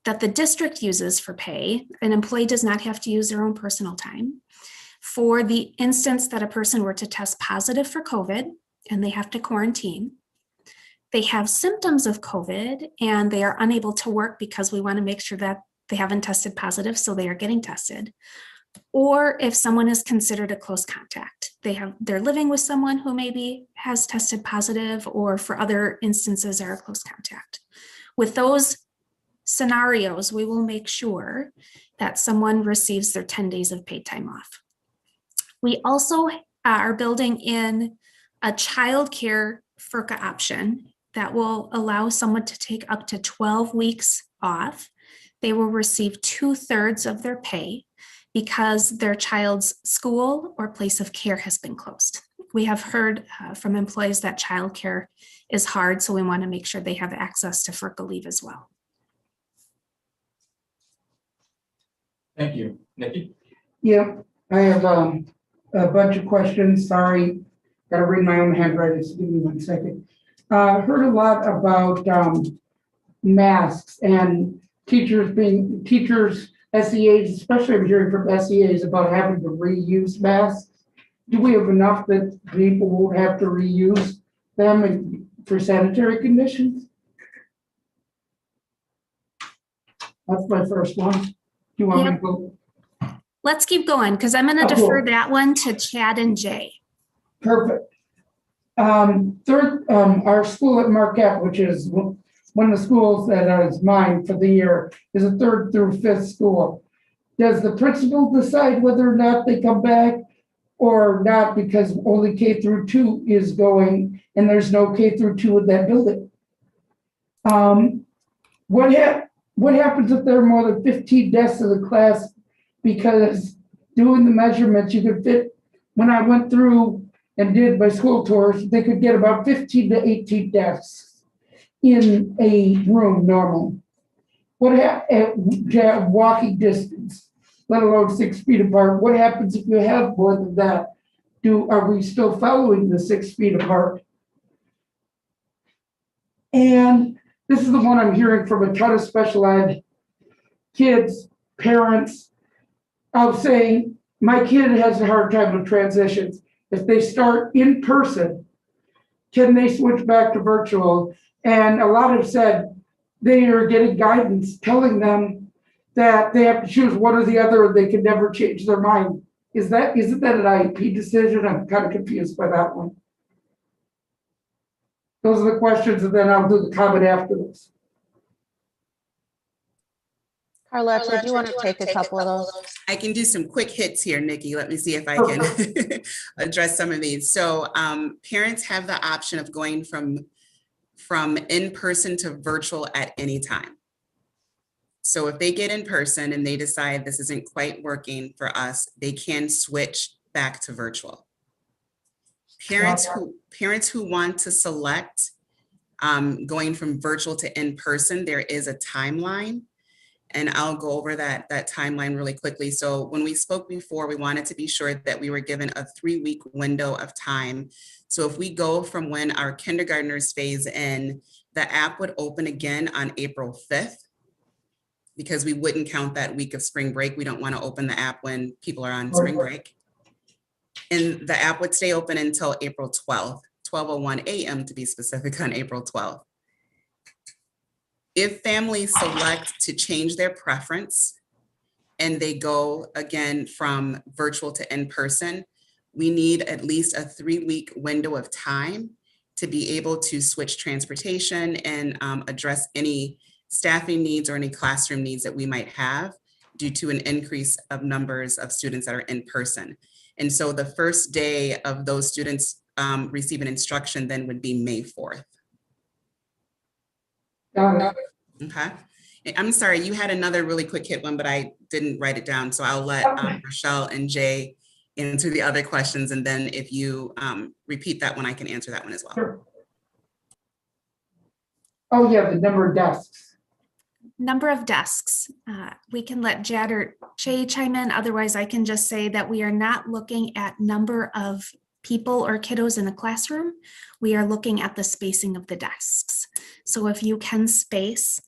that the district uses for pay. An employee does not have to use their own personal time. For the instance that a person were to test positive for COVID and they have to quarantine, they have symptoms of COVID and they are unable to work because we want to make sure that they haven't tested positive, so they are getting tested. Or if someone is considered a close contact, they're living with someone who maybe has tested positive, or for other instances are a close contact. With those scenarios, we will make sure that someone receives their 10 days of paid time off. We also are building in a childcare FERCA option that will allow someone to take up to 12 weeks off. They will receive 2/3 of their pay because their child's school or place of care has been closed. We have heard from employees that childcare is hard, so we want to make sure they have access to FERCA leave as well. Thank you. Nikki? Yeah, I have a bunch of questions. Sorry, gotta read my own handwriting. So give me 1 second. Heard a lot about masks and teachers SEAs, especially I'm hearing from SEAs about having to reuse masks. Do we have enough that people won't have to reuse them for sanitary conditions? That's my first one. Do you want me to go? Let's keep going because I'm going to defer that one to Chad and Jay. Perfect. Third, our school at Marquette, which is one of the schools that is mine for the year, is a 3rd through 5th school. Does the principal decide whether or not they come back or not, because only K through 2 is going and there's no K through 2 in that building? What happens if there are more than 15 desks in the class? Because doing the measurements, you could fit, when I went through and did my school tours, they could get about 15 to 18 desks in a room normally. What at walking distance, let alone 6 feet apart? What happens if you have more than that? Are we still following the 6 feet apart? And this is the one I'm hearing from a ton of special ed kids, parents, of saying, my kid has a hard time with transitions. If they start in person, can they switch back to virtual? And a lot have said they are getting guidance telling them that they have to choose one or the other, and they can never change their mind. Isn't that an IEP decision? I'm kind of confused by that one. Those are the questions, and then I'll do the comment after this. Carletta, do you want to take a couple of those? I can do some quick hits here, Nikki. Let me see if I can address some of these. So parents have the option of going from in-person to virtual at any time. So if they get in person and they decide this isn't quite working for us, they can switch back to virtual. Parents who want to select going from virtual to in-person, there is a timeline. And I'll go over that timeline really quickly. So when we spoke before, we wanted to be sure that we were given a 3-week window of time. So if we go from when our kindergartners phase in, the app would open again on April 5th, because we wouldn't count that week of spring break. We don't want to open the app when people are on spring break. And the app would stay open until April 12th, 12:01 a.m. to be specific, on April 12th. If families select to change their preference and they go again from virtual to in-person, we need at least a 3-week window of time to be able to switch transportation and address any staffing needs or any classroom needs that we might have due to an increase of numbers of students that are in person. And so the first day of those students receiving instruction then would be May 4th. Okay. I'm sorry, you had another really quick hit one, but I didn't write it down. So I'll let Rochelle and Jay answer the other questions. And then if you repeat that one, I can answer that one as well. Sure. Oh yeah, the number of desks. Number of desks. We can let Jad or Jay chime in. Otherwise, I can just say that we are not looking at number of people or kiddos in a classroom. We are looking at the spacing of the desks. So if you can space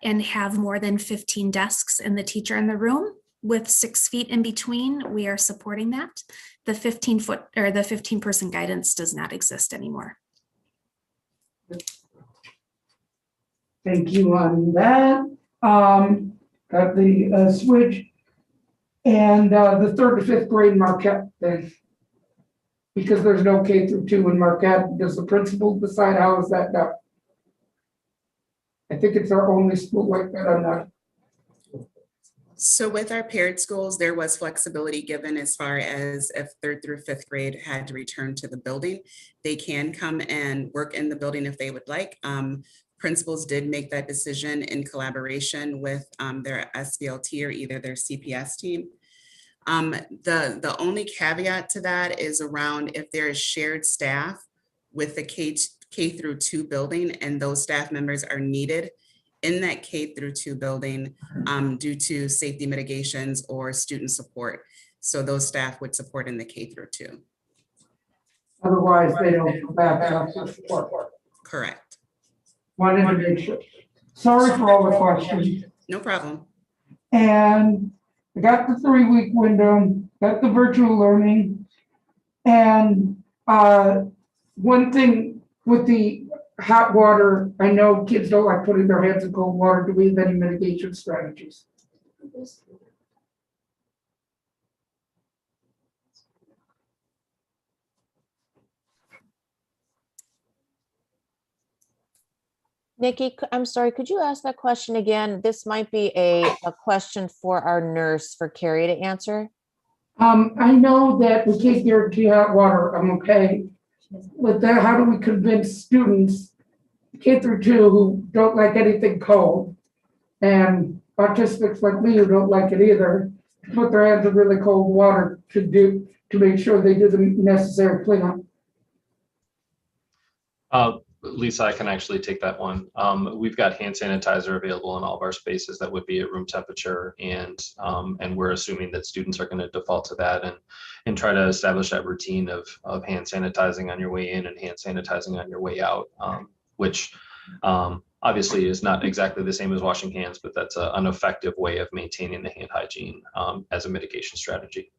and have more than 15 desks and the teacher in the room with 6 feet in between, we are supporting that. The 15-foot or the 15-person guidance does not exist anymore. Thank you on that. Got the switch. And the 3rd to 5th grade Marquette thing. Because there's no K through 2 in Marquette, does the principal decide how is that done? I think it's our only school like that on that. So with our paired schools, there was flexibility given as far as if 3rd through 5th grade had to return to the building, they can come and work in the building if they would like. Principals did make that decision in collaboration with their SBLT or either their CPS team. The only caveat to that is around if there is shared staff with the K through 2 building and those staff members are needed in that K through 2 building due to safety mitigations or student support. So those staff would support in the K through 2. Otherwise, they don't go back after support. Correct. Wanted to make sure. Sorry for all the questions. No problem. And I got the 3-week window, got the virtual learning. And one thing with the hot water, I know kids don't like putting their hands in cold water. Do we have any mitigation strategies? Nikki, I'm sorry, could you ask that question again? This might be a question for our nurse, for Carrie to answer. I know that we can't guarantee hot water, I'm okay. With that, how do we convince students, K through 2, who don't like anything cold, and autistics like me who don't like it either, to put their hands in really cold water to make sure they do the necessary cleanup? Lisa, I can actually take that one. We've got hand sanitizer available in all of our spaces that would be at room temperature, and we're assuming that students are going to default to that and try to establish that routine of hand sanitizing on your way in and hand sanitizing on your way out, which obviously is not exactly the same as washing hands, but that's an effective way of maintaining the hand hygiene as a mitigation strategy.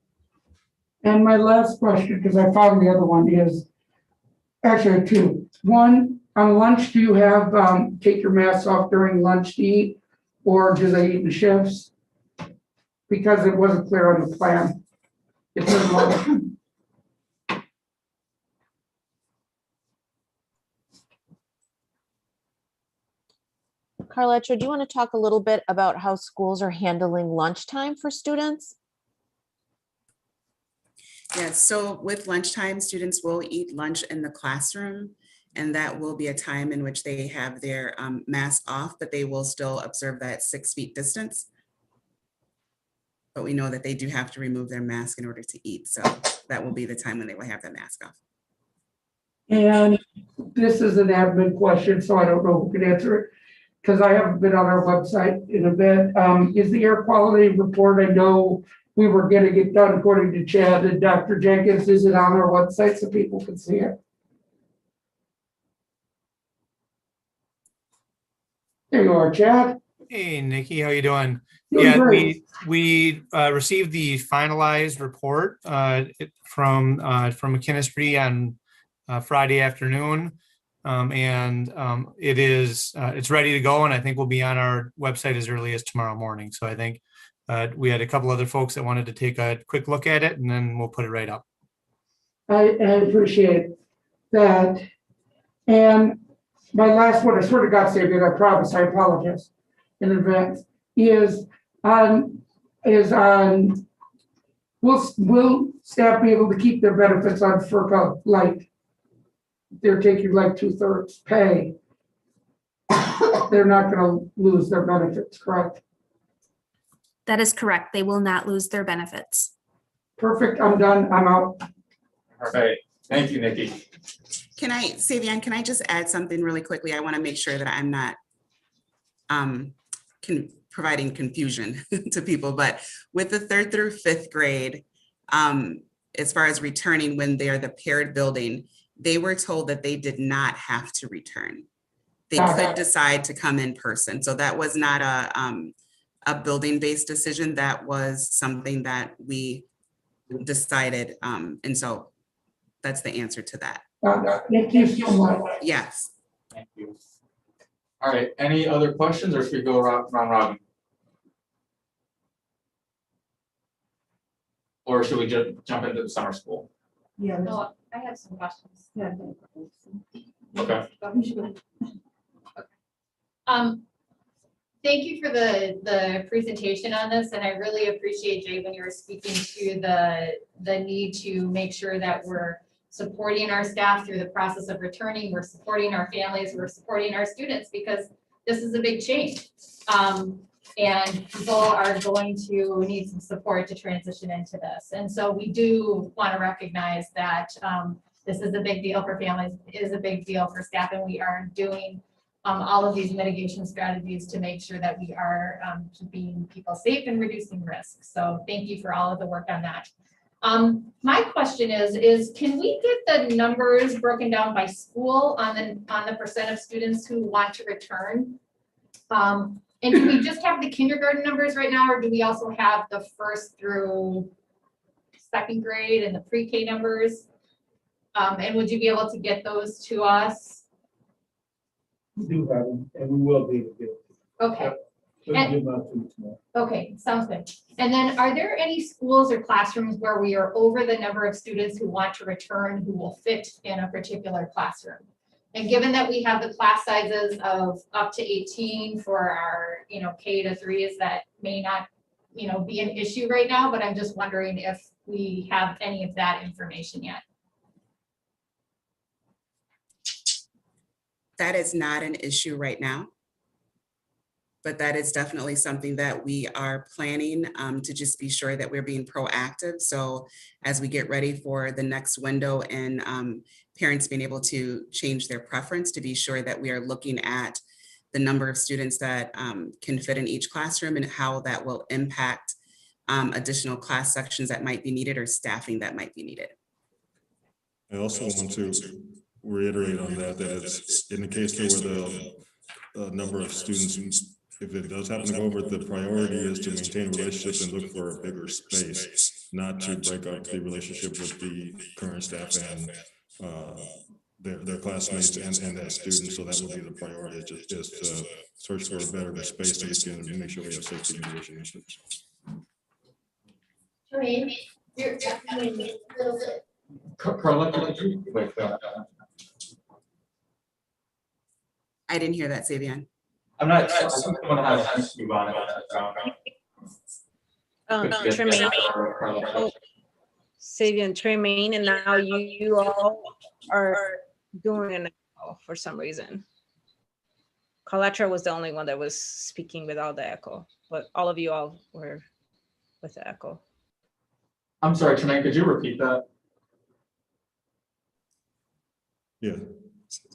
And my last question, because I found the other one, is actually 2. One, on lunch, do you have take your mask off during lunch to eat, or do they eat in shifts? Because it wasn't clear on the plan. It says lunch. Carletra, do you want to talk a little bit about how schools are handling lunchtime for students? Yes, so with lunchtime, students will eat lunch in the classroom, and that will be a time in which they have their mask off, but they will still observe that 6 feet distance. But we know that they do have to remove their mask in order to eat, so that will be the time when they will have their mask off. And this is an admin question, so I don't know who can answer it, because I haven't been on our website in a bit. Is the air quality report, I know we were getting it done according to Chad and Dr. Jenkins, is it on our website so people can see it? There you are, Chad. Hey, Nikki, how you doing? Doing Yeah, great. we received the finalized report from McKinstry on Friday afternoon, and it's ready to go, and I think we'll be on our website as early as tomorrow morning. So I think we had a couple other folks that wanted to take a quick look at it, and then we'll put it right up. I appreciate that. And my last one, I swear to God, Xavier, I promise, I apologize in advance, is will staff be able to keep their benefits on FERPA like they're taking like 2/3 pay? They're not going to lose their benefits, correct? That is correct. They will not lose their benefits. Perfect. I'm done. I'm out. All right. Thank you, Nikki. Savian, can I just add something really quickly? I want to make sure that I'm not providing confusion to people, but with the 3rd through 5th grade, as far as returning when they're the paired building, they were told that they did not have to return. They could decide to come in person. So that was not a building-based decision. That was something that we decided. And so that's the answer to that. Thank you so much. Yes. Thank you. All right, any other questions, or should we go round robin? Or should we just jump into the summer school? Yeah. No, I have some questions. Yeah. Okay. Thank you for the presentation on this, and I really appreciate, Jay, when you were speaking to the need to make sure that we're supporting our staff through the process of returning, we're supporting our families, we're supporting our students, because this is a big change. And people are going to need some support to transition into this. And so we do want to recognize that this is a big deal for families, it is a big deal for staff, and we are doing all of these mitigation strategies to make sure that we are keeping people safe and reducing risk. So thank you for all of the work on that. My question is can we get the numbers broken down by school on the percent of students who want to return? And do we just have the kindergarten numbers right now, or do we also have the first through second grade and the pre-K numbers? And would you be able to get those to us? We do have them, and we will be able to get it. Okay. We'll And- give them out to you tomorrow. Okay, sounds good. And then are there any schools or classrooms where we are over the number of students who want to return who will fit in a particular classroom? And given that we have the class sizes of up to 18 for our, K to 3s, that may not, be an issue right now, but I'm just wondering if we have any of that information yet. That is not an issue right now. But that is definitely something that we are planning to just be sure that we're being proactive. So as we get ready for the next window and parents being able to change their preference, to be sure that we are looking at the number of students that can fit in each classroom and how that will impact additional class sections that might be needed or staffing that might be needed. I also want to reiterate on that it's in the case where the number of students, if it does happen to go over, the priority is to maintain relationships and look for a bigger space, not to break up the relationship with the current staff and their classmates and their students. So that would be the priority, just to search for a better space so we can make sure we have safety relationships. You're definitely a little bit. Carla, could you wait? I didn't hear that, Savion. I'm not sure. I think someone has to move on. Tremaine. Oh, Savion, Tremaine, and now you all are doing it now for some reason. Carletra was the only one that was speaking without the echo, but all of you all were with the echo. I'm sorry, Tremaine, could you repeat that? Yeah.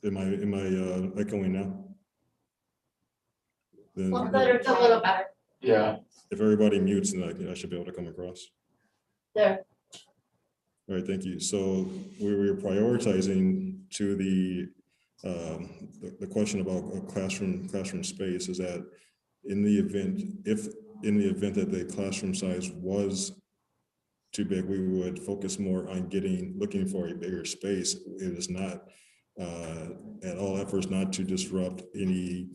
Am I echoing now? Then It's a little better. Yeah. if everybody mutes, then I should be able to come across. There. All right, thank you. So we were prioritizing to the question about a classroom space, is that in the event that the classroom size was too big, we would focus more on looking for a bigger space. It is not at all efforts not to disrupt any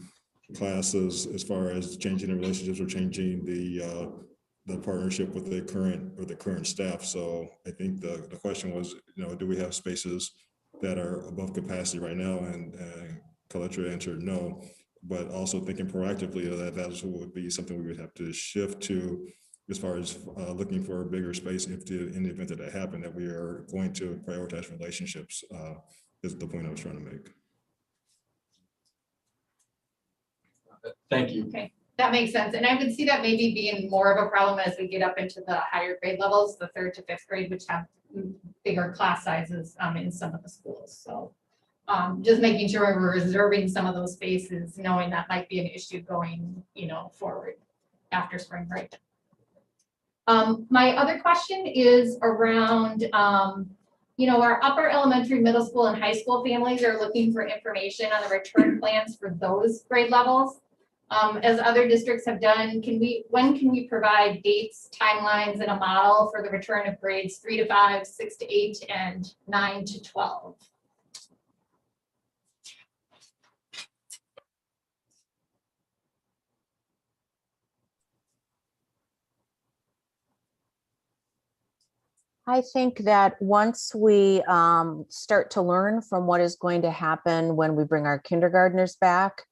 classes as far as changing the relationships or changing the partnership with the current staff. So I think the question was, do we have spaces that are above capacity right now? And Carletra answered no, but also thinking proactively that would be something we would have to shift to, as far as looking for a bigger space in the event that happened, that we are going to prioritize relationships, is the point I was trying to make. Thank you. Okay, that makes sense. And I would see that maybe being more of a problem as we get up into the higher grade levels, the 3rd to 5th grade, which have bigger class sizes in some of the schools. So just making sure we're reserving some of those spaces, knowing that might be an issue going, forward after spring break. My other question is around, our upper elementary, middle school, and high school families are looking for information on the return plans for those grade levels. As other districts have done, when can we provide dates, timelines, and a model for the return of grades 3 to 5, 6 to 8, and 9 to 12? I think that once we start to learn from what is going to happen when we bring our kindergartners back,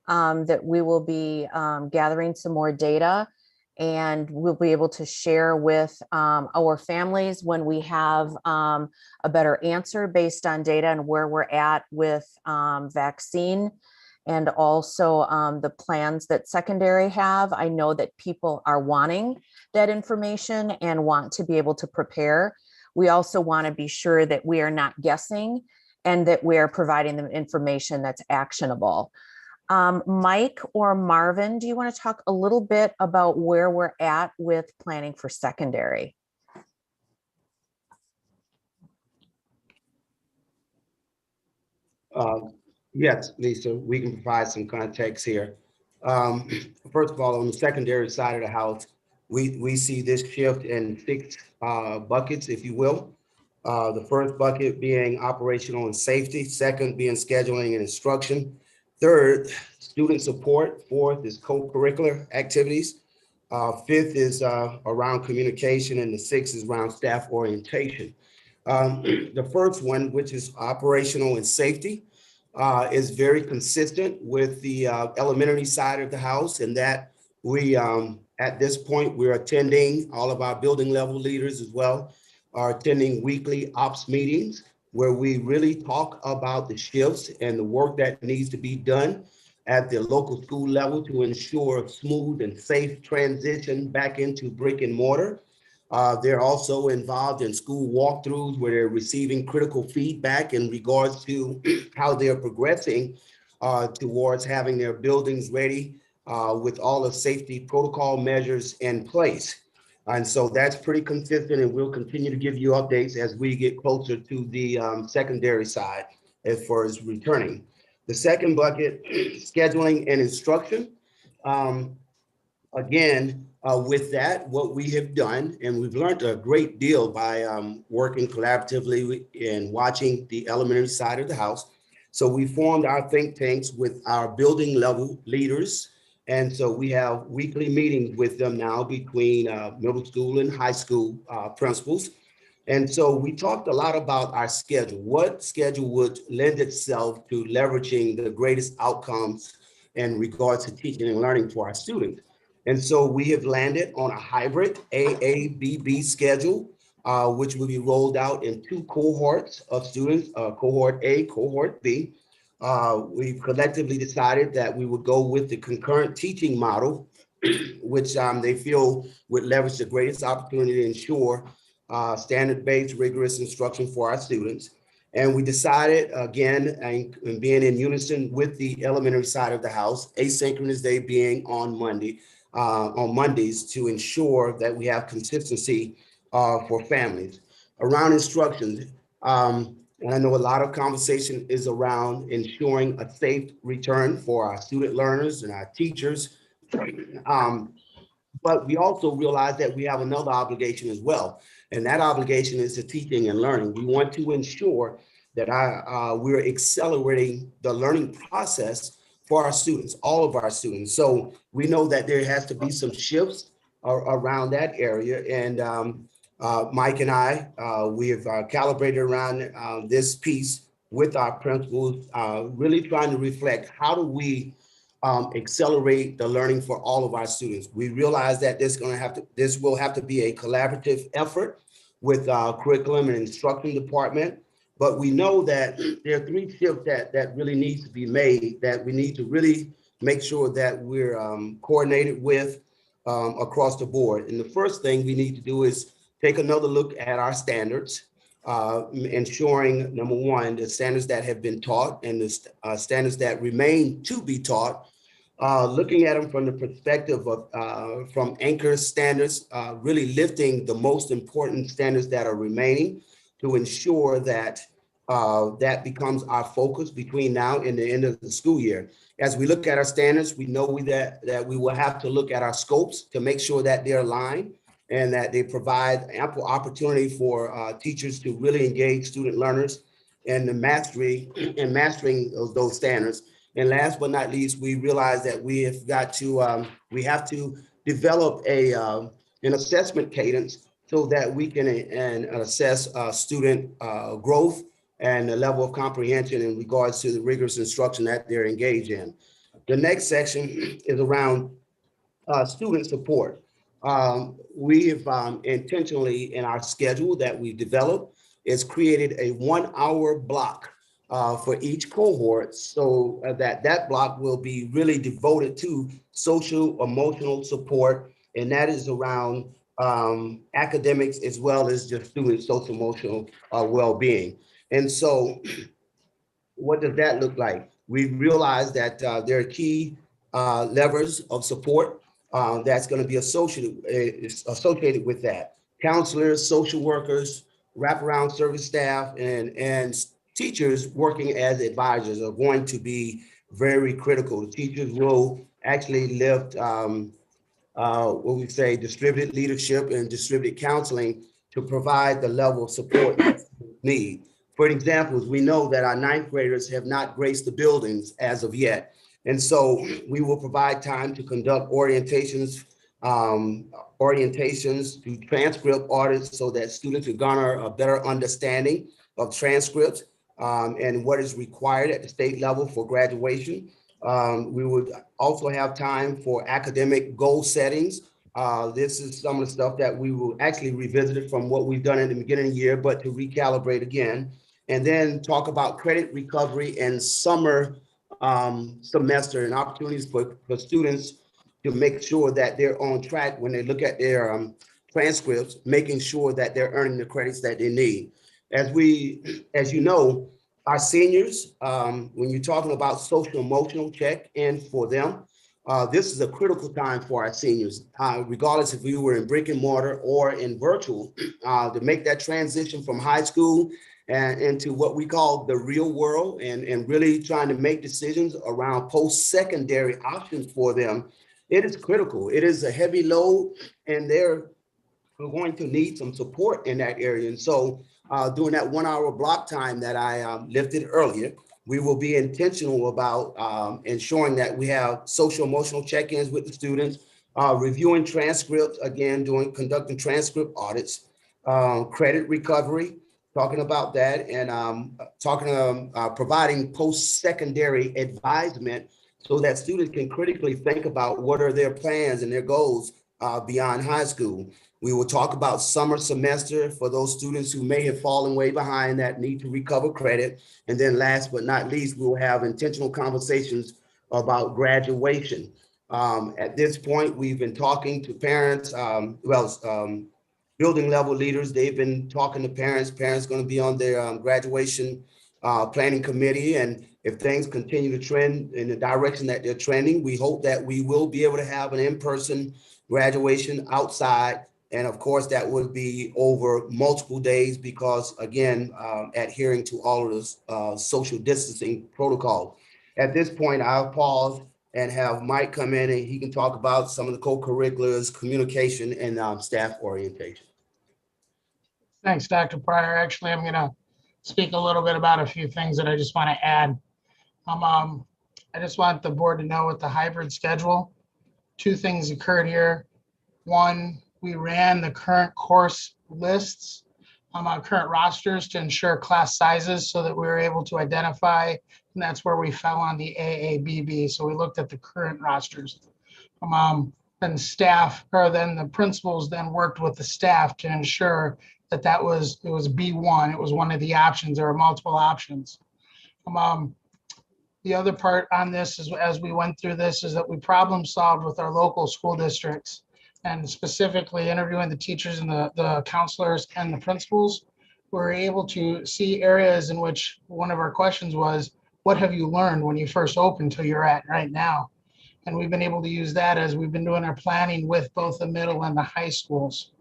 that we will be gathering some more data, and we'll be able to share with our families when we have a better answer based on data and where we're at with vaccine, and also the plans that secondary have. I know that people are wanting that information and want to be able to prepare. We also want to be sure that we are not guessing and that we are providing them information that's actionable. Mike or Marvin, do you want to talk a little bit about where we're at with planning for secondary? Yes, Lisa, we can provide some context here. First of all, on the secondary side of the house, we see this shift in 6 buckets, if you will. The first bucket being operational and safety, second being scheduling and instruction, third, student support, fourth is co-curricular activities, fifth is around communication, and the sixth is around staff orientation. The first one, which is operational and safety, is very consistent with the elementary side of the house, and that we, at this point, we're attending, all of our building level leaders as well, are attending weekly ops meetings where we really talk about the shifts and the work that needs to be done at the local school level to ensure a smooth and safe transition back into brick and mortar. They're also involved in school walkthroughs where they're receiving critical feedback in regards to how they're progressing towards having their buildings ready with all the safety protocol measures in place. And so that's pretty consistent, and we'll continue to give you updates as we get closer to the secondary side as far as returning. The second bucket, scheduling and instruction. Again, with that, what we have done, and we've learned a great deal by working collaboratively and watching the elementary side of the house. So we formed our think tanks with our building level leaders. And so we have weekly meetings with them now between middle school and high school principals. And so we talked a lot about our schedule. What schedule would lend itself to leveraging the greatest outcomes in regards to teaching and learning for our students? And so we have landed on a hybrid AABB schedule, which will be rolled out in 2 cohorts of students, cohort A, cohort B. We've collectively decided that we would go with the concurrent teaching model, which they feel would leverage the greatest opportunity to ensure standard-based rigorous instruction for our students. And we decided, again, and being in unison with the elementary side of the house, asynchronous day being on Mondays to ensure that we have consistency for families. Around instructions, and I know a lot of conversation is around ensuring a safe return for our student learners and our teachers. But we also realize that we have another obligation as well. And that obligation is to teaching and learning. We want to ensure that we're accelerating the learning process for our students, all of our students. So we know that there has to be some shifts around that area. And Mike and I, we have calibrated around this piece with our principals, really trying to reflect how do we accelerate the learning for all of our students. We realize that this will have to be a collaborative effort with our curriculum and instruction department. But we know that there are 3 shifts that really needs to be made, that we need to really make sure that we're coordinated with across the board. And the first thing we need to do is take another look at our standards, ensuring, number one, the standards that have been taught and the standards that remain to be taught, looking at them from the perspective of from anchor standards, really lifting the most important standards that are remaining to ensure that that becomes our focus between now and the end of the school year. As we look at our standards, we know that we will have to look at our scopes to make sure that they're aligned and that they provide ample opportunity for teachers to really engage student learners in the mastering of those standards. And last but not least, we realize that we have to develop an assessment cadence so that we can assess student growth and the level of comprehension in regards to the rigorous instruction that they're engaged in. The next section is around student support. We have intentionally in our schedule that we developed is created a 1-hour block for each cohort, so that block will be really devoted to social emotional support, and that is around academics as well as just student social emotional well-being. And so what does that look like? We realized that there are key levers of support that's going to be associated with that. Counselors, social workers, wraparound service staff, and teachers working as advisors are going to be very critical. The teachers will actually lift what we say distributed leadership and distributed counseling to provide the level of support that students need. For example, we know that our ninth graders have not graced the buildings as of yet. And so we will provide time to conduct orientations through transcript audits so that students can garner a better understanding of transcripts and what is required at the state level for graduation. We would also have time for academic goal settings. This is some of the stuff that we will actually revisit it from what we've done in the beginning of the year, but to recalibrate again. And then talk about credit recovery and summer semester and opportunities for students to make sure that they're on track when they look at their transcripts, making sure that they're earning the credits that they need. As you know, our seniors, when you're talking about social emotional check-in for them, this is a critical time for our seniors, regardless if we were in brick and mortar or in virtual, to make that transition from high school and into what we call the real world and really trying to make decisions around post-secondary options for them. It is critical. It is a heavy load and they're going to need some support in that area. And so during that 1 hour block time that I lifted earlier, we will be intentional about ensuring that we have social emotional check-ins with the students, reviewing transcripts, again, conducting transcript audits, credit recovery, talking about that, and providing post-secondary advisement so that students can critically think about what are their plans and their goals beyond high school. We will talk about summer semester for those students who may have fallen way behind that need to recover credit. And then last but not least, we will have intentional conversations about graduation. At this point, we've been talking to parents, building level leaders. They've been talking to parents. Parents going to be on their graduation planning committee. And if things continue to trend in the direction that they're trending, we hope that we will be able to have an in-person graduation outside. And of course, that would be over multiple days because, again, adhering to all of the social distancing protocol. At this point, I'll pause and have Mike come in and he can talk about some of the co-curriculars, communication, and staff orientation. Thanks, Dr. Pryor. Actually, I'm going to speak a little bit about a few things that I just want to add. I just want the board to know with the hybrid schedule, two things occurred here. One, we ran the current course lists on current rosters to ensure class sizes so that we were able to identify, and that's where we fell on the AABB. So we looked at the current rosters. Then the principals then worked with the staff to ensure that it was B1. It was one of the options. There were multiple options. The other part on this is, as we went through this, is that we problem solved with our local school districts and specifically interviewing the teachers and the counselors and the principals. We were able to see areas in which one of our questions was, what have you learned when you first opened till you're at right now? And we've been able to use that as we've been doing our planning with both the middle and the high schools.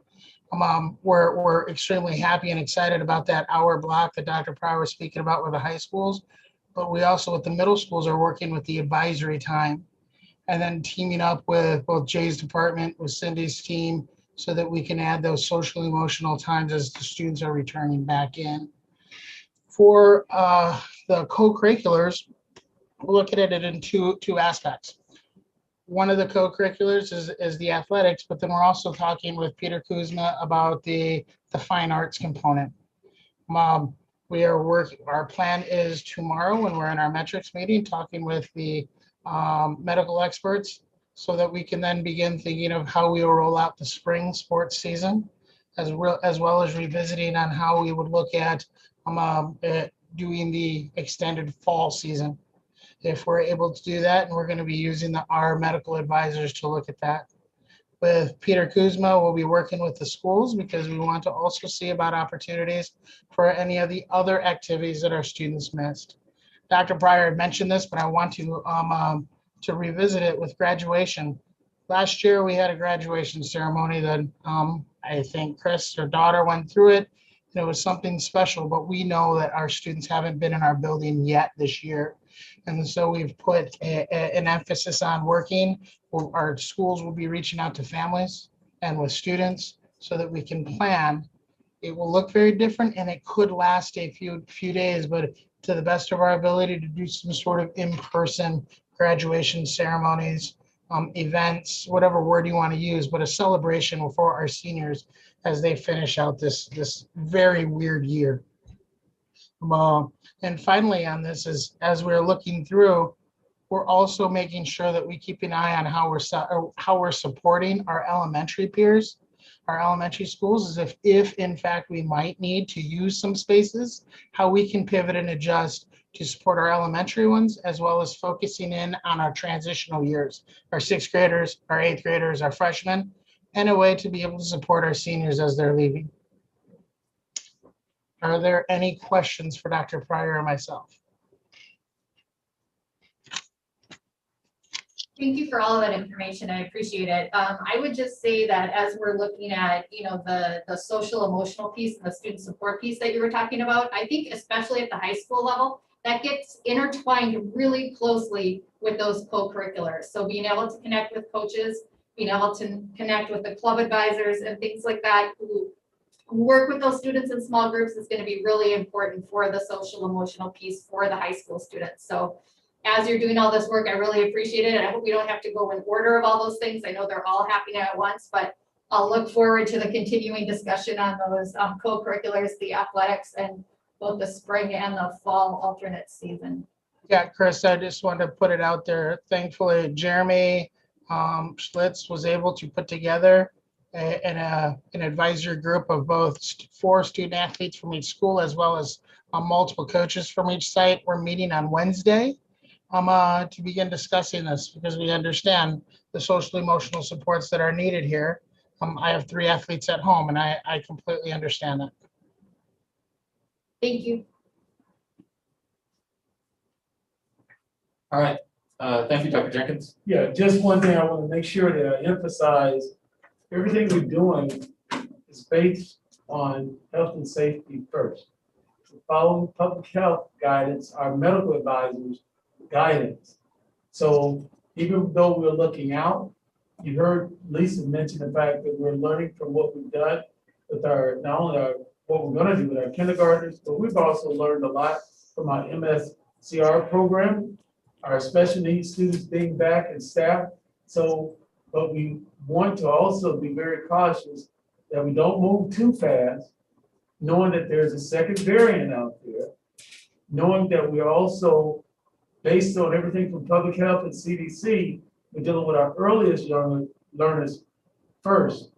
We're extremely happy and excited about that hour block that Dr. Pryor was speaking about with the high schools, but we also with the middle schools are working with the advisory time and then teaming up with both Jay's department, with Cindy's team, so that we can add those social emotional times as the students are returning back in. For the co-curriculars, we're looking at it in two aspects. One of the co-curriculars is the athletics, but then we're also talking with Peter Kuzma about the fine arts component. Our plan is tomorrow when we're in our metrics meeting, talking with the medical experts so that we can then begin thinking of how we will roll out the spring sports season, as well as revisiting on how we would look at doing the extended fall season. If we're able to do that, and we're going to be using our medical advisors to look at that. With Peter Kuzma, we'll be working with the schools because we want to also see about opportunities for any of the other activities that our students missed. Dr. Pryor had mentioned this, but I want to revisit it with graduation. Last year, we had a graduation ceremony that I think Chris, her daughter, went through it, It was something special, but we know that our students haven't been in our building yet this year. And so we've put an emphasis on working. Our schools will be reaching out to families and with students so that we can plan. It will look very different and it could last a few days, but to the best of our ability to do some sort of in-person graduation ceremonies, events, whatever word you want to use, but a celebration for our seniors as they finish out this very weird year. And finally on this is, as we're looking through, we're also making sure that we keep an eye on how we're supporting our elementary peers, our elementary schools, as if in fact we might need to use some spaces, how we can pivot and adjust to support our elementary ones, as well as focusing in on our transitional years, our 6th graders, our 8th graders, our freshmen, and a way to be able to support our seniors as they're leaving. Are there any questions for Dr. Pryor or myself? Thank you for all of that information. I appreciate it. I would just say that as we're looking at, the social emotional piece and the student support piece that you were talking about, I think especially at the high school level, that gets intertwined really closely with those co-curriculars. So being able to connect with coaches, being able to connect with the club advisors and things like that who work with those students in small groups is going to be really important for the social emotional piece for the high school students. So as you're doing all this work, I really appreciate it. And I hope we don't have to go in order of all those things. I know they're all happening at once, but I'll look forward to the continuing discussion on those co-curriculars, the athletics, and both the spring and the fall alternate season. Yeah, Chris, I just wanted to put it out there. Thankfully, Jeremy Schlitz was able to put together an advisory group of both 4 student athletes from each school, as well as multiple coaches from each site. We're meeting on Wednesday to begin discussing this because we understand the social emotional supports that are needed here. I have 3 athletes at home and I completely understand that. Thank you. All right, thank you, Dr. Jenkins. Yeah, just one thing I want to make sure that I emphasize, everything we're doing is based on health and safety first. Following public health guidance, our medical advisors guidance. So even though we're looking out, you heard Lisa mention the fact that we're learning from what we've done with not only what we're going to do with our kindergartners, but we've also learned a lot from our MSCR program, our special needs students being back and staff. So, but we want to also be very cautious that we don't move too fast, knowing that there's a second variant out there, knowing that we're also, based on everything from public health and CDC, we're dealing with our earliest young learners first.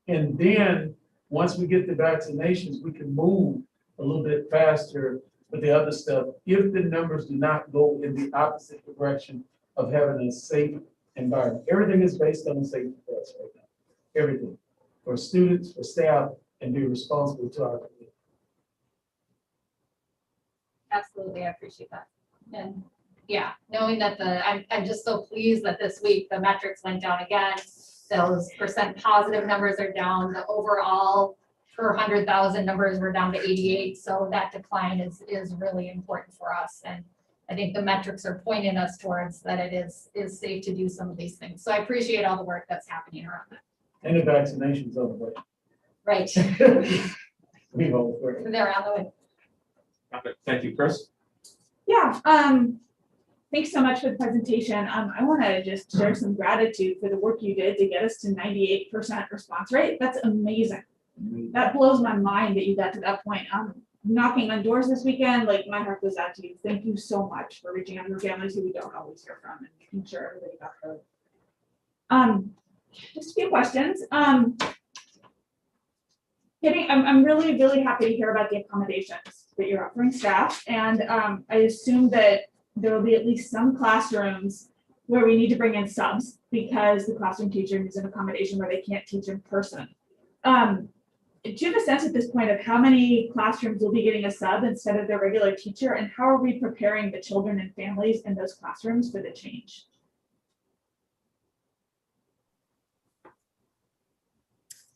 And then once we get the vaccinations, we can move a little bit faster with the other stuff if the numbers do not go in the opposite direction of having a safe environment. Everything is based on safety for us right now. Everything. For students, for staff, and be responsible to our community. Absolutely, I appreciate that. And yeah, knowing that I'm just so pleased that this week the metrics went down again. Those percent positive numbers are down. The overall per 100,000 numbers were down to 88. So that decline is really important for us. And I think the metrics are pointing us towards that it is safe to do some of these things. So I appreciate all the work that's happening around that. And the vaccinations on the way. Right. We hope for it. They're on the way. Thank you, Chris. Yeah, thanks so much for the presentation. I want to just share some gratitude for the work you did to get us to 98% response rate. That's amazing. That blows my mind that you got to that point. Knocking on doors this weekend, like my heart goes out to you. Thank you so much for reaching out to families who we don't always hear from and making sure everybody got heard. Just a few questions. I'm really, really happy to hear about the accommodations that you're offering staff. And I assume that there will be at least some classrooms where we need to bring in subs because the classroom teacher needs an accommodation where they can't teach in person. Do you have a sense at this point of how many classrooms will be getting a sub instead of their regular teacher? And how are we preparing the children and families in those classrooms for the change?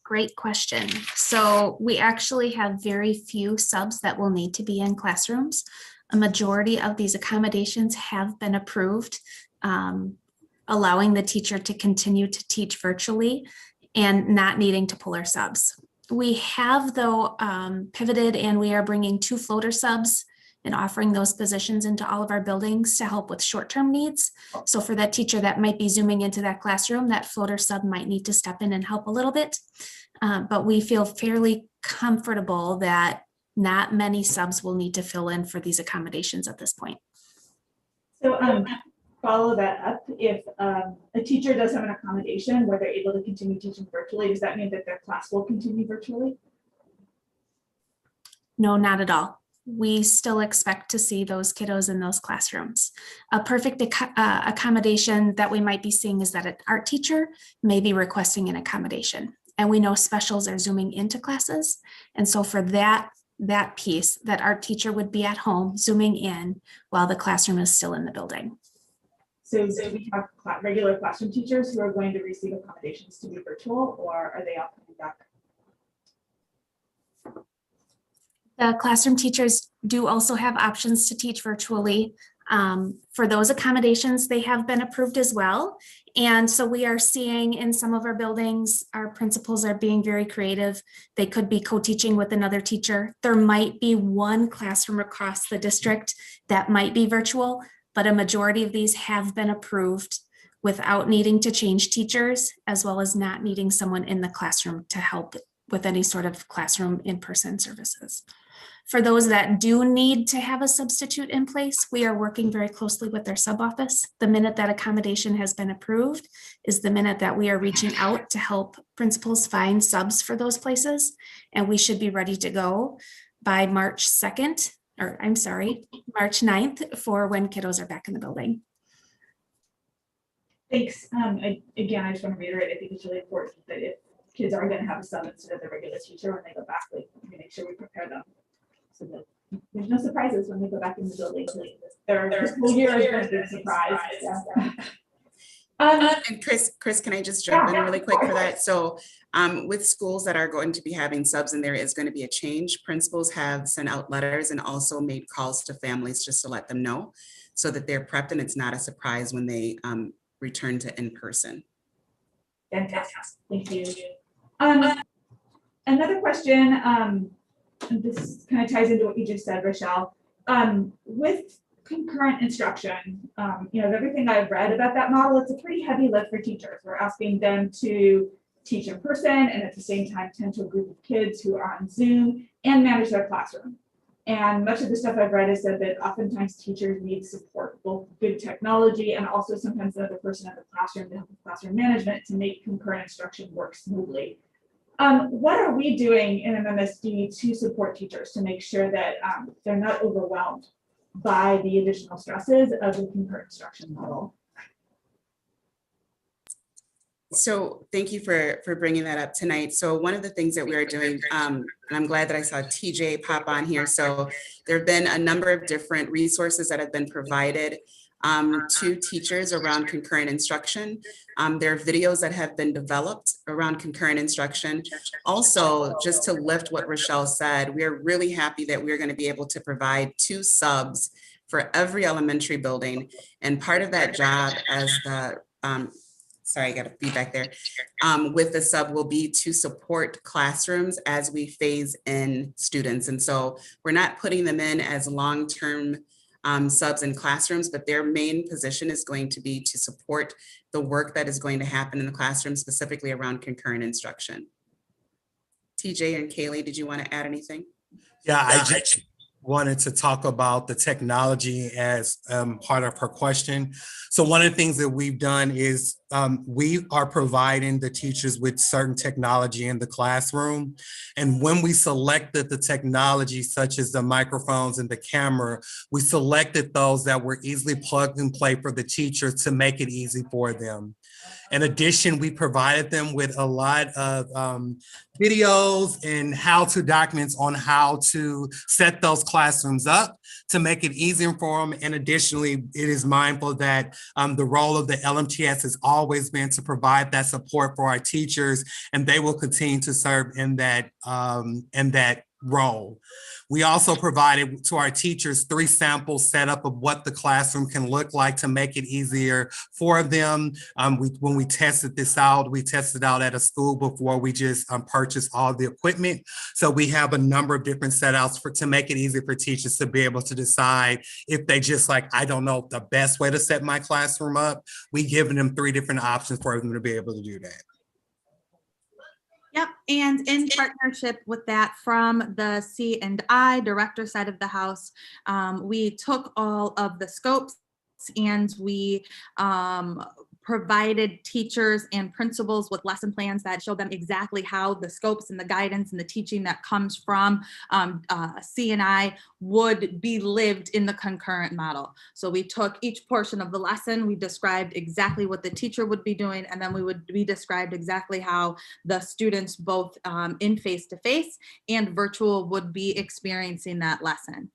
great question. So we actually have very few subs that will need to be in classrooms. A majority of these accommodations have been approved, allowing the teacher to continue to teach virtually and not needing to pull our subs. We have, though, pivoted, and we are bringing 2 floater subs and offering those positions into all of our buildings to help with short-term needs. So for that teacher that might be zooming into that classroom, that floater sub might need to step in and help a little bit. But we feel fairly comfortable that not many subs will need to fill in for these accommodations at this point. So follow that up. If a teacher does have an accommodation where they're able to continue teaching virtually, does that mean that their class will continue virtually? No, not at all. We still expect to see those kiddos in those classrooms. A perfect accommodation that we might be seeing is that an art teacher may be requesting an accommodation. And we know specials are zooming into classes. And so for that piece, that art teacher would be at home zooming in while the classroom is still in the building. So we have regular classroom teachers who are going to receive accommodations to be virtual, or are they all coming back? The classroom teachers do also have options to teach virtually. For those accommodations, they have been approved as well. And so we are seeing in some of our buildings, our principals are being very creative. They could be co-teaching with another teacher. There might be one classroom across the district that might be virtual, but a majority of these have been approved without needing to change teachers, as well as not needing someone in the classroom to help with any sort of classroom in-person services. For those that do need to have a substitute in place, we are working very closely with their sub-office. The minute that accommodation has been approved is the minute that we are reaching out to help principals find subs for those places. And we should be ready to go by March 2nd, or I'm sorry, March 9th for when kiddos are back in the building. Thanks. Again, I just want to reiterate, I think it's really important that if kids are going to have a sub instead of the regular teacher when they go back, we make sure we prepare them so that there's no surprises when they go back in the building. Their school year is going to be a surprise. Yeah. And Chris, can I just jump in really quick for that? So with schools that are going to be having subs and there is going to be a change, principals have sent out letters and also made calls to families just to let them know so that they're prepped and it's not a surprise when they return to in-person. Fantastic. Thank you. Another question, and this kind of ties into what you just said, Rochelle. With concurrent instruction, everything I've read about that model, it's a pretty heavy lift for teachers. We're asking them to teach in person and at the same time tend to a group of kids who are on Zoom and manage their classroom. And much of the stuff I've read has said that oftentimes teachers need support, both good technology and also sometimes another person in the classroom to help with classroom management to make concurrent instruction work smoothly. What are we doing in MMSD to support teachers to make sure that they're not overwhelmed by the additional stresses of the concurrent instruction model? So thank you for bringing that up tonight. So one of the things that we are doing, and I'm glad that I saw TJ pop on here. So there have been a number of different resources that have been provided to teachers around concurrent instruction. There are videos that have been developed around concurrent instruction. Also, just to lift what Rochelle said, we are really happy that we're going to be able to provide 2 subs for every elementary building. And part of that job as the sorry, I got a feedback there, with the sub will be to support classrooms as we phase in students. And so we're not putting them in as long-term subs in classrooms, but their main position is going to be to support the work that is going to happen in the classroom, specifically around concurrent instruction. TJ and Kaylee, did you want to add anything? Yeah, I just wanted to talk about the technology as part of her question. So one of the things that we've done is we are providing the teachers with certain technology in the classroom. And when we selected the technology, such as the microphones and the camera, we selected those that were easily plug and play for the teachers to make it easy for them. In addition, we provided them with a lot of videos and how-to documents on how to set those classrooms up to make it easier for them. And additionally, it is mindful that the role of the LMTS is also always been to provide that support for our teachers, and they will continue to serve in that role. We also provided to our teachers 3 sample setup of what the classroom can look like to make it easier for them. When we tested this out, we tested out at a school before we just purchased all the equipment. So we have a number of different setouts to make it easy for teachers to be able to decide if they just like, I don't know the best way to set my classroom up. We given them 3 different options for them to be able to do that. Yep, and in partnership with that from the C&I director side of the house, we took all of the scopes and we provided teachers and principals with lesson plans that showed them exactly how the scopes and the guidance and the teaching that comes from C&I would be lived in the concurrent model. So we took each portion of the lesson, we described exactly what the teacher would be doing, and then we described exactly how the students both in face-to-face and virtual would be experiencing that lesson.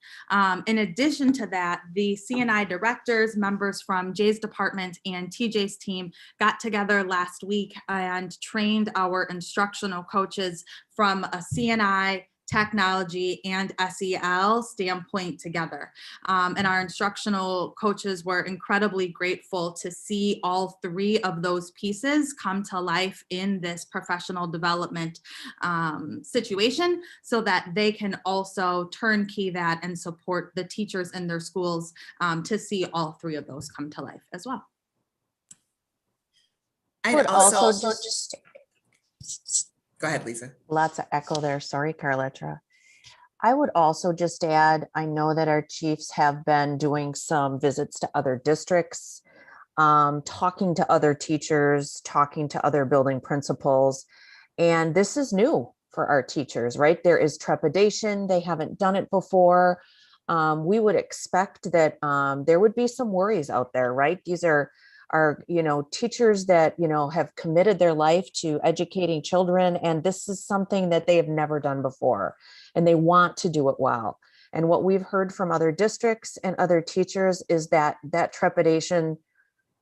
In addition to that, the C&I directors, members from Jay's department and TJ's team got together last week and trained our instructional coaches from a C&I, technology, and SEL standpoint together. And our instructional coaches were incredibly grateful to see all 3 of those pieces come to life in this professional development situation so that they can also turnkey that and support the teachers in their schools to see all 3 of those come to life as well. I'd also just go ahead, Lisa. Lots of echo there. Sorry, Carletra. I would also just add, I know that our chiefs have been doing some visits to other districts, talking to other teachers, talking to other building principals. And this is new for our teachers, right? There is trepidation. They haven't done it before. We would expect that there would be some worries out there, right? These are teachers that, have committed their life to educating children. And this is something that they have never done before, and they want to do it well. And what we've heard from other districts and other teachers is that that trepidation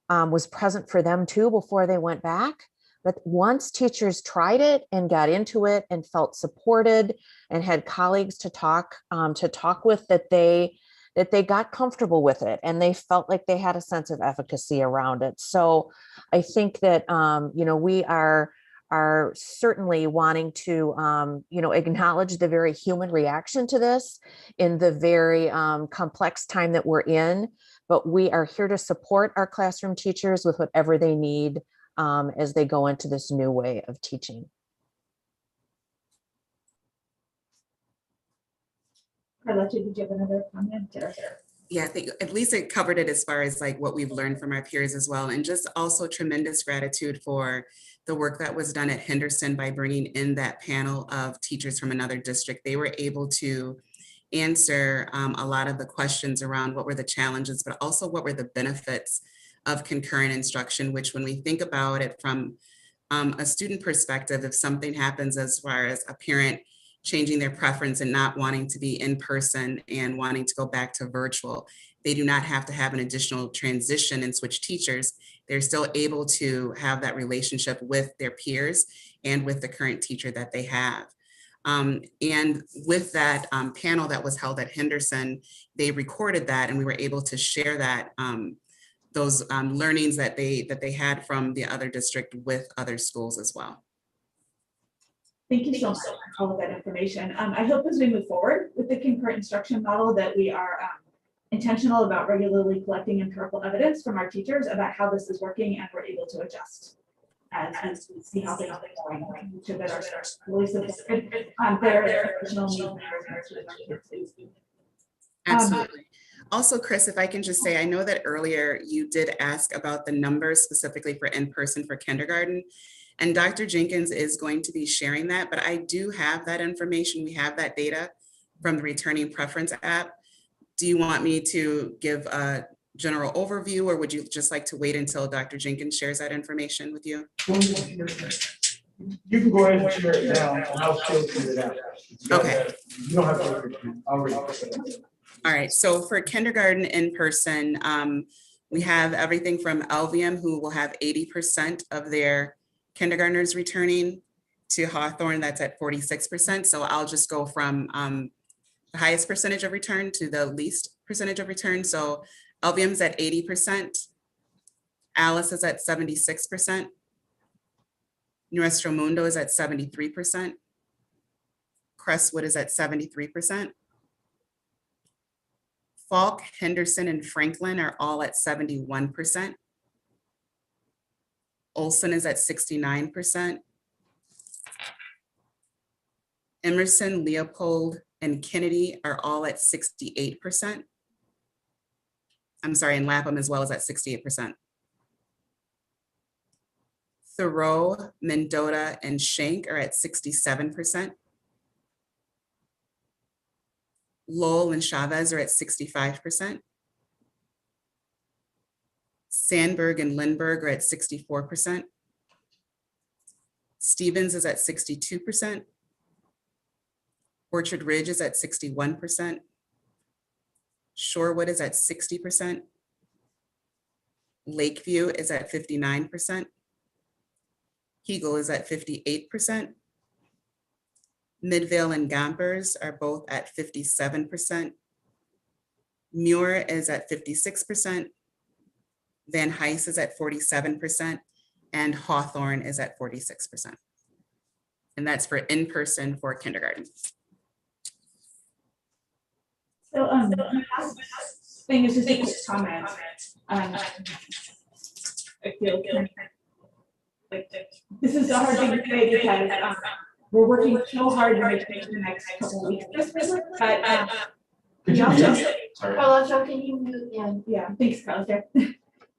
was present for them too before they went back. But once teachers tried it and got into it and felt supported and had colleagues to talk with, that they got comfortable with it and they felt like they had a sense of efficacy around it. So I think that, we are certainly wanting to, acknowledge the very human reaction to this in the very complex time that we're in, but we are here to support our classroom teachers with whatever they need as they go into this new way of teaching. Carletra, did you have another comment? Yeah, I think at least it covered it as far as like what we've learned from our peers as well. And just also tremendous gratitude for the work that was done at Henderson by bringing in that panel of teachers from another district. They were able to answer a lot of the questions around what were the challenges, but also what were the benefits of concurrent instruction, which when we think about it from a student perspective, if something happens as far as a parent changing their preference and not wanting to be in person and wanting to go back to virtual, they do not have to have an additional transition and switch teachers. They're still able to have that relationship with their peers and with the current teacher that they have. And with that panel that was held at Henderson, they recorded that and we were able to share that those learnings that they had from the other district with other schools as well. Thank you so much for all of that information. I hope as we move forward with the concurrent instruction model that we are intentional about regularly collecting empirical evidence from our teachers about how this is working, and we're able to adjust as we see how things are going. Each of us are really supported their original needs. Absolutely. Also, Chris, if I can just say, I know that earlier you did ask about the numbers specifically for in-person for kindergarten. And Dr. Jenkins is going to be sharing that, but I do have that information. We have that data from the Returning Preference app. Do you want me to give a general overview, or would you just like to wait until Dr. Jenkins shares that information with you? You can go ahead and share it now, and I'll still figure it out. Okay. You don't have to, I'll read it. All right, so for kindergarten in person, We have everything from Alvium, who will have 80% of their kindergartners returning, to Hawthorne, that's at 46%. So I'll just go from the highest percentage of return to the least percentage of return. So Alvium's at 80%. Alice is at 76%. Nuestro Mundo is at 73%. Crestwood is at 73%. Falk, Henderson, and Franklin are all at 71%. Olson is at 69%. Emerson, Leopold, and Kennedy are all at 68%. I'm sorry, and Lapham as well is at 68%. Thoreau, Mendota, and Schenck are at 67%. Lowell and Chavez are at 65%. Sandberg and Lindbergh are at 64%. Stevens is at 62%. Orchard Ridge is at 61%. Shorewood is at 60%. Lakeview is at 59%. Hegel is at 58%. Midvale and Gompers are both at 57%. Muir is at 56%. Van Heist is at 47%. And Hawthorne is at 46%. And that's for in-person for kindergarten. So, my last thing is just a quick comment. I feel like this is a hard thing to say because we're working so hard to make things the next couple of weeks. But we also, Carlotta, can you mute? yeah, thanks, Carlotta.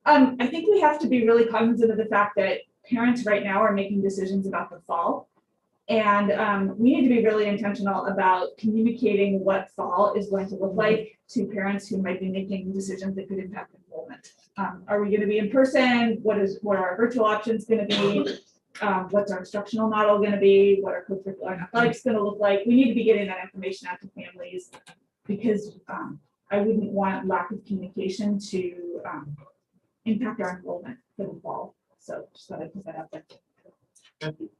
I think we have to be really cognizant of the fact that parents right now are making decisions about the fall. And we need to be really intentional about communicating what fall is going to look like to parents who might be making decisions that could impact enrollment. Are we going to be in person? What are our virtual options going to be? What's our instructional model going to be? What are co-curricular and athletics going to look like? We need to be getting that information out to families because I wouldn't want lack of communication to impact our enrollment for the fall. So just thought I'd put that out there. Thank you.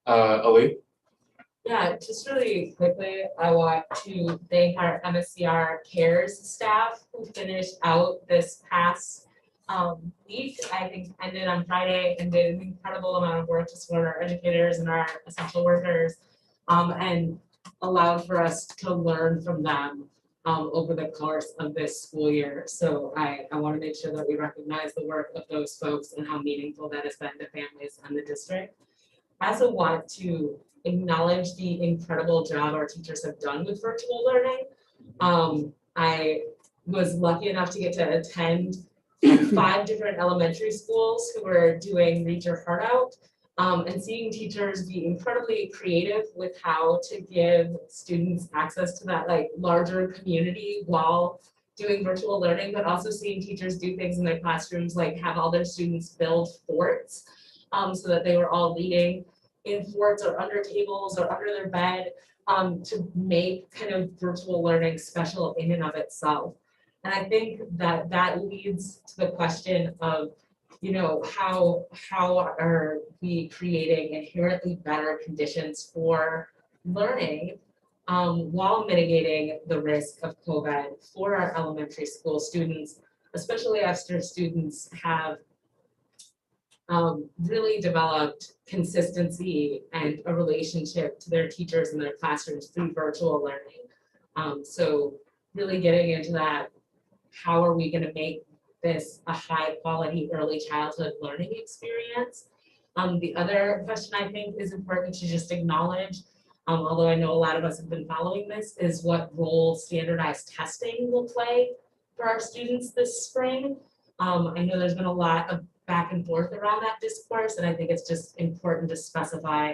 Ali? Yeah, just really quickly, I want to thank our MSCR CARES staff who finished out this past week. I think ended on Friday and did an incredible amount of work to support our educators and our essential workers and allowed for us to learn from them over the course of this school year. So I want to make sure that we recognize the work of those folks and how meaningful that has been to families and the district. I also want to acknowledge the incredible job our teachers have done with virtual learning. I was lucky enough to get to attend 5 different elementary schools who were doing Read Your Heart Out. And seeing teachers be incredibly creative with how to give students access to that like larger community while doing virtual learning, but also seeing teachers do things in their classrooms, like have all their students build forts so that they were all reading in forts or under tables or under their bed to make kind of virtual learning special in and of itself. And I think that that leads to the question of, you know, how are we creating inherently better conditions for learning while mitigating the risk of COVID for our elementary school students, especially after students have really developed consistency and a relationship to their teachers and their classrooms through virtual learning. So really getting into that, how are we going to make this a high quality early childhood learning experience? The other question I think is important to just acknowledge, although I know a lot of us have been following this, is what role standardized testing will play for our students this spring. I know there's been a lot of back and forth around that discourse, and I think it's just important to specify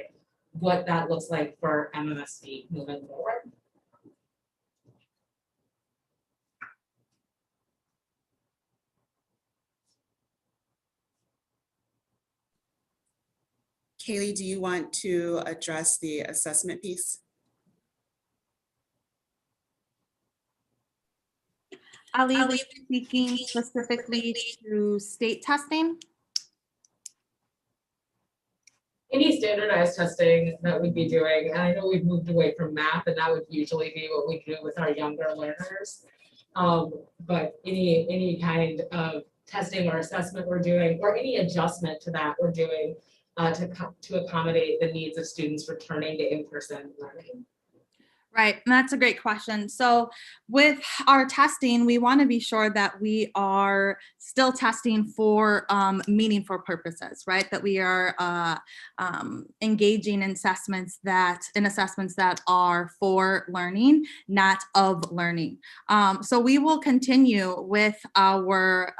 what that looks like for MMSD moving forward. Kaylee, do you want to address the assessment piece? Ali, were you speaking specifically to state testing? Any standardized testing that we'd be doing, and I know we've moved away from math, and that would usually be what we do with our younger learners. But any kind of testing or assessment we're doing, or any adjustment to that we're doing to accommodate the needs of students returning to in-person learning. Right, and that's a great question. So with our testing, we want to be sure that we are still testing for meaningful purposes, right? That we are engaging in assessments that are for learning, not of learning. So we will continue with our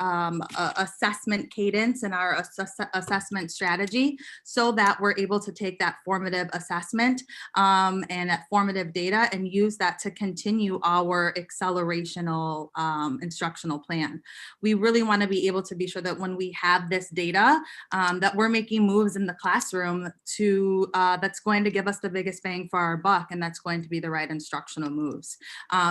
assessment cadence and our assessment strategy so that we're able to take that formative assessment and that formative data and use that to continue our accelerational instructional plan. We really want to be able to be sure that when we have this data, that we're making moves in the classroom to that's going to give us the biggest bang for our buck, and that's going to be the right instructional moves.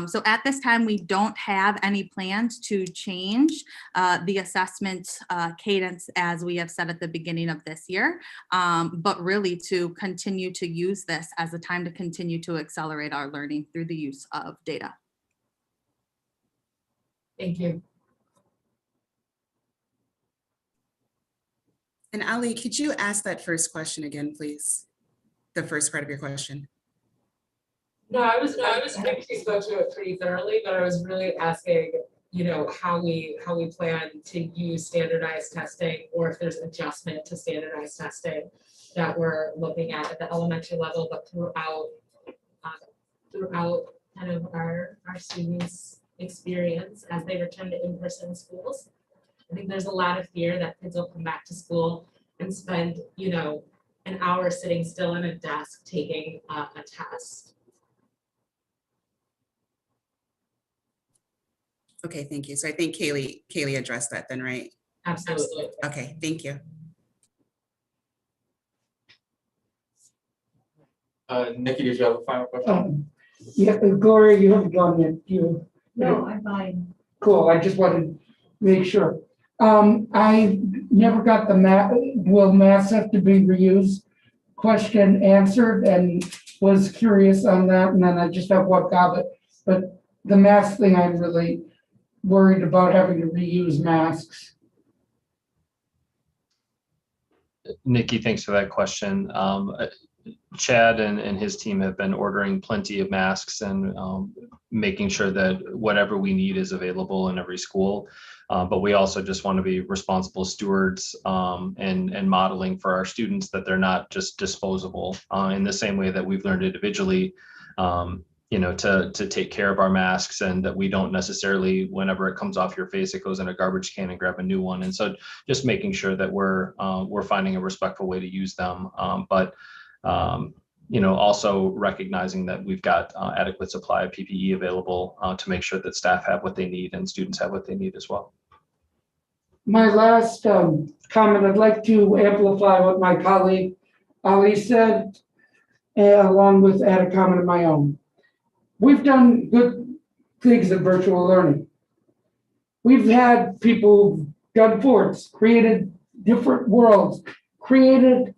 So at this time, we don't have any plans to change the assessment cadence as we have said at the beginning of this year, but really to continue to use this as a time to continue to accelerate our learning through the use of data. Thank you. And Ali, could you ask that first question again, please? The first part of your question. No, I think she spoke to it pretty thoroughly, but I was really asking, you know, how we plan to use standardized testing, or if there's adjustment to standardized testing that we're looking at the elementary level, but throughout kind of our students' experience as they return to in-person schools. I think there's a lot of fear that kids will come back to school and spend, you know, an hour sitting still in a desk taking a test. Okay, thank you. So I think Kaylee addressed that then, right? Absolutely. Okay, thank you. Nikki, did you have a final question? Yeah, Gloria, you haven't gone yet, you? No, I'm fine. Cool, I just wanted to make sure. I never got the will masks have to be reused question answered, and was curious on that, and then I just have one comment. But the mask thing, I'm really worried about having to reuse masks. Nikki, thanks for that question. Chad and his team have been ordering plenty of masks and making sure that whatever we need is available in every school. But we also just want to be responsible stewards and modeling for our students that they're not just disposable in the same way that we've learned individually, you know, to take care of our masks, and that we don't necessarily, whenever it comes off your face, it goes in a garbage can and grab a new one. And so just making sure that we're finding a respectful way to use them. You know, also recognizing that we've got adequate supply of PPE available to make sure that staff have what they need and students have what they need as well. My last comment, I'd like to amplify what my colleague Ali said, along with add a comment of my own. We've done good things in virtual learning. We've had people who've done forts, created different worlds, created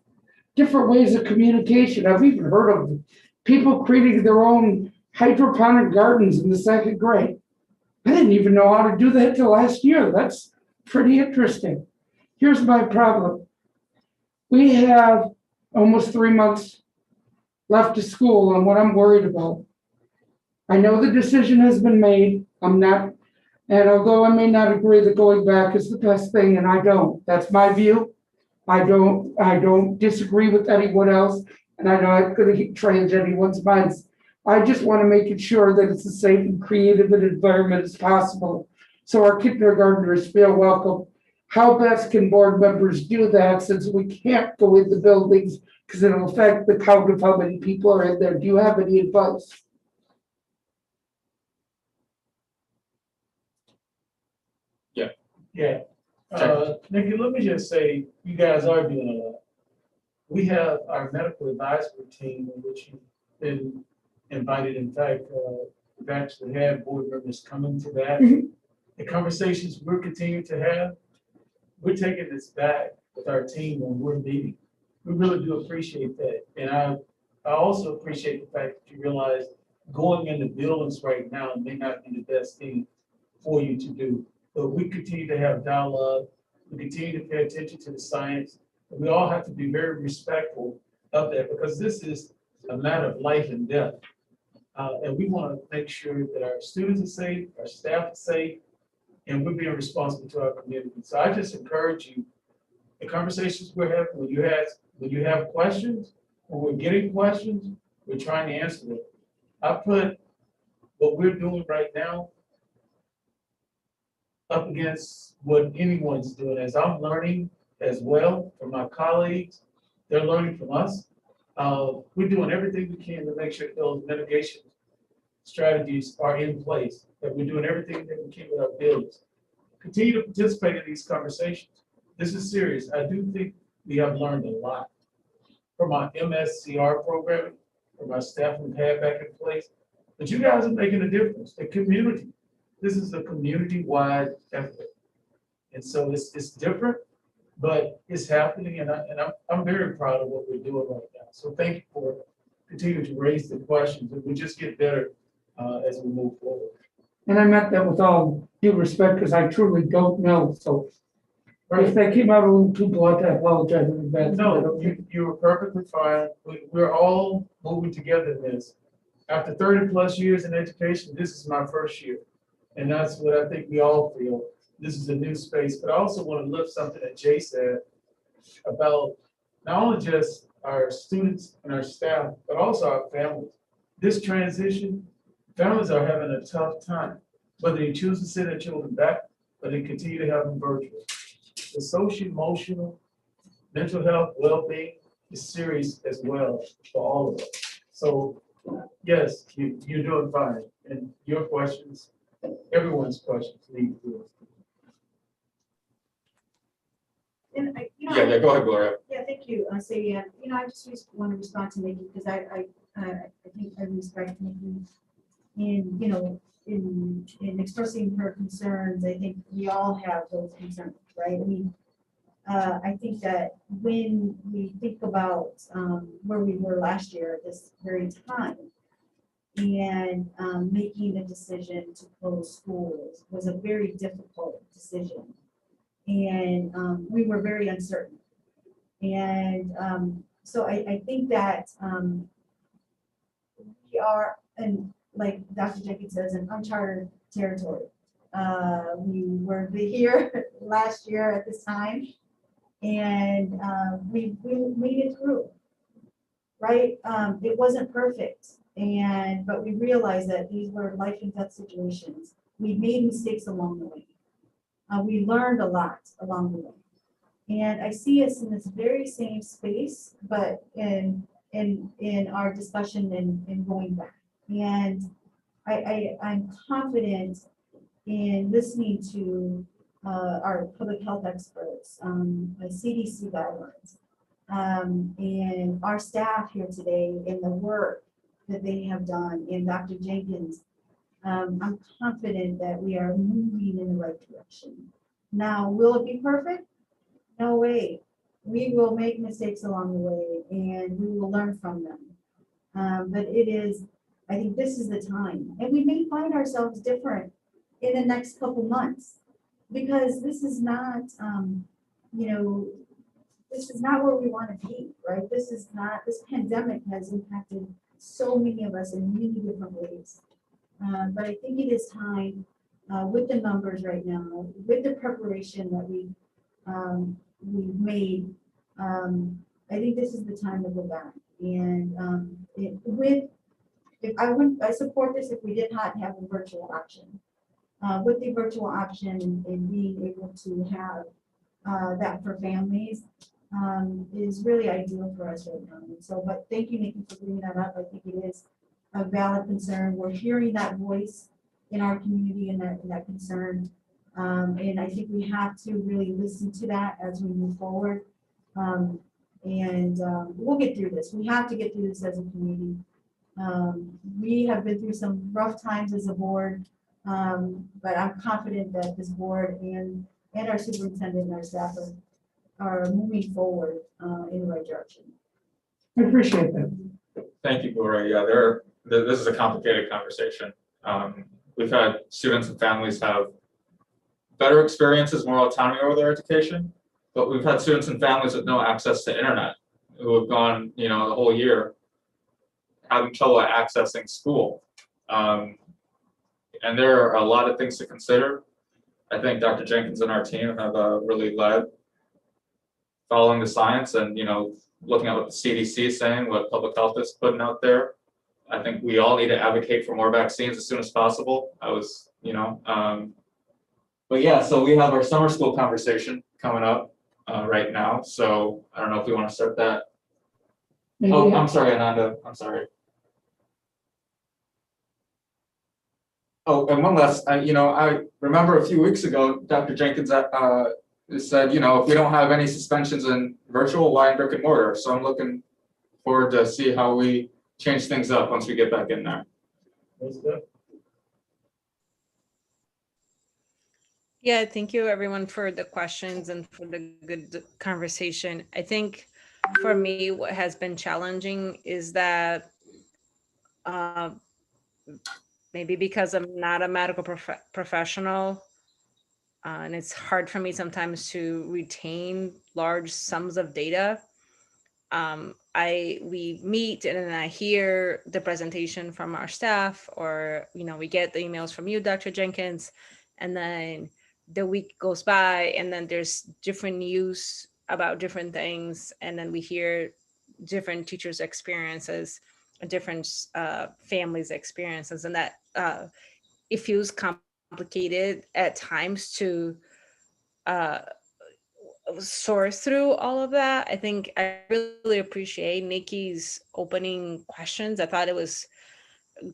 different ways of communication. I've even heard of people creating their own hydroponic gardens in the 2nd grade. I didn't even know how to do that till last year. That's pretty interesting. Here's my problem. We have almost 3 months left of school, and what I'm worried about. I know the decision has been made. And although I may not agree that going back is the best thing, and I don't, that's my view. I don't disagree with anyone else, and I know I'm going to change anyone's minds. I just want to make it sure that it's as safe and creative an environment as possible, so our kindergartners feel welcome. How best can board members do that, since we can't go in the buildings because it'll affect the count of how many people are in there? Do you have any advice? Yeah. Nikki, let me just say, you guys are doing a lot. We have our medical advisory team, in which you've been invited. In fact, we've actually had board members coming to that. the conversations we're continuing to have, we're taking this back with our team when we're meeting. We really do appreciate that. And I also appreciate the fact that you realize going into buildings right now may not be the best thing for you to do. But we continue to have dialogue. We continue to pay attention to the science. And we all have to be very respectful of that because this is a matter of life and death. And we want to make sure that our students are safe, our staff is safe, and we're being responsible to our community. So I just encourage you, the conversations we're having, when you have questions, when we're getting questions, we're trying to answer them. I put what we're doing right now up against what anyone's doing. As I'm learning as well from my colleagues, they're learning from us. We're doing everything we can to make sure those mitigation strategies are in place, that we're doing everything that we can with our buildings. Continue to participate in these conversations. This is serious. I do think we have learned a lot from our MSCR programming, from our staff we've had back in place. But you guys are making a difference. The community, this is a community-wide effort. And so it's different, but it's happening, and I'm very proud of what we're doing right now. So thank you for continuing to raise the questions, and we just get better as we move forward. And I meant that with all due respect, because I truly don't know, so if they came out a little too blunt, I apologize in advance. No, you were perfectly fine. We're all moving together in this. After 30+ years in education, this is my first year. And that's what I think we all feel. This is a new space, but I also want to lift something that Jay said about not only just our students and our staff, but also our families. This transition, families are having a tough time, whether they choose to send their children back or they continue to have them virtual. The social, emotional, mental health, well-being is serious as well for all of us. So yes, you're doing fine. And your questions, everyone's questions need to do. And Yeah, go ahead, Gloria. Yeah, thank you, Sadie. I just want to respond to Nikki because I think I respect Nikki in expressing her concerns. I think we all have those concerns, right? I think that when we think about where we were last year at this very time, and making a decision to close schools was a very difficult decision. And we were very uncertain. And so I think that we are, and like Dr. Jenkins says, in uncharted territory. We were here last year at this time, and we made it through, right? It wasn't perfect, but we realized that these were life and death situations. We made mistakes along the way. We learned a lot along the way. And I see us in this very same space, but in our discussion and going back. And I'm confident in listening to our public health experts, the CDC guidelines, and our staff here today in the work that they have done, and Dr. Jenkins. I'm confident that we are moving in the right direction. Now, will it be perfect? No way. We will make mistakes along the way, and we will learn from them. But I think this is the time. And we may find ourselves different in the next couple months, because this is not, this is not where we want to be, right? This pandemic has impacted so many of us in many different ways. But I think it is time, with the numbers right now, with the preparation that we've made. I think this is the time to go back. And I support this if we did not have a virtual option. With the virtual option and being able to have that for families is really ideal for us right now. And so, but thank you, Nikki, for bringing that up. I think it is a valid concern. We're hearing that voice in our community and that concern. And I think we have to really listen to that as we move forward. We'll get through this. We have to get through this as a community. We have been through some rough times as a board. But I'm confident that this board and our superintendent and our staff are moving forward in the right direction. I appreciate that. Thank you, Gloria. Yeah, this is a complicated conversation. We've had students and families have better experiences, more autonomy over their education, but we've had students and families with no access to internet who have gone, the whole year having trouble accessing school. And there are a lot of things to consider. I think Dr. Jenkins and our team have really led following the science and, looking at what the CDC is saying, what public health is putting out there. I think we all need to advocate for more vaccines as soon as possible. But yeah, so we have our summer school conversation coming up right now. So I don't know if we want to start that. Oh, I'm sorry, Ananda. I'm sorry. Oh, and one last, I remember a few weeks ago, Dr. Jenkins said, if we don't have any suspensions in virtual, why in brick and mortar? So I'm looking forward to see how we change things up once we get back in there. That's good. Yeah, thank you everyone for the questions and for the good conversation. I think for me, what has been challenging is that maybe because I'm not a medical professional, and it's hard for me sometimes to retain large sums of data. We meet and then I hear the presentation from our staff, or we get the emails from you, Dr. Jenkins, and then the week goes by and then there's different news about different things, and then we hear different teachers' experiences, different families' experiences, and that it feels complicated at times to sort through all of that. I think I really appreciate Nikki's opening questions. I thought it was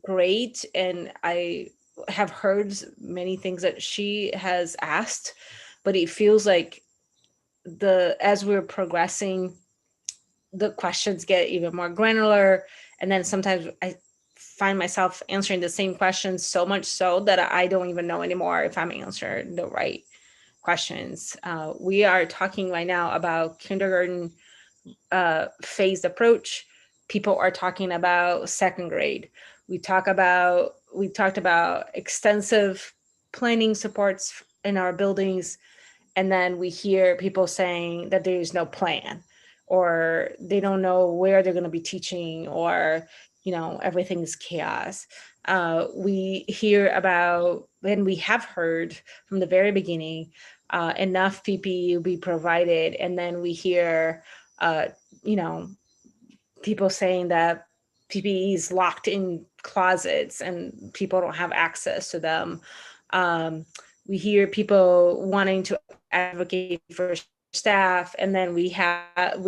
great, and I have heard many things that she has asked, but it feels like as we're progressing, the questions get even more granular, and then sometimes I find myself answering the same questions so much so that I don't even know anymore if I'm answering the right questions. We are talking right now about kindergarten phased approach. People are talking about second grade. We talked about extensive planning supports in our buildings, and then we hear people saying that there is no plan, or they don't know where they're going to be teaching, or everything's chaos. We hear about, and we have heard from the very beginning, enough PPE will be provided, and then we hear people saying that PPE is locked in closets and people don't have access to them. We hear people wanting to advocate for staff, and then we have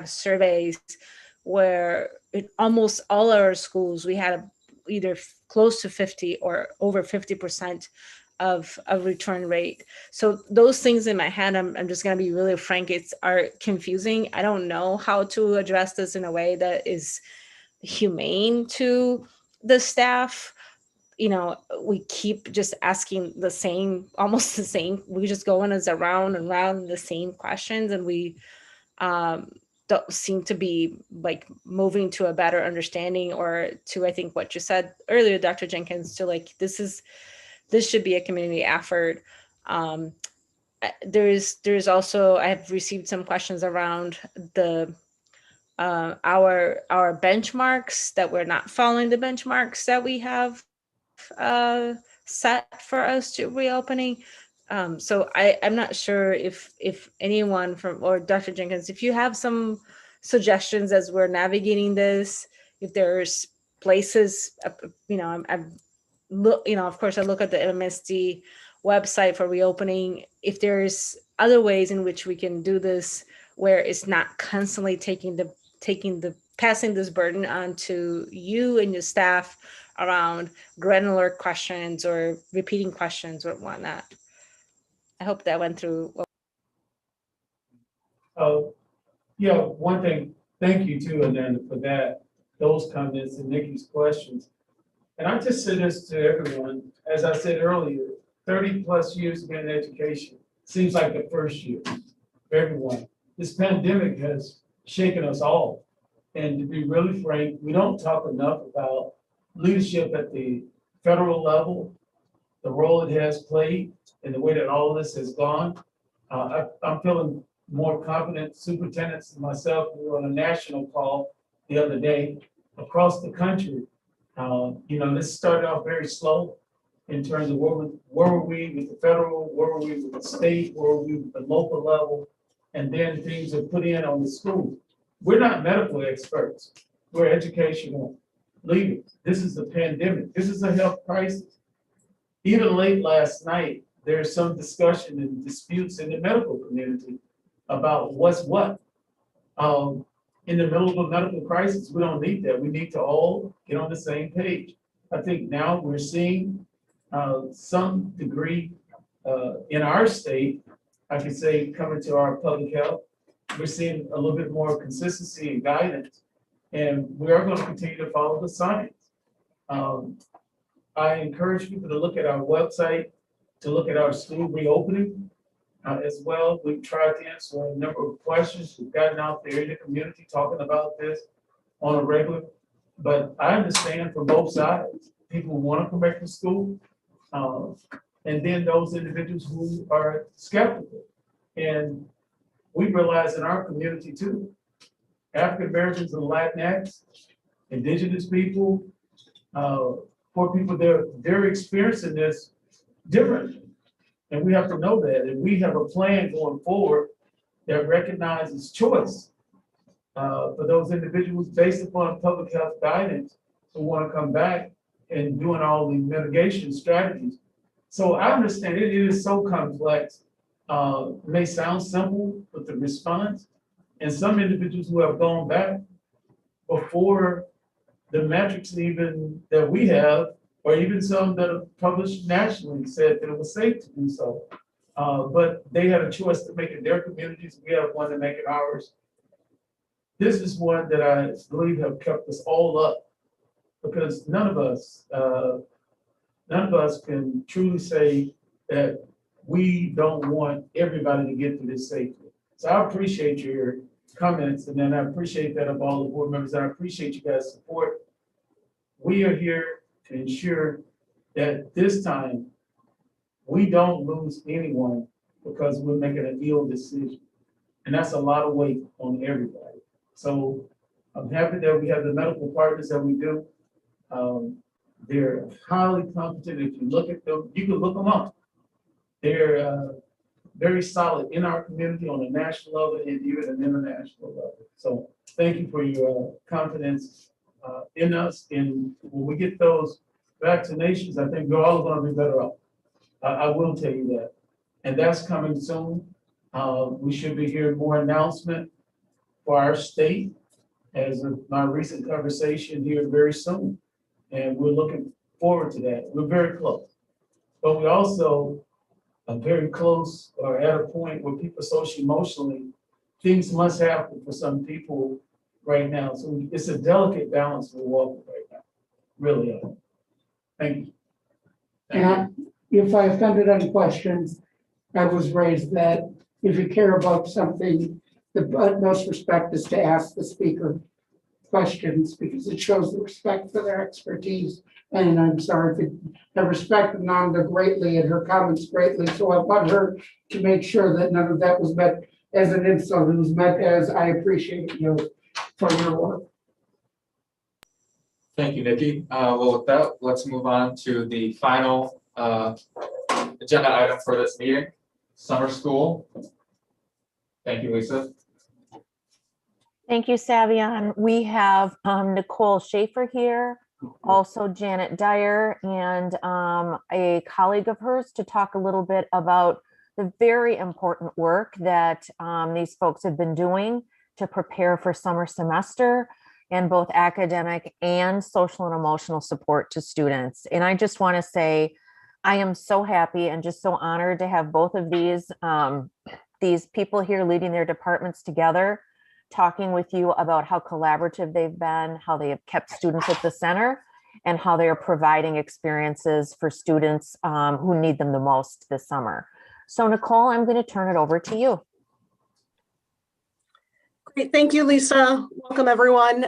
surveys where in almost all our schools we had either close to 50 or over 50% of a return rate. So those things in my head, I'm just going to be really frank, are confusing. I don't know how to address this in a way that is humane to the staff. We keep just asking almost the same. We just go in as around and around the same questions, and we don't seem to be like moving to a better understanding, or to, I think what you said earlier, Dr. Jenkins, to like, this should be a community effort. There's also, I have received some questions around our benchmarks, that we're not following the benchmarks that we have set for us to reopening. So I'm not sure if anyone or Dr. Jenkins, if you have some suggestions as we're navigating this, if there's places, of course I look at the MSD website for reopening, if there's other ways in which we can do this where it's not constantly passing this burden on to you and your staff around granular questions or repeating questions or whatnot. I hope that went through. Yeah, one thing, thank you too, Ananda, for those comments and Nikki's questions. And I just say this to everyone, as I said earlier, 30+ years being in education, seems like the first year for everyone. This pandemic has shaken us all. And to be really frank, we don't talk enough about leadership at the federal level, the role it has played, and the way that all this has gone. I'm feeling more confident. Superintendents and myself, we were on a national call the other day across the country. This started off very slow in terms of where were we with the federal, where were we with the state, where were we with the local level, and then things are put in on the school. We're not medical experts. We're educational leaders. This is a pandemic. This is a health crisis. Even late last night, there's some discussion and disputes in the medical community about what's what. In the middle of a medical crisis, we don't need that. We need to all get on the same page. I think now we're seeing some degree in our state, I could say, coming to our public health, we're seeing a little bit more consistency and guidance, and we are going to continue to follow the science. I encourage people to look at our website, to look at our school reopening as well. We've tried to answer a number of questions. We've gotten out there in the community talking about this on a regular, but I understand from both sides. People want to come back to school, and then those individuals who are skeptical. And we realize in our community too, African Americans and Latinx, indigenous people, poor people, they're experiencing this differently. And we have to know that. And we have a plan going forward that recognizes choice for those individuals based upon public health guidance who want to come back and doing all the mitigation strategies. So I understand it is so complex. It may sound simple, but the response, and some individuals who have gone back before the metrics even that we have, or even some that are published nationally, said that it was safe to do so. But they had a choice to make in their communities. We have one to make in ours. This is one that I believe have kept us all up, because none of us can truly say that we don't want everybody to get through this safely. So I appreciate your comments, and then I appreciate that of all the board members. I appreciate you guys' support. We are here to ensure that this time we don't lose anyone because we're making an ill decision. And that's a lot of weight on everybody. So I'm happy that we have the medical partners that we do. They're highly competent. If you look at them, you can look them up. They're very solid in our community on a national level and even an international level. So thank you for your confidence in us. And when we get those vaccinations, I think we're all going to be better off. I will tell you that. And that's coming soon. We should be hearing more announcement for our state as of my recent conversation here very soon. And we're looking forward to that. We're very close. But we also are very close or at a point where people socially, emotionally, things must happen for some people right now. So it's a delicate balance we're walking right now. Really. Thank you. And if I offended any questions, I was raised that if you care about something, the utmost respect is to ask the speaker questions because it shows the respect for their expertise. And I'm sorry if I respect Nanda greatly and her comments greatly. So I want her to make sure that none of that was meant as an insult. It was meant as I appreciate you for your work. Thank you, Nikki. Well, with that, let's move on to the final agenda item for this meeting, summer school. Thank you, Lisa. Thank you, Savion. We have Nicole Schaefer here, also Janet Dyer, and a colleague of hers to talk a little bit about the very important work that these folks have been doing to prepare for summer semester and both academic and social and emotional support to students. And I just want to say, I am so happy and just so honored to have both of these people here leading their departments together, talking with you about how collaborative they've been, how they have kept students at the center, and how they are providing experiences for students who need them the most this summer. So Nicole, I'm going to turn it over to you. Great, thank you, Lisa. Welcome, everyone.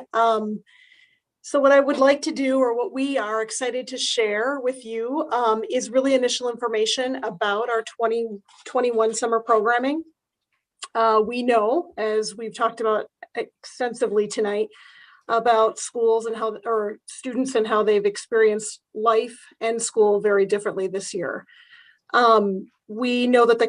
So what I would like to do, or what we are excited to share with you, is really initial information about our 2021 summer programming. We know, as we've talked about extensively tonight, about schools and how, or students and how they've experienced life and school very differently this year. We know that the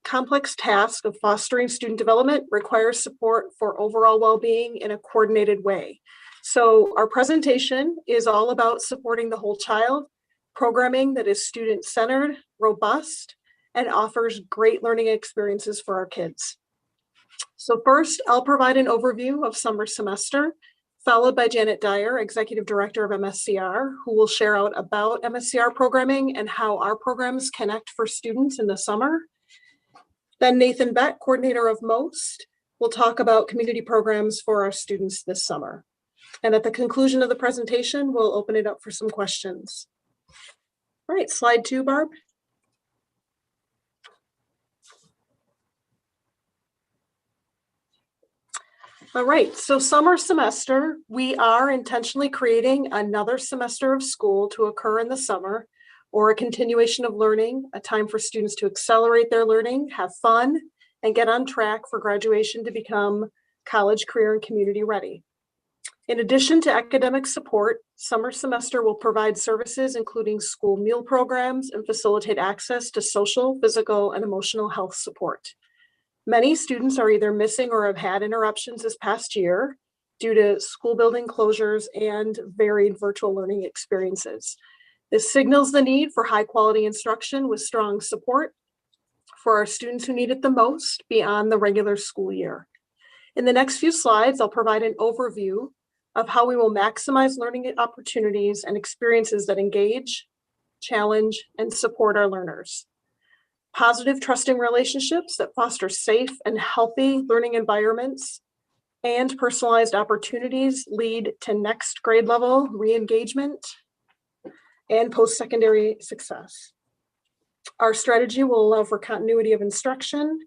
complex task of fostering student development requires support for overall well-being in a coordinated way. So our presentation is all about supporting the whole child, programming that is student-centered, robust, and offers great learning experiences for our kids. So first, I'll provide an overview of summer semester, followed by Janet Dyer, Executive Director of MSCR, who will share out about MSCR programming and how our programs connect for students in the summer. Then Nathan Beck, Coordinator of MOST, will talk about community programs for our students this summer. And at the conclusion of the presentation, we'll open it up for some questions. All right, slide 2, Barb. All right, so summer semester, we are intentionally creating another semester of school to occur in the summer, or a continuation of learning, a time for students to accelerate their learning, have fun, and get on track for graduation to become college, career, and community ready. In addition to academic support, summer semester will provide services including school meal programs and facilitate access to social, physical, and emotional health support. Many students are either missing or have had interruptions this past year due to school building closures and varied virtual learning experiences. This signals the need for high quality instruction with strong support for our students who need it the most beyond the regular school year. In the next few slides, I'll provide an overview of how we will maximize learning opportunities and experiences that engage, challenge, and support our learners. Positive, trusting relationships that foster safe and healthy learning environments and personalized opportunities lead to next grade level re-engagement and post-secondary success. Our strategy will allow for continuity of instruction,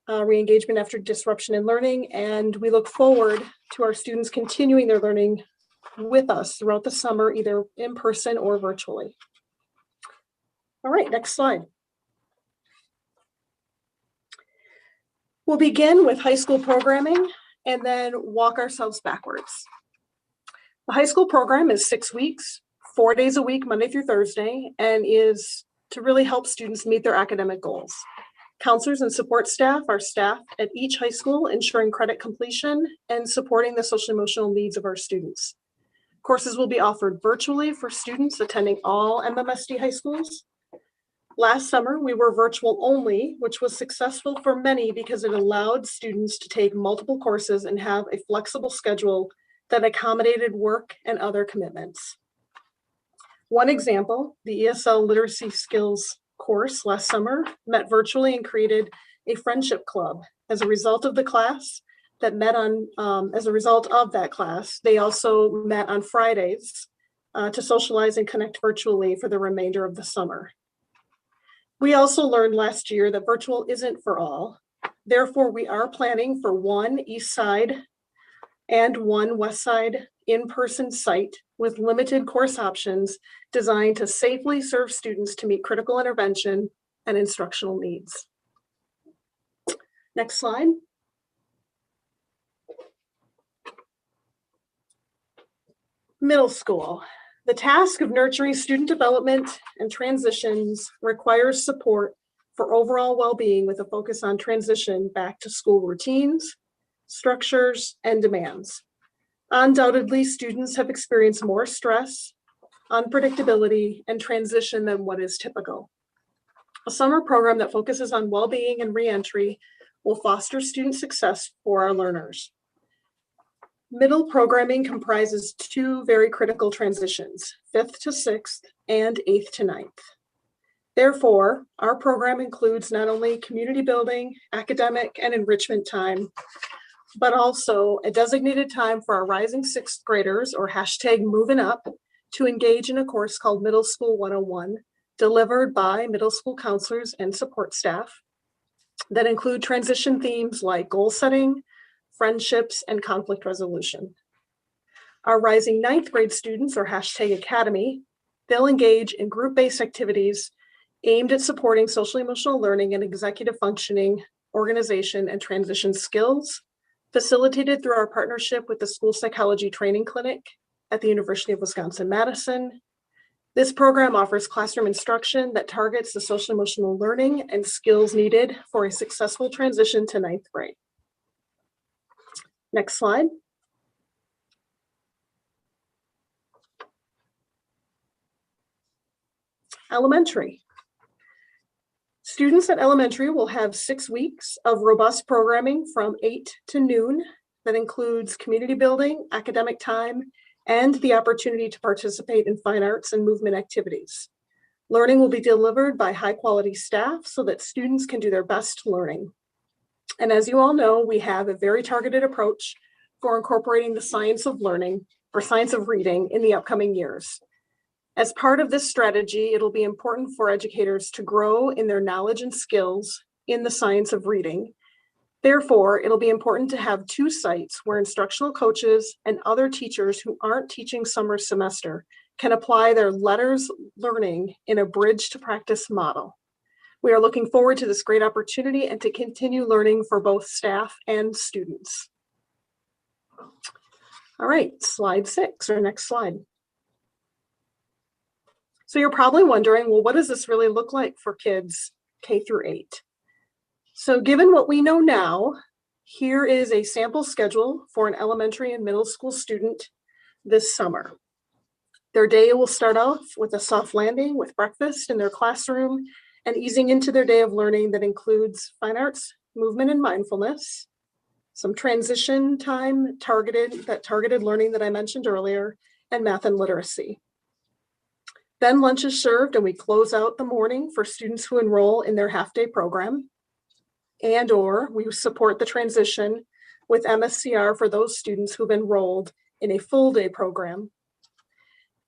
re-engagement after disruption in learning, and we look forward to our students continuing their learning with us throughout the summer, either in person or virtually. All right, next slide. We'll begin with high school programming and then walk ourselves backwards. The high school program is 6 weeks, 4 days a week, Monday through Thursday, and is to really help students meet their academic goals. Counselors and support staff are staffed at each high school, ensuring credit completion and supporting the social emotional needs of our students. Courses will be offered virtually for students attending all MMSD high schools. Last summer, we were virtual only, which was successful for many because it allowed students to take multiple courses and have a flexible schedule that accommodated work and other commitments. One example, the ESL literacy skills course last summer met virtually and created a friendship club. As a result of the class that met on, as a result of that class, they also met on Fridays to socialize and connect virtually for the remainder of the summer. We also learned last year that virtual isn't for all. Therefore, we are planning for one East Side and one West Side in-person site with limited course options designed to safely serve students to meet critical intervention and instructional needs. Next slide. Middle school. The task of nurturing student development and transitions requires support for overall well-being with a focus on transition back to school routines, structures, and demands. Undoubtedly, students have experienced more stress, unpredictability, and transition than what is typical. A summer program that focuses on well-being and reentry will foster student success for our learners. Middle programming comprises two very critical transitions, 5th to 6th and 8th to 9th. Therefore, our program includes not only community building, academic, and enrichment time, but also a designated time for our rising sixth graders, or hashtag moving up, to engage in a course called Middle School 101, delivered by middle school counselors and support staff that include transition themes like goal setting, friendships, and conflict resolution. Our rising ninth grade students, or hashtag academy, they'll engage in group-based activities aimed at supporting social emotional learning and executive functioning, organization, and transition skills, facilitated through our partnership with the School Psychology Training Clinic at the University of Wisconsin-Madison. This program offers classroom instruction that targets the social emotional learning and skills needed for a successful transition to ninth grade. Next slide. Elementary. Students at elementary will have 6 weeks of robust programming from 8 to noon that includes community building, academic time, and the opportunity to participate in fine arts and movement activities. Learning will be delivered by high-quality staff so that students can do their best learning. And as you all know, we have a very targeted approach for incorporating the science of learning, or science of reading, in the upcoming years. As part of this strategy, it'll be important for educators to grow in their knowledge and skills in the science of reading. Therefore, it'll be important to have 2 sites where instructional coaches and other teachers who aren't teaching summer semester can apply their letters learning in a bridge to practice model. We are looking forward to this great opportunity and to continue learning for both staff and students. All right, slide 6, or next slide. So you're probably wondering, well, what does this really look like for kids K through 8? So given what we know now, here is a sample schedule for an elementary and middle school student this summer. Their day will start off with a soft landing with breakfast in their classroom and easing into their day of learning that includes fine arts, movement, and mindfulness, some transition time targeted learning that I mentioned earlier, and math and literacy. Then lunch is served and we close out the morning for students who enroll in their half-day program, and/or we support the transition with MSCR for those students who've enrolled in a full-day program.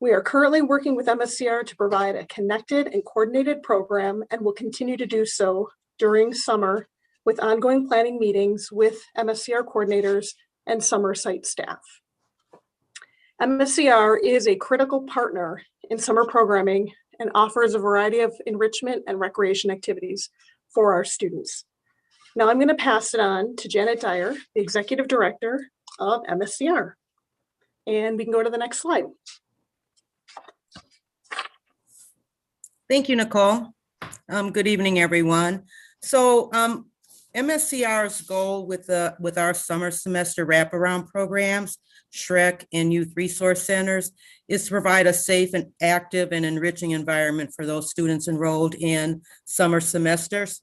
We are currently working with MSCR to provide a connected and coordinated program and will continue to do so during summer with ongoing planning meetings with MSCR coordinators and summer site staff. MSCR is a critical partner in summer programming and offers a variety of enrichment and recreation activities for our students. Now I'm going to pass it on to Janet Dyer, the Executive Director of MSCR. And we can go to the next slide. Thank you, Nicole. Good evening, everyone. So MSCR's goal with our summer semester wraparound programs, SHREC and Youth Resource Centers, is to provide a safe and active and enriching environment for those students enrolled in summer semesters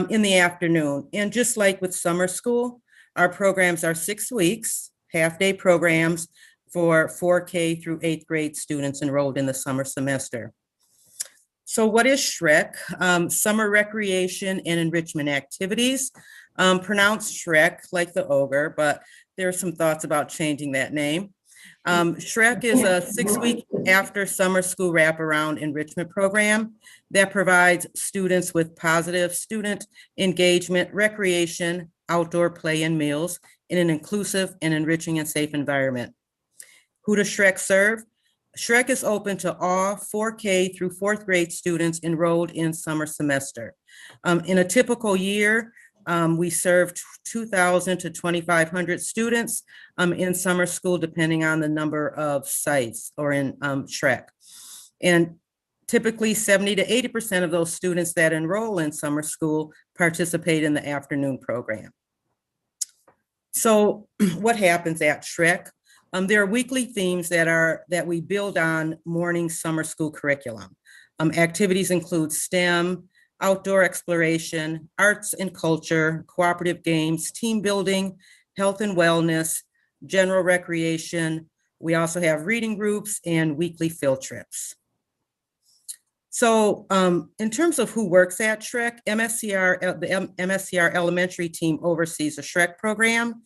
in the afternoon. And just like with summer school, our programs are 6 weeks, half-day programs for 4K through 8th grade students enrolled in the summer semester. So what is SHREC? Summer Recreation and Enrichment Activities, pronounced Shrek like the ogre, but there are some thoughts about changing that name. SHREC is a 6-week after summer school wraparound enrichment program that provides students with positive student engagement, recreation, outdoor play, and meals in an inclusive and enriching and safe environment. Who does SHREC serve? SHREC is open to all 4K through 4th grade students enrolled in summer semester. In a typical year, we serve 2,000 to 2,500 students in summer school, depending on the number of sites or in SHREC. And typically 70 to 80% of those students that enroll in summer school participate in the afternoon program. So what happens at SHREC? There are weekly themes that we build on morning summer school curriculum. Activities include STEM, outdoor exploration, arts and culture, cooperative games, team building, health and wellness, general recreation. We also have reading groups and weekly field trips. So in terms of who works at Shrek, the MSCR elementary team oversees the Shrek program.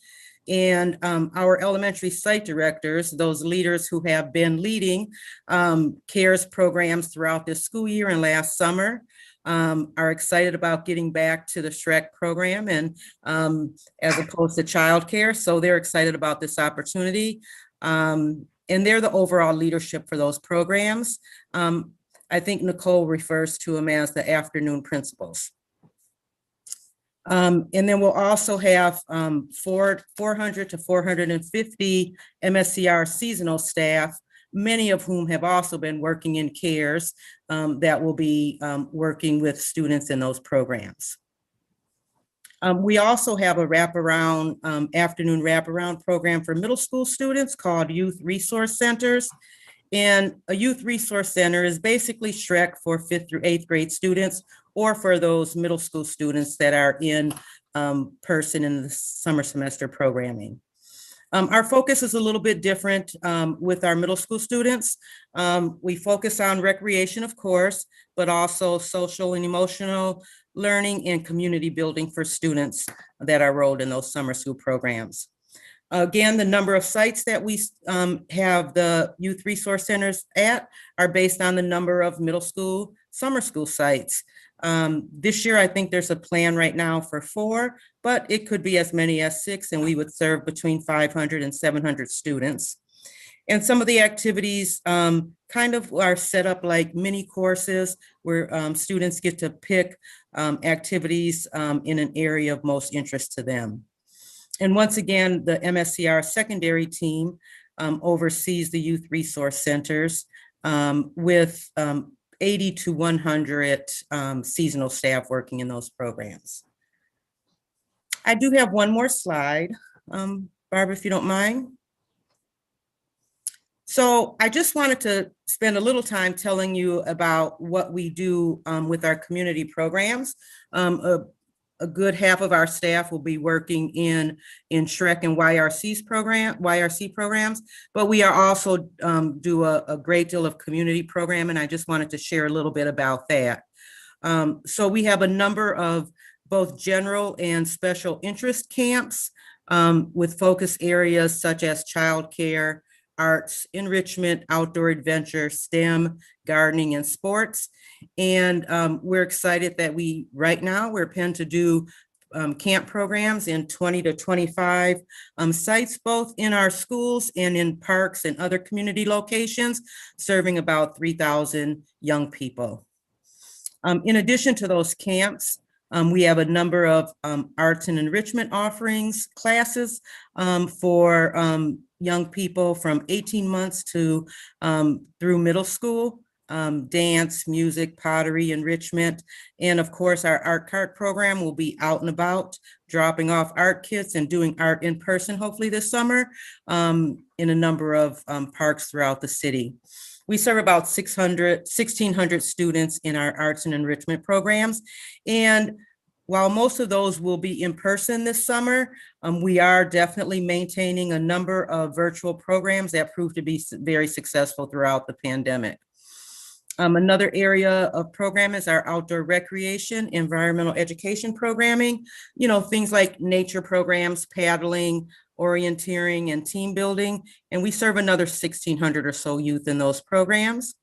And our elementary site directors, those leaders who have been leading CARES programs throughout this school year and last summer, are excited about getting back to the Shrek program and as opposed to childcare. So they're excited about this opportunity. And they're the overall leadership for those programs. I think Nicole refers to them as the afternoon principals. And then we'll also have 400 to 450 MSCR seasonal staff, many of whom have also been working in CARES that will be working with students in those programs. We also have a afternoon wraparound program for middle school students called Youth Resource Centers. And a youth resource center is basically Shrek for 5th through 8th grade students, or for those middle school students that are in person in the summer semester programming. Our focus is a little bit different with our middle school students. We focus on recreation, of course, but also social and emotional learning and community building for students that are enrolled in those summer school programs. Again, the number of sites that we have the youth resource centers at are based on the number of middle school, summer school sites. This year, I think there's a plan right now for 4, but it could be as many as 6, and we would serve between 500 and 700 students. And some of the activities kind of are set up like mini courses where students get to pick activities in an area of most interest to them. And once again, the MSCR secondary team oversees the youth resource centers with 80 to 100 seasonal staff working in those programs. I do have one more slide, Barbara, if you don't mind. So I just wanted to spend a little time telling you about what we do with our community programs. A good half of our staff will be working in Shrek and YRC programs, but we are also do a great deal of community program, and I just wanted to share a little bit about that. So we have a number of both general and special interest camps with focus areas such as childcare, arts, enrichment, outdoor adventure, STEM, gardening, and sports. And we're excited that right now we're planning to do camp programs in 20 to 25 sites, both in our schools and in parks and other community locations, serving about 3,000 young people. In addition to those camps, we have a number of arts and enrichment offerings, classes for young people from 18 months to through middle school, dance, music, pottery, enrichment. And of course, our art cart program will be out and about, dropping off art kits and doing art in person, hopefully this summer, in a number of parks throughout the city. We serve about 1,600 students in our arts and enrichment programs. And while most of those will be in person this summer, we are definitely maintaining a number of virtual programs that proved to be very successful throughout the pandemic. Another area of program is our outdoor recreation, environmental education programming, things like nature programs, paddling, orienteering, and team building. And we serve another 1,600 or so youth in those programs.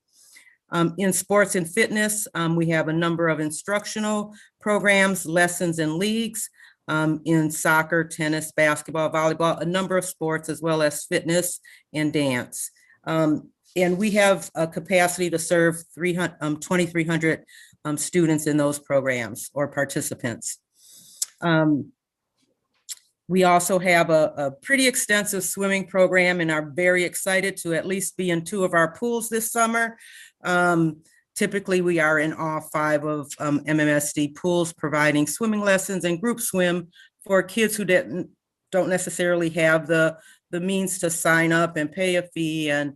In sports and fitness, we have a number of instructional programs, lessons, and leagues in soccer, tennis, basketball, volleyball, a number of sports, as well as fitness and dance. And we have a capacity to serve 2,300 students in those programs or participants. We also have a pretty extensive swimming program and are very excited to at least be in 2 of our pools this summer. Typically, we are in all 5 of MMSD pools, providing swimming lessons and group swim for kids who don't necessarily have the means to sign up and pay a fee and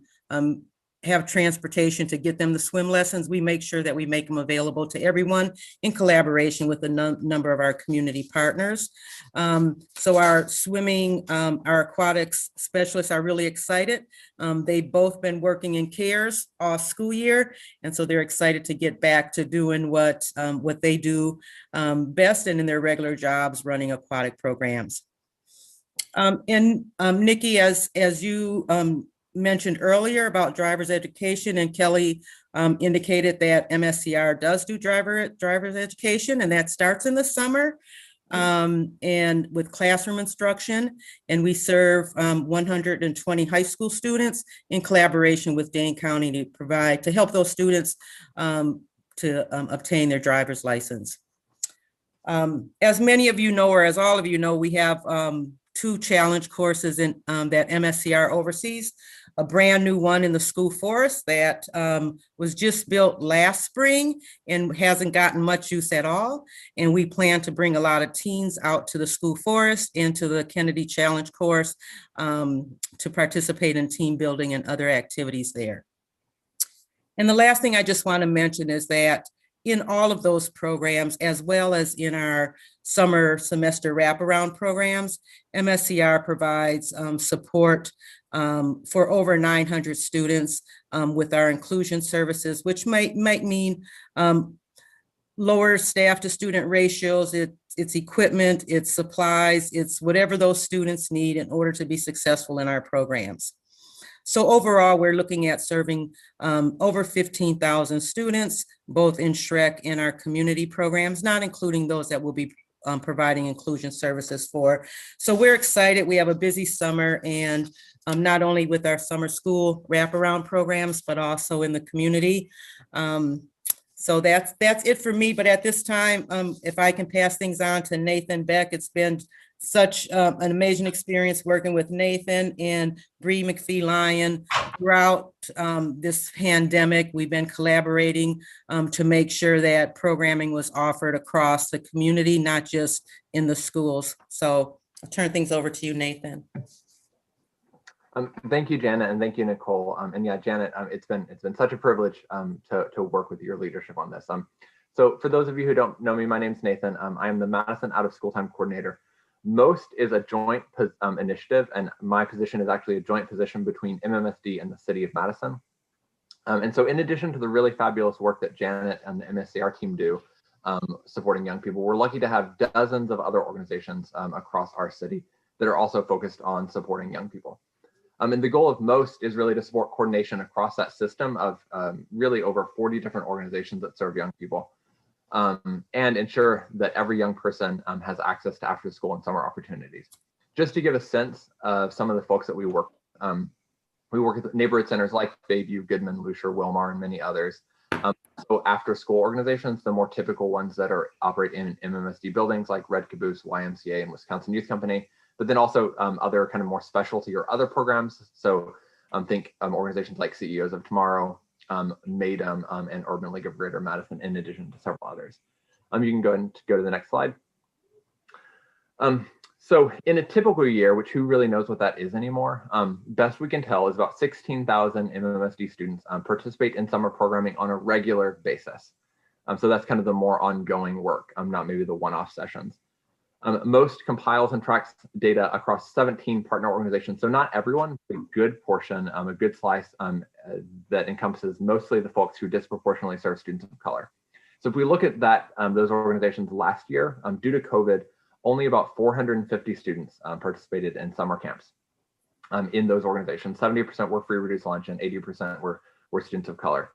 have transportation to get them the swim lessons, we make sure that we make them available to everyone in collaboration with a number of our community partners. So our swimming, our aquatics specialists are really excited. They've both been working in CARES all school year, and so they're excited to get back to doing what they do best and in their regular jobs, running aquatic programs. And Nikki, as you mentioned earlier about driver's education, and Kelly indicated that MSCR does do driver's education, and that starts in the summer and with classroom instruction. And we serve 120 high school students in collaboration with Dane County to help those students to obtain their driver's license. As many of you know, or as all of you know, we have 2 challenge courses in that MSCR oversees. A brand new one in the school forest that was just built last spring and hasn't gotten much use at all. And we plan to bring a lot of teens out to the school forest and to the Kennedy Challenge course to participate in team building and other activities there. And the last thing I just want to mention is that in all of those programs, as well as in our summer semester wraparound programs, MSCR provides support for over 900 students with our inclusion services, which might mean lower staff to student ratios, it's equipment, it's supplies, it's whatever those students need in order to be successful in our programs. So overall, we're looking at serving over 15,000 students, both in SHREC and our community programs, not including those that will be providing inclusion services for. So we're excited. We have a busy summer, and not only with our summer school wraparound programs, but also in the community. So that's it for me. But at this time, if I can pass things on to Nathan Beck, it's been such an amazing experience working with Nathan and Bree McPhee-Lyon throughout this pandemic. We've been collaborating to make sure that programming was offered across the community, not just in the schools. So I'll turn things over to you, Nathan. Thank you, Jana, and thank you, Nicole. And yeah, Janet, it's been such a privilege to work with your leadership on this. So for those of you who don't know me, my name's Nathan. I am the Madison Out of School Time Coordinator. MOST is a joint initiative, and my position is actually a joint position between MMSD and the City of Madison. And so in addition to the really fabulous work that Janet and the MSCR team do supporting young people, we're lucky to have dozens of other organizations across our city that are also focused on supporting young people. And the goal of MOST is really to support coordination across that system of really over 40 different organizations that serve young people. And ensure that every young person has access to after school and summer opportunities. Just to give a sense of some of the folks that we work with neighborhood centers like Bayview, Goodman, Lusher, Wilmar, and many others. So after school organizations, the more typical ones that operate in MMSD buildings like Red Caboose, YMCA, and Wisconsin Youth Company, but then also other kind of more specialty or other programs. So think organizations like CEOs of Tomorrow, MADAM, and Urban League of Greater Madison, in addition to several others. You can go and go to the next slide. So in a typical year, which who really knows what that is anymore, best we can tell is about 16,000 MMSD students participate in summer programming on a regular basis. So that's kind of the more ongoing work, not maybe the one-off sessions. MOST compiles and tracks data across 17 partner organizations. So not everyone, but a good portion, a good slice that encompasses mostly the folks who disproportionately serve students of color. So if we look at that, those organizations last year, due to COVID, only about 450 students participated in summer camps in those organizations. 70% were free reduced lunch and 80% were students of color.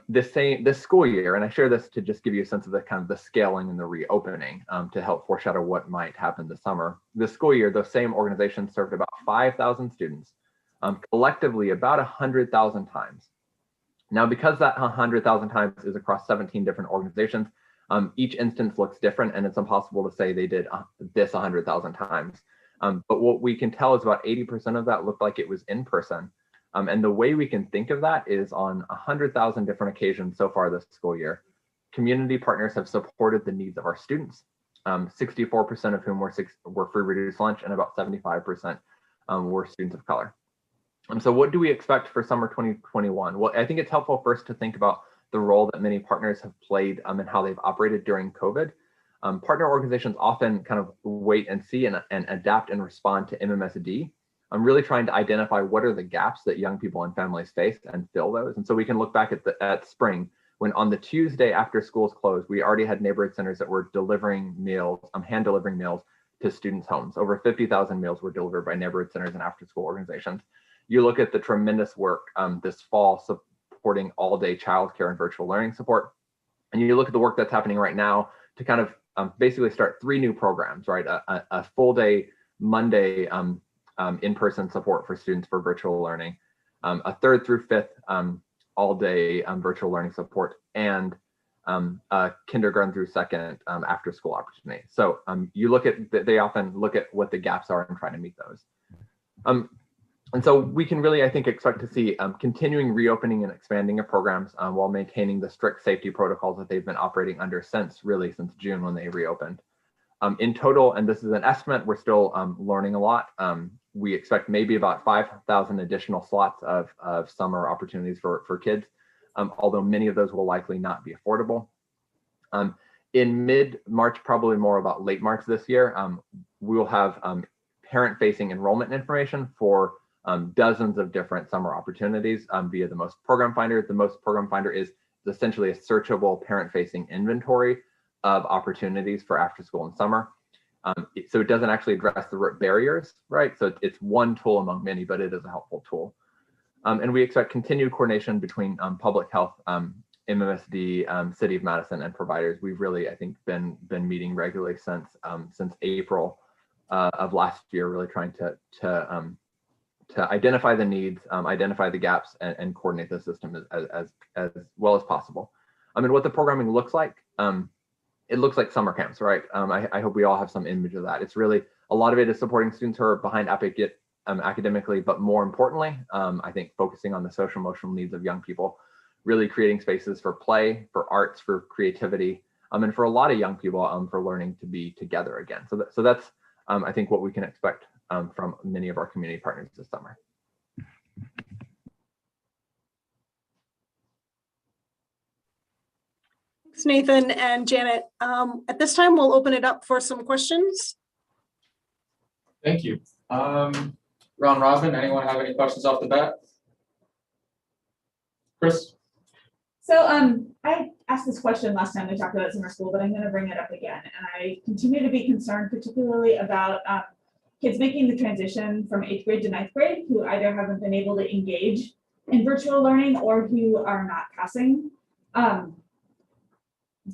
This school year, and I share this to just give you a sense of the kind of the scaling and the reopening to help foreshadow what might happen this summer. This school year, those same organizations served about 5,000 students, collectively about 100,000 times. Now, because that 100,000 times is across 17 different organizations, each instance looks different, and it's impossible to say they did this 100,000 times. But what we can tell is about 80% of that looked like it was in person. And the way we can think of that is on 100,000 different occasions so far this school year, community partners have supported the needs of our students, 64% of whom were free reduced lunch, and about 75% were students of color. So what do we expect for summer 2021? Well, I think it's helpful first to think about the role that many partners have played and how they've operated during COVID. Partner organizations often kind of wait and see and adapt and respond to MMSD. I'm really trying to identify what are the gaps that young people and families face and fill those. And so we can look back at spring, when on the Tuesday after schools closed, we already had neighborhood centers that were delivering meals, hand delivering meals to students' homes. Over 50,000 meals were delivered by neighborhood centers and after school organizations. You look at the tremendous work this fall supporting all-day childcare and virtual learning support, and you look at the work that's happening right now to kind of basically start 3 new programs, right? A full-day Monday in-person support for students for virtual learning, a 3rd through 5th all-day virtual learning support, and kindergarten through 2nd after-school opportunity. So you look at, they often look at what the gaps are and try to meet those. And so we can really, I think, expect to see continuing reopening and expanding of programs while maintaining the strict safety protocols that they've been operating under since June when they reopened. In total, and this is an estimate, we're still learning a lot. We expect maybe about 5,000 additional slots of summer opportunities for kids, although many of those will likely not be affordable. In mid-March, probably more about late March this year, we will have parent-facing enrollment information for dozens of different summer opportunities via the Most Program Finder. The Most Program Finder is essentially a searchable parent-facing inventory of opportunities for after school and summer. So it doesn't actually address the root barriers, right? So it's one tool among many, but it is a helpful tool. And we expect continued coordination between public health, MMSD, City of Madison, and providers. We've really, I think, been meeting regularly since April of last year, really trying to identify the needs, identify the gaps, and coordinate the system as well as possible. I mean, what the programming looks like, it looks like summer camps, right? I hope we all have some image of that. It's really, a lot of it is supporting students who are behind academically, but more importantly, I think focusing on the social emotional needs of young people, really creating spaces for play, for arts, for creativity, and for a lot of young people, for learning to be together again. So that's, I think, what we can expect from many of our community partners this summer. Thanks, Nathan and Janet. At this time, we'll open it up for some questions. Thank you. Round robin, anyone have any questions off the bat? Chris? So I asked this question last time we talked about summer school, but I'm going to bring it up again. And I continue to be concerned particularly about kids making the transition from 8th grade to 9th grade who either haven't been able to engage in virtual learning or who are not passing.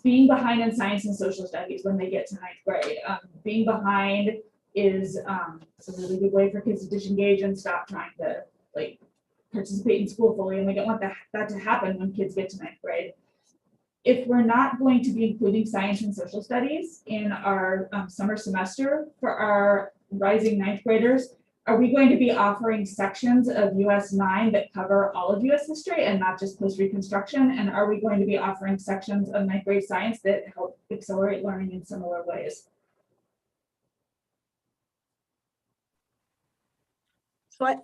Being behind in science and social studies when they get to 9th grade. Being behind is a really good way for kids to disengage and stop trying to participate in school fully, and we don't want that to happen when kids get to 9th grade. If we're not going to be including science and social studies in our summer semester for our rising 9th graders, are we going to be offering sections of US 9 that cover all of US history and not just post-Reconstruction? And are we going to be offering sections of 9th grade science that help accelerate learning in similar ways? So I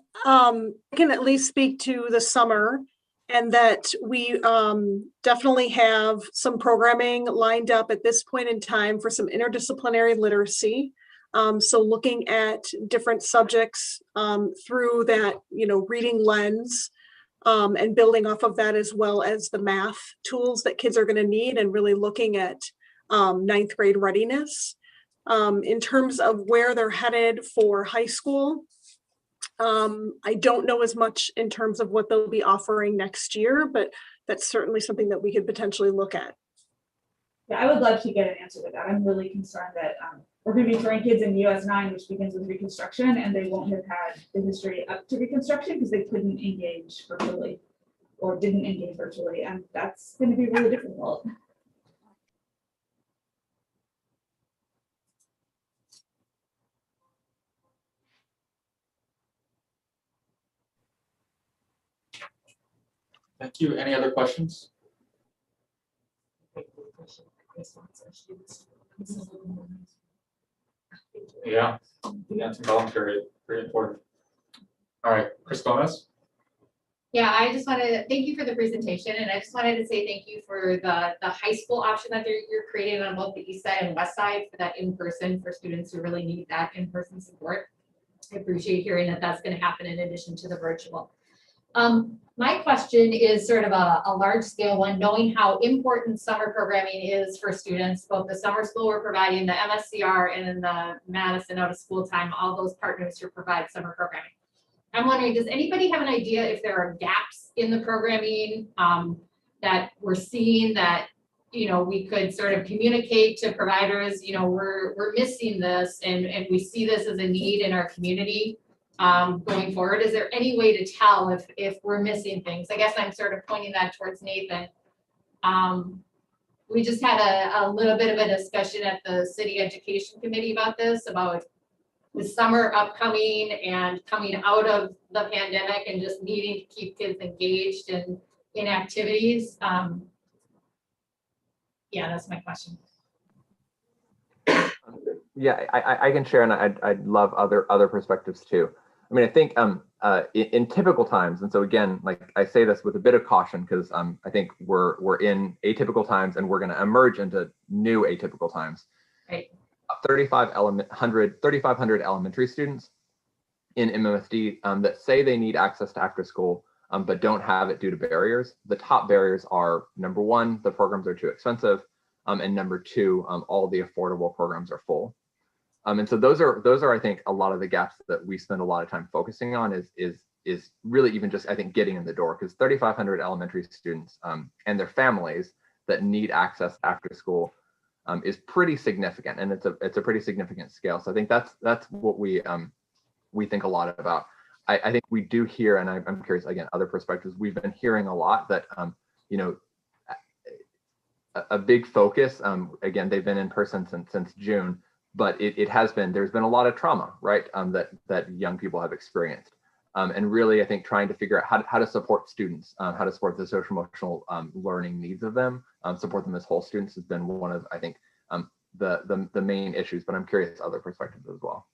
can at least speak to the summer, and that we definitely have some programming lined up at this point in time for some interdisciplinary literacy. So looking at different subjects through that, reading lens, and building off of that, as well as the math tools that kids are going to need, and really looking at 9th grade readiness. In terms of where they're headed for high school, I don't know as much in terms of what they'll be offering next year, but that's certainly something that we could potentially look at. Yeah, I would love to get an answer to that. I'm really concerned that we're going to be throwing kids in US 9, which begins with Reconstruction, and they won't have had the history up to Reconstruction because they couldn't engage virtually or didn't engage virtually, and that's going to be really difficult. Thank you. Any other questions? Yeah, the anti-voluntary, very important. All right, Chris Gomez. Yeah, I just wanted to thank you for the presentation, and I just wanted to say thank you for the high school option that you're creating on both the east side and west side for that in-person for students who really need that in-person support. I appreciate hearing that that's going to happen in addition to the virtual. My question is sort of a large scale one, knowing how important summer programming is for students, both the summer school we're providing, the MSCR, and in the Madison out of school time, all those partners who provide summer programming. I'm wondering, does anybody have an idea if there are gaps in the programming that we're seeing that, you know, we could sort of communicate to providers, you know, we're missing this and we see this as a need in our community going forward? Is there any way to tell if we're missing things? I guess I'm sort of pointing that towards Nathan. We just had a little bit of a discussion at the city education committee about this, about the summer upcoming and coming out of the pandemic and just needing to keep kids engaged in activities. Yeah, that's my question. Yeah, I can share, and I'd love other perspectives too. I mean, I think in typical times, and so again, like I say this with a bit of caution because I think we're in atypical times and we're going to emerge into new atypical times. Right. 3,500 elementary students in MMSD that say they need access to after school, but don't have it due to barriers. The top barriers are, number one, the programs are too expensive, and number two, all the affordable programs are full. And so those are, I think, a lot of the gaps that we spend a lot of time focusing on is really even just, I think, getting in the door, because 3,500 elementary students and their families that need access after school is pretty significant, and it's a pretty significant scale. So I think that's what we think a lot about. I think we do hear, and I'm curious, again, other perspectives, we've been hearing a lot that, you know, a big focus, again, they've been in person since June, but there's been a lot of trauma, right, that young people have experienced. And really, I think trying to figure out how to support students, how to support the social emotional learning needs of them, support them as whole students has been one of, I think, the main issues, but I'm curious other perspectives as well.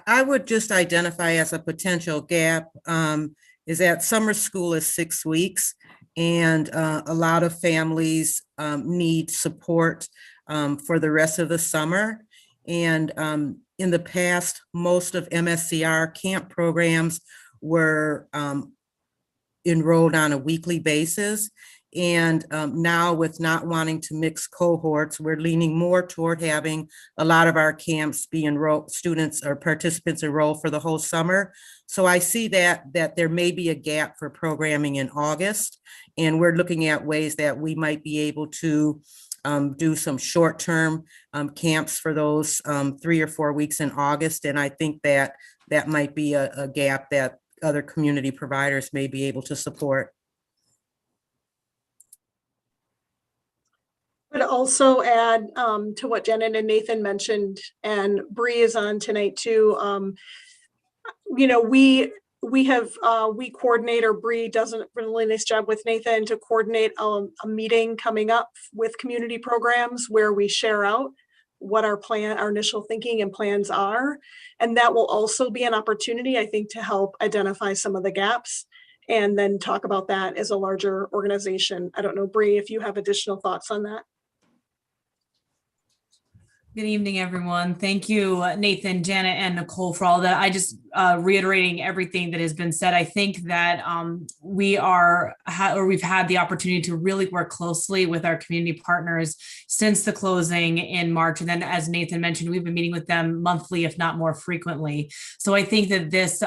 I would just identify as a potential gap is that summer school is 6 weeks, and a lot of families need support for the rest of the summer. And in the past, most of MSCR camp programs were enrolled on a weekly basis. And now with not wanting to mix cohorts, we're leaning more toward having a lot of our camps be enrolled, students or participants enrolled for the whole summer. So I see that there may be a gap for programming in August, and we're looking at ways that we might be able to do some short-term camps for those 3 or 4 weeks in August. And I think that might be a gap that other community providers may be able to support. I'd also add to what Janet and Nathan mentioned, and Bree is on tonight too. You know, we coordinate, or Bree does a really nice job with Nathan to coordinate a meeting coming up with community programs where we share out what our initial thinking and plans are. And that will also be an opportunity, I think, to help identify some of the gaps and then talk about that as a larger organization. I don't know, Bree, if you have additional thoughts on that. Good evening, everyone. Thank you, Nathan, Janet, and Nicole for all that. I just reiterating everything that has been said. I think that we've had the opportunity to really work closely with our community partners since the closing in March. And then, as Nathan mentioned, we've been meeting with them monthly, if not more frequently. So I think that this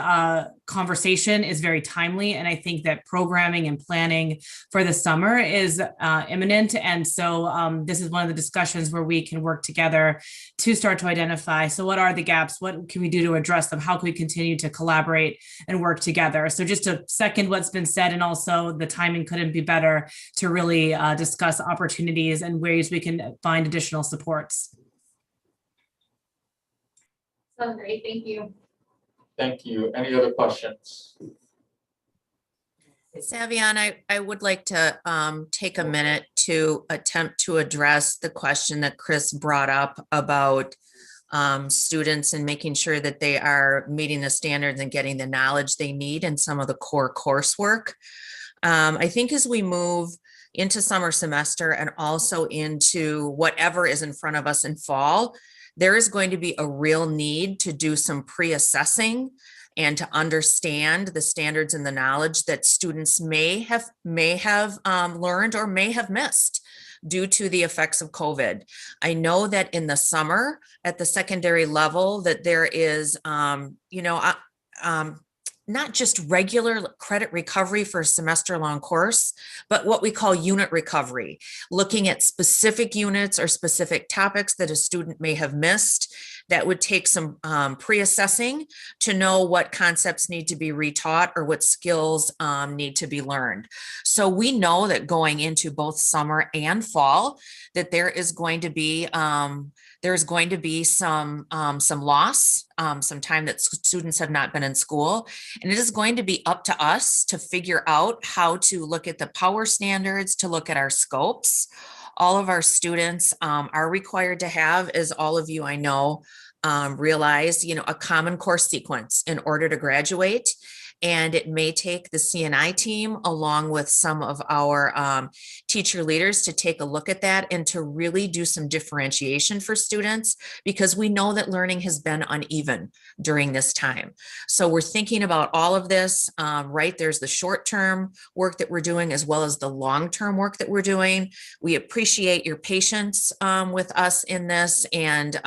conversation is very timely. And I think that programming and planning for the summer is imminent. And so this is one of the discussions where we can work together to start to identify, so what are the gaps? What can we do to address them? How can we continue to collaborate and work together? So just to second what's been said, and also the timing couldn't be better to really discuss opportunities and ways we can find additional supports. Sounds great, thank you. Thank you. Any other questions? Savion, I would like to take a minute to attempt to address the question that Chris brought up about students and making sure that they are meeting the standards and getting the knowledge they need in some of the core coursework. I think as we move into summer semester and also into whatever is in front of us in fall, there is going to be a real need to do some pre-assessing and to understand the standards and the knowledge that students may have learned or may have missed due to the effects of COVID. I know that in the summer at the secondary level that there is, not just regular credit recovery for a semester-long course, but what we call unit recovery, looking at specific units or specific topics that a student may have missed. That would take some pre-assessing to know what concepts need to be retaught or what skills need to be learned. So we know that going into both summer and fall, that there is going to be some loss, some time that students have not been in school. And it is going to be up to us to figure out how to look at the power standards, to look at our scopes. All of our students are required to have, as all of you I know realize, a common course sequence in order to graduate. And it may take the CNI team along with some of our teacher leaders to take a look at that and to really do some differentiation for students, because we know that learning has been uneven during this time. So we're thinking about all of this, right? There's the short-term work that we're doing as well as the long-term work that we're doing. We appreciate your patience with us in this, and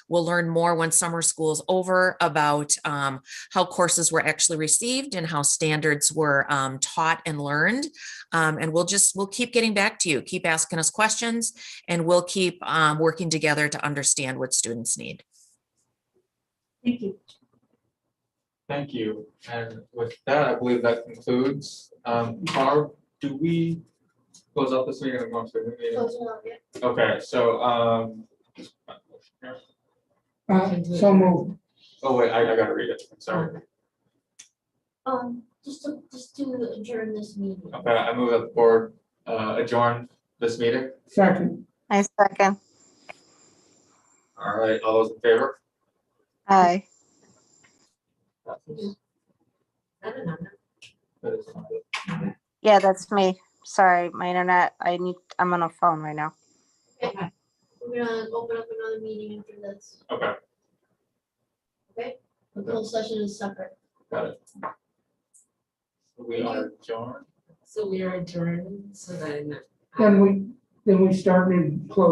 we'll learn more when summer school's over about how courses were actually received and how standards were taught and learned. And we'll keep getting back to you, keep asking us questions, and we'll keep working together to understand what students need. Thank you. Thank you. And with that, I believe that concludes. Barb, do we close out this meeting or go to the meeting? Close it out, yeah. Okay, so So moved. oh wait, I gotta read it. Sorry. Just to adjourn this meeting. Okay, I move that the board adjourn this meeting. Second. I second. All right, all those in favor? Aye. That is fine. Yeah, that's me. Sorry, my internet. I'm on a phone right now. Okay. We're gonna open up another meeting after this. Okay, Okay? The closed session is separate. got it. We are adjourned. So we are adjourned, so then. Then we start in close